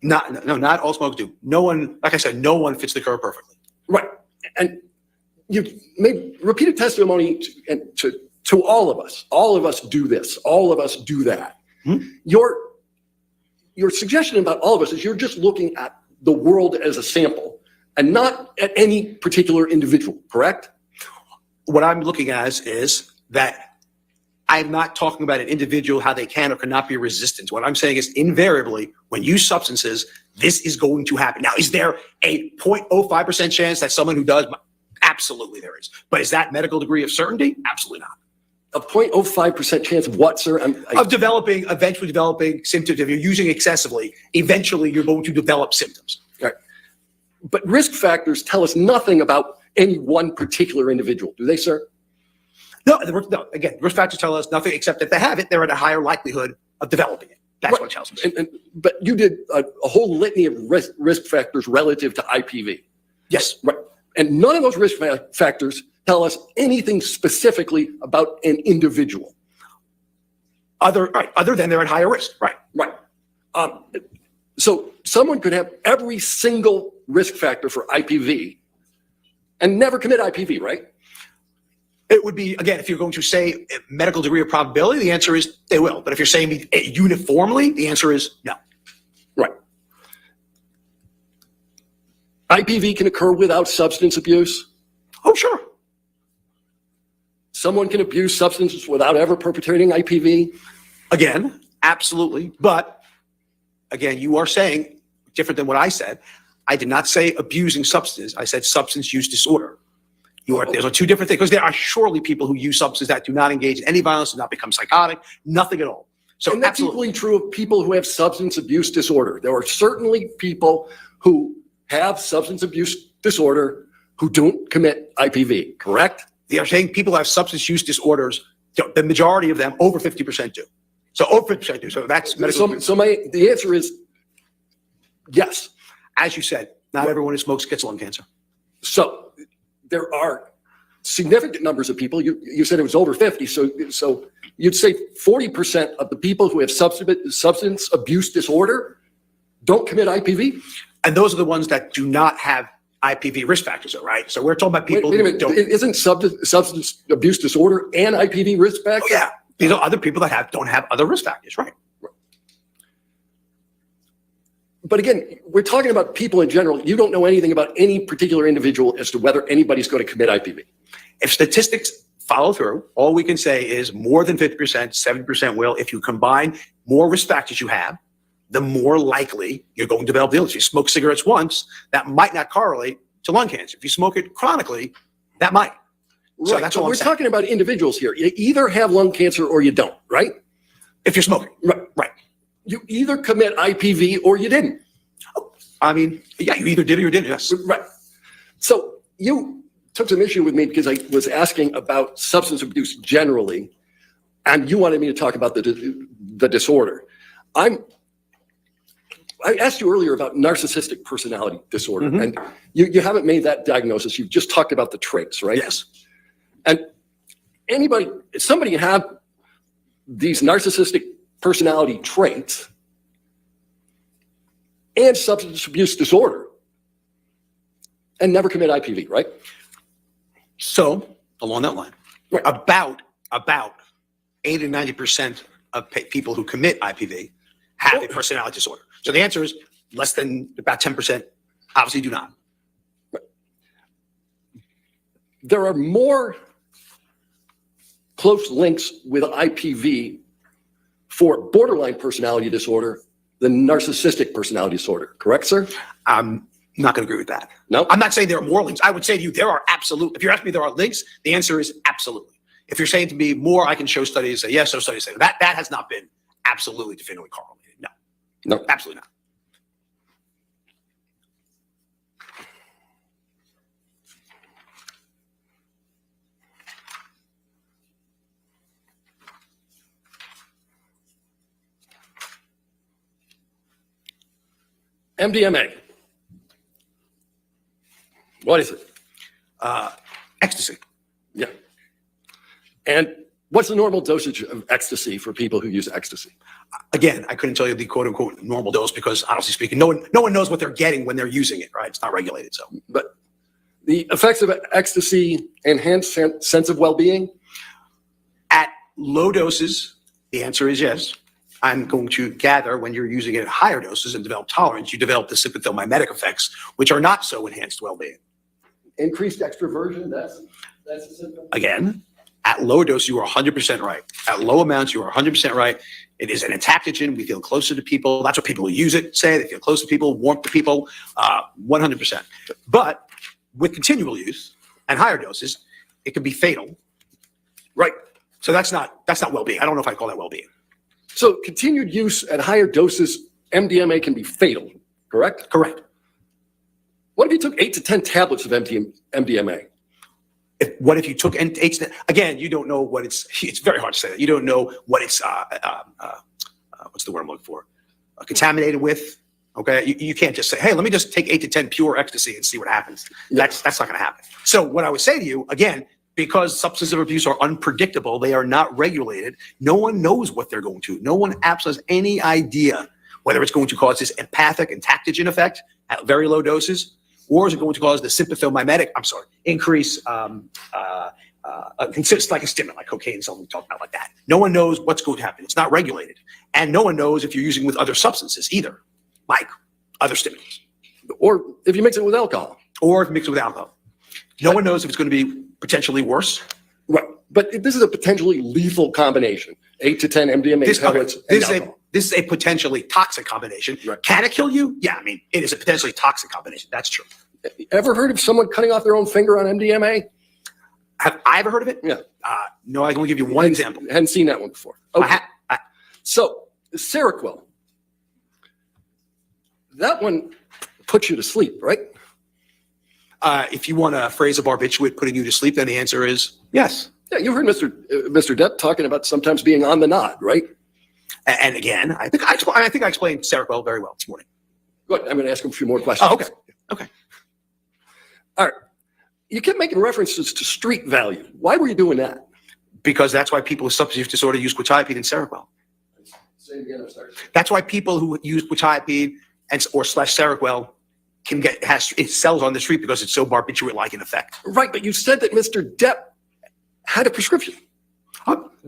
Not all smokers do. No one, like I said, no one fits the curve perfectly. Right. And you made repeated testimony to all of us. All of us do this. All of us do that. Hmm? Your suggestion about all of us is you're just looking at the world as a sample and not at any particular individual, correct? What I'm looking at is that I'm not talking about an individual, how they can or cannot be resistant. What I'm saying is invariably, when you use substances, this is going to happen. Now, is there a 0.05% chance that someone who does? Absolutely there is. But is that medical degree of certainty? Absolutely not. A 0.05% chance of what, sir? Of eventually developing symptoms. If you're using excessively, eventually you're going to develop symptoms. Right. But risk factors tell us nothing about any one particular individual, do they, sir? No, again, risk factors tell us nothing except that if they have it, they're at a higher likelihood of developing it. That's right. what it tells us. But you did a whole litany of risk factors relative to IPV. Yes. Right. And none of those risk factors tell us anything specifically about an individual. Other than they're at higher risk. Right. Right. So someone could have every single risk factor for IPV and never commit IPV, right? It would be, again, if you're going to say medical degree of probability, the answer is they will. But if you're saying uniformly, the answer is no. Right. IPV can occur without substance abuse. Oh, sure. Someone can abuse substances without ever perpetrating IPV. Again, absolutely. But again, you are saying different than what I said. I did not say abusing substances. I said substance use disorder. There's two different things, because there are surely people who use substances that do not engage in any violence, do not become psychotic, nothing at all. So and that's absolutely equally true of people who have substance abuse disorder. There are certainly people who have substance abuse disorder who don't commit IPV, correct? They are saying people who have substance use disorders, the majority of them, over 50% do. So over 50% do. So that's medical. The answer is yes. As you said, not everyone who smokes gets lung cancer. So there are significant numbers of people. You said it was over 50. So you'd say 40% of the people who have substance abuse disorder don't commit IPV? And those are the ones that do not have IPV risk factors, right? So we're talking about people wait a who minute. don't. Isn't substance abuse disorder and IPV risk factors? Oh, yeah. These are other people that don't have other risk factors, right? But again, we're talking about people in general. You don't know anything about any particular individual as to whether anybody's going to commit IPV. If statistics follow through, all we can say is more than 50%, 70% will. If you combine more risk factors you have, the more likely you're going to develop the illness. If you smoke cigarettes once, that might not correlate to lung cancer. If you smoke it chronically, that might. So Right. that's So all we're I'm saying. talking about individuals here. You either have lung cancer or you don't, right? If you're smoking. Right. You either commit IPV or you didn't. I mean, yeah, you either did or you didn't, yes. Right. So you took some issue with me because I was asking about substance abuse generally, and you wanted me to talk about the disorder. I asked you earlier about narcissistic personality disorder, and you haven't made that diagnosis. You've just talked about the traits, right? Yes. And somebody have these narcissistic personality traits and substance abuse disorder and never commit IPV, right? So along that line, Right. about 80 to 90% of people who commit IPV have a personality disorder. So the answer is less than about 10% obviously do not. There are more close links with IPV for borderline personality disorder than narcissistic personality disorder, correct, sir? I'm not going to agree with that. No? I'm not saying there are more links. I would say to you, there are absolute. If you're asking me, there are links. The answer is absolutely. If you're saying to me more, I can show studies. Say yes, those studies say that has not been absolutely definitively correlated. No, absolutely not. MDMA. What is it? Ecstasy. Yeah. And what's the normal dosage of ecstasy for people who use ecstasy? Again, I couldn't tell you the quote unquote normal dose because honestly speaking, no one knows what they're getting when they're using it, right? It's not regulated. So, But the effects of ecstasy enhance sense of well-being? at low doses, the answer is yes. I'm going to gather when you're using it at higher doses and develop tolerance, you develop the sympathomimetic effects, which are not so enhanced well-being. Increased extroversion, that's a symptom? Again, at low dose, you are 100% right. At low amounts, you are 100% right. It is an entactogen. We feel closer to people. That's what people who use it say. They feel close to people, warmth to people, 100%. But with continual use and higher doses, it can be fatal. Right. So that's not well-being. I don't know if I call that well-being. So continued use at higher doses, MDMA can be fatal, correct? Correct. What if you took 8 to 10 tablets of MDMA? What if you took again, you don't know what it's very hard to say that. You don't know what it's, what's the word I'm looking for? Contaminated with, okay? You can't just say, hey, let me just take 8 to 10 pure ecstasy and see what happens. That's not gonna happen. So what I would say to you, again, because substance abuse are unpredictable, they are not regulated, no one knows what they're going to. No one absolutely has any idea whether it's going to cause this empathic entactogen effect at very low doses, or is it going to cause the sympathomimetic, increase, consists like a stimulant, like cocaine, something we talked about like that. No one knows what's going to happen. It's not regulated. And no one knows if you're using with other substances either, like other stimulants. Or if you mix it with alcohol. Or if mixed with alcohol. No one knows if it's going to be potentially worse. Right. But this is a potentially lethal combination. 8 to 10 MDMA tablets and alcohol. This is a potentially toxic combination. Right. Can it kill you? Yeah, I mean, it is a potentially toxic combination. That's true. Ever heard of someone cutting off their own finger on MDMA? Have I ever heard of it? Yeah. No, I can only give you one example. Hadn't seen that one before. Okay. So, Cerakwell. That one puts you to sleep, right? If you want a phrase of barbiturate putting you to sleep, then the answer is yes. Yeah, you heard Mr. Depp talking about sometimes being on the nod, right? And again, I think I explained Cerakwell very well this morning. Good. I'm going to ask him a few more questions. Oh, okay. Okay. All right. You kept making references to street value. Why were you doing that? Because that's why people with substance use disorder use quetiapine and Cerakwell. Say it again, I'm sorry. That's why people who use quetiapine or / Cerakwell it sells on the street because it's so barbiturate-like in effect. Right, but you said that Mr. Depp had a prescription.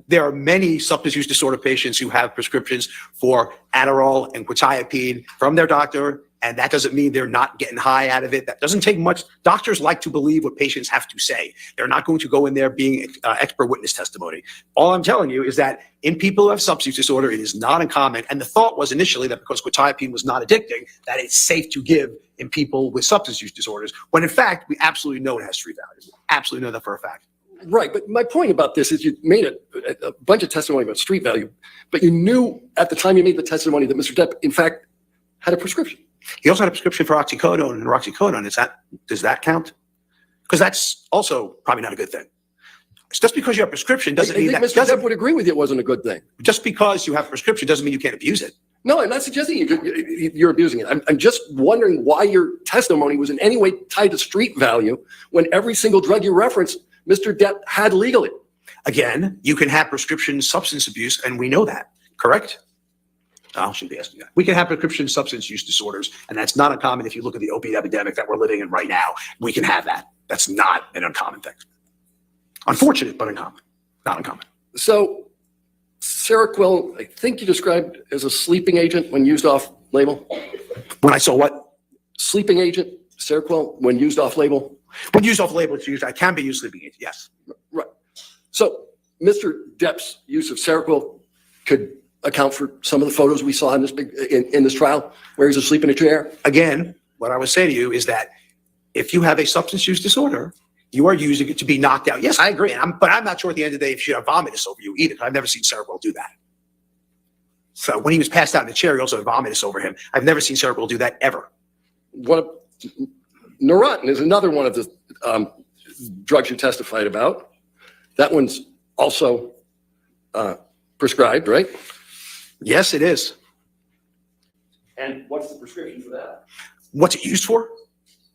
There are many substance use disorder patients who have prescriptions for Adderall and quetiapine from their doctor, and that doesn't mean they're not getting high out of it. That doesn't take much. Doctors like to believe what patients have to say. They're not going to go in there being expert witness testimony. All I'm telling you is that in people who have substance use disorder, it is not uncommon. And the thought was initially that because quetiapine was not addicting, that it's safe to give in people with substance use disorders, when in fact, we absolutely know it has street value. Absolutely know that for a fact. Right, but my point about this is you made a bunch of testimony about street value, but you knew at the time you made the testimony that Mr. Depp, in fact, had a prescription. He also had a prescription for oxycodone and roxicodone. Does that count? Because that's also probably not a good thing. Just because you have a prescription doesn't mean that Mr. Depp would agree with you it wasn't a good thing. Just because you have a prescription doesn't mean you can't abuse it. No, I'm not suggesting you're abusing it. I'm just wondering why your testimony was in any way tied to street value when every single drug you referenced, Mr. Depp had legally. Again, you can have prescription substance abuse, and we know that, correct? I shouldn't be asking that. We can have prescription substance use disorders, and that's not uncommon if you look at the opiate epidemic that we're living in right now. We can have that. That's not an uncommon thing. Unfortunate, but uncommon. Not uncommon. So, Cerakwell, I think you described as a sleeping agent when used off-label. When I saw what? Sleeping agent, Cerakwell, when used off-label. When used off-label, it's used. I can be used sleeping agent. Yes. Right. So, Mr. Depp's use of Cerakwell could account for some of the photos we saw in this trial where he's asleep in a chair. Again, what I would say to you is that if you have a substance use disorder, you are using it to be knocked out. Yes, I agree. But I'm not sure at the end of the day if she had vomitus over you either. I've never seen Cerakwell do that. So when he was passed out in the chair, he also had vomitus over him. I've never seen Cerakwell do that ever. Neurontin is another one of the drugs you testified about. That one's also prescribed, right? Yes, it is. And what's the prescription for that? What's it used for?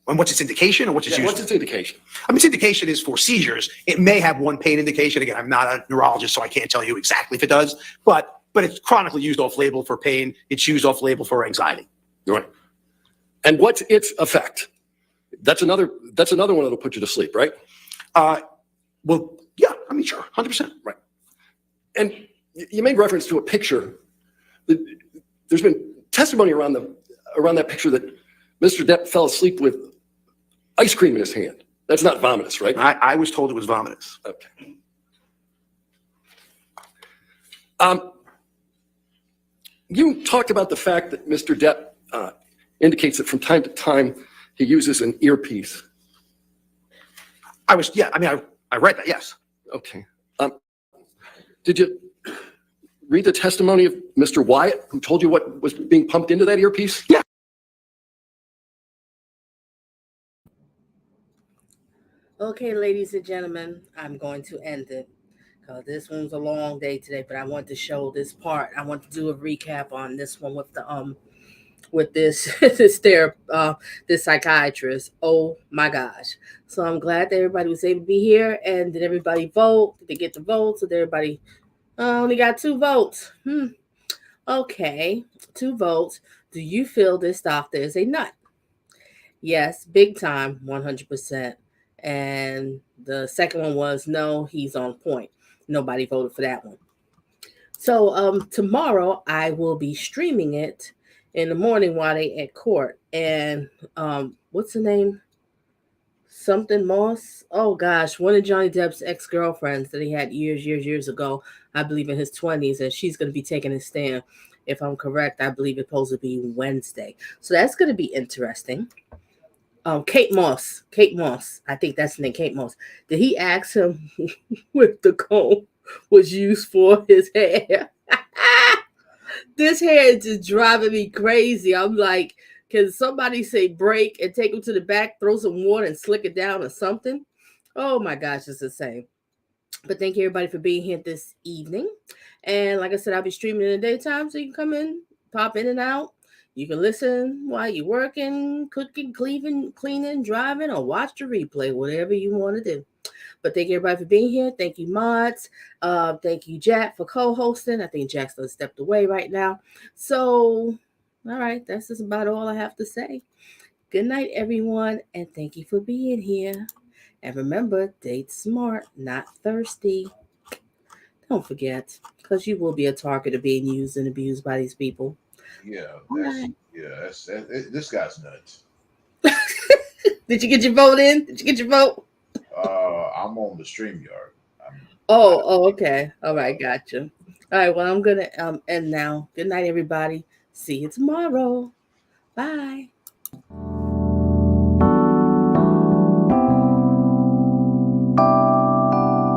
And what's its indication or what's its use? What's its indication? I mean, its indication is for seizures. It may have one pain indication. Again, I'm not a neurologist, so I can't tell you exactly if it does, but it's chronically used off-label for pain. It's used off-label for anxiety. Right. And what's its effect? That's another one that'll put you to sleep, right? Well, yeah, I mean, sure, 100%. Right. And you made reference to a picture. There's been testimony around that picture that Mr. Depp fell asleep with ice cream in his hand. That's not vomitous, right? I was told it was vomitous. Okay. You talked about the fact that Mr. Depp indicates that from time to time he uses an earpiece. I read that, yes. Okay. Did you read the testimony of Mr. Wyatt, who told you what was being pumped into that earpiece? Yeah. Okay, ladies and gentlemen, I'm going to end it. This one's a long day today, but I want to show this part. I want to do a recap on this one with the with this this psychiatrist. Oh my gosh. So I'm glad that everybody was able to be here. And did everybody vote? Did they get the votes? Did everybody only got 2 votes? Okay, 2 votes. Do you feel this doctor is a nut? Yes, big time, 100%. And the second one was no, he's on point. Nobody voted for that one. So tomorrow I will be streaming it in the morning while they at court. And what's the name? Something Moss. Oh gosh, one of Johnny Depp's ex-girlfriends that he had years ago, I believe in his 20s, and she's going to be taking a stand. If I'm correct, I believe it's supposed to be Wednesday. So that's going to be interesting. Kate Moss. Kate Moss. I think that's the name, Kate Moss. Did he ask him what the comb was used for his hair? This hair is just driving me crazy. I'm like, can somebody say break and take him to the back, throw some water and slick it down or something? Oh my gosh, it's insane. But thank you everybody for being here this evening. And like I said, I'll be streaming in the daytime, so you can come in, pop in and out. You can listen while you're working, cooking, cleaning, driving, or watch the replay, whatever you want to do. But thank you everybody for being here. Thank you, mods. Thank you, Jack, for co-hosting. I think Jack's done stepped away right now. So, all right, that's just about all I have to say. Good night, everyone, and thank you for being here. And remember, date smart, not thirsty. Don't forget, because you will be a target of being used and abused by these people. Yeah, Right. this guy's nuts. Did you get your vote in? Did you get your vote? I'm on the StreamYard. Oh, okay. All right, gotcha. All right, well, I'm gonna end now. Good night, everybody. See you tomorrow. Bye.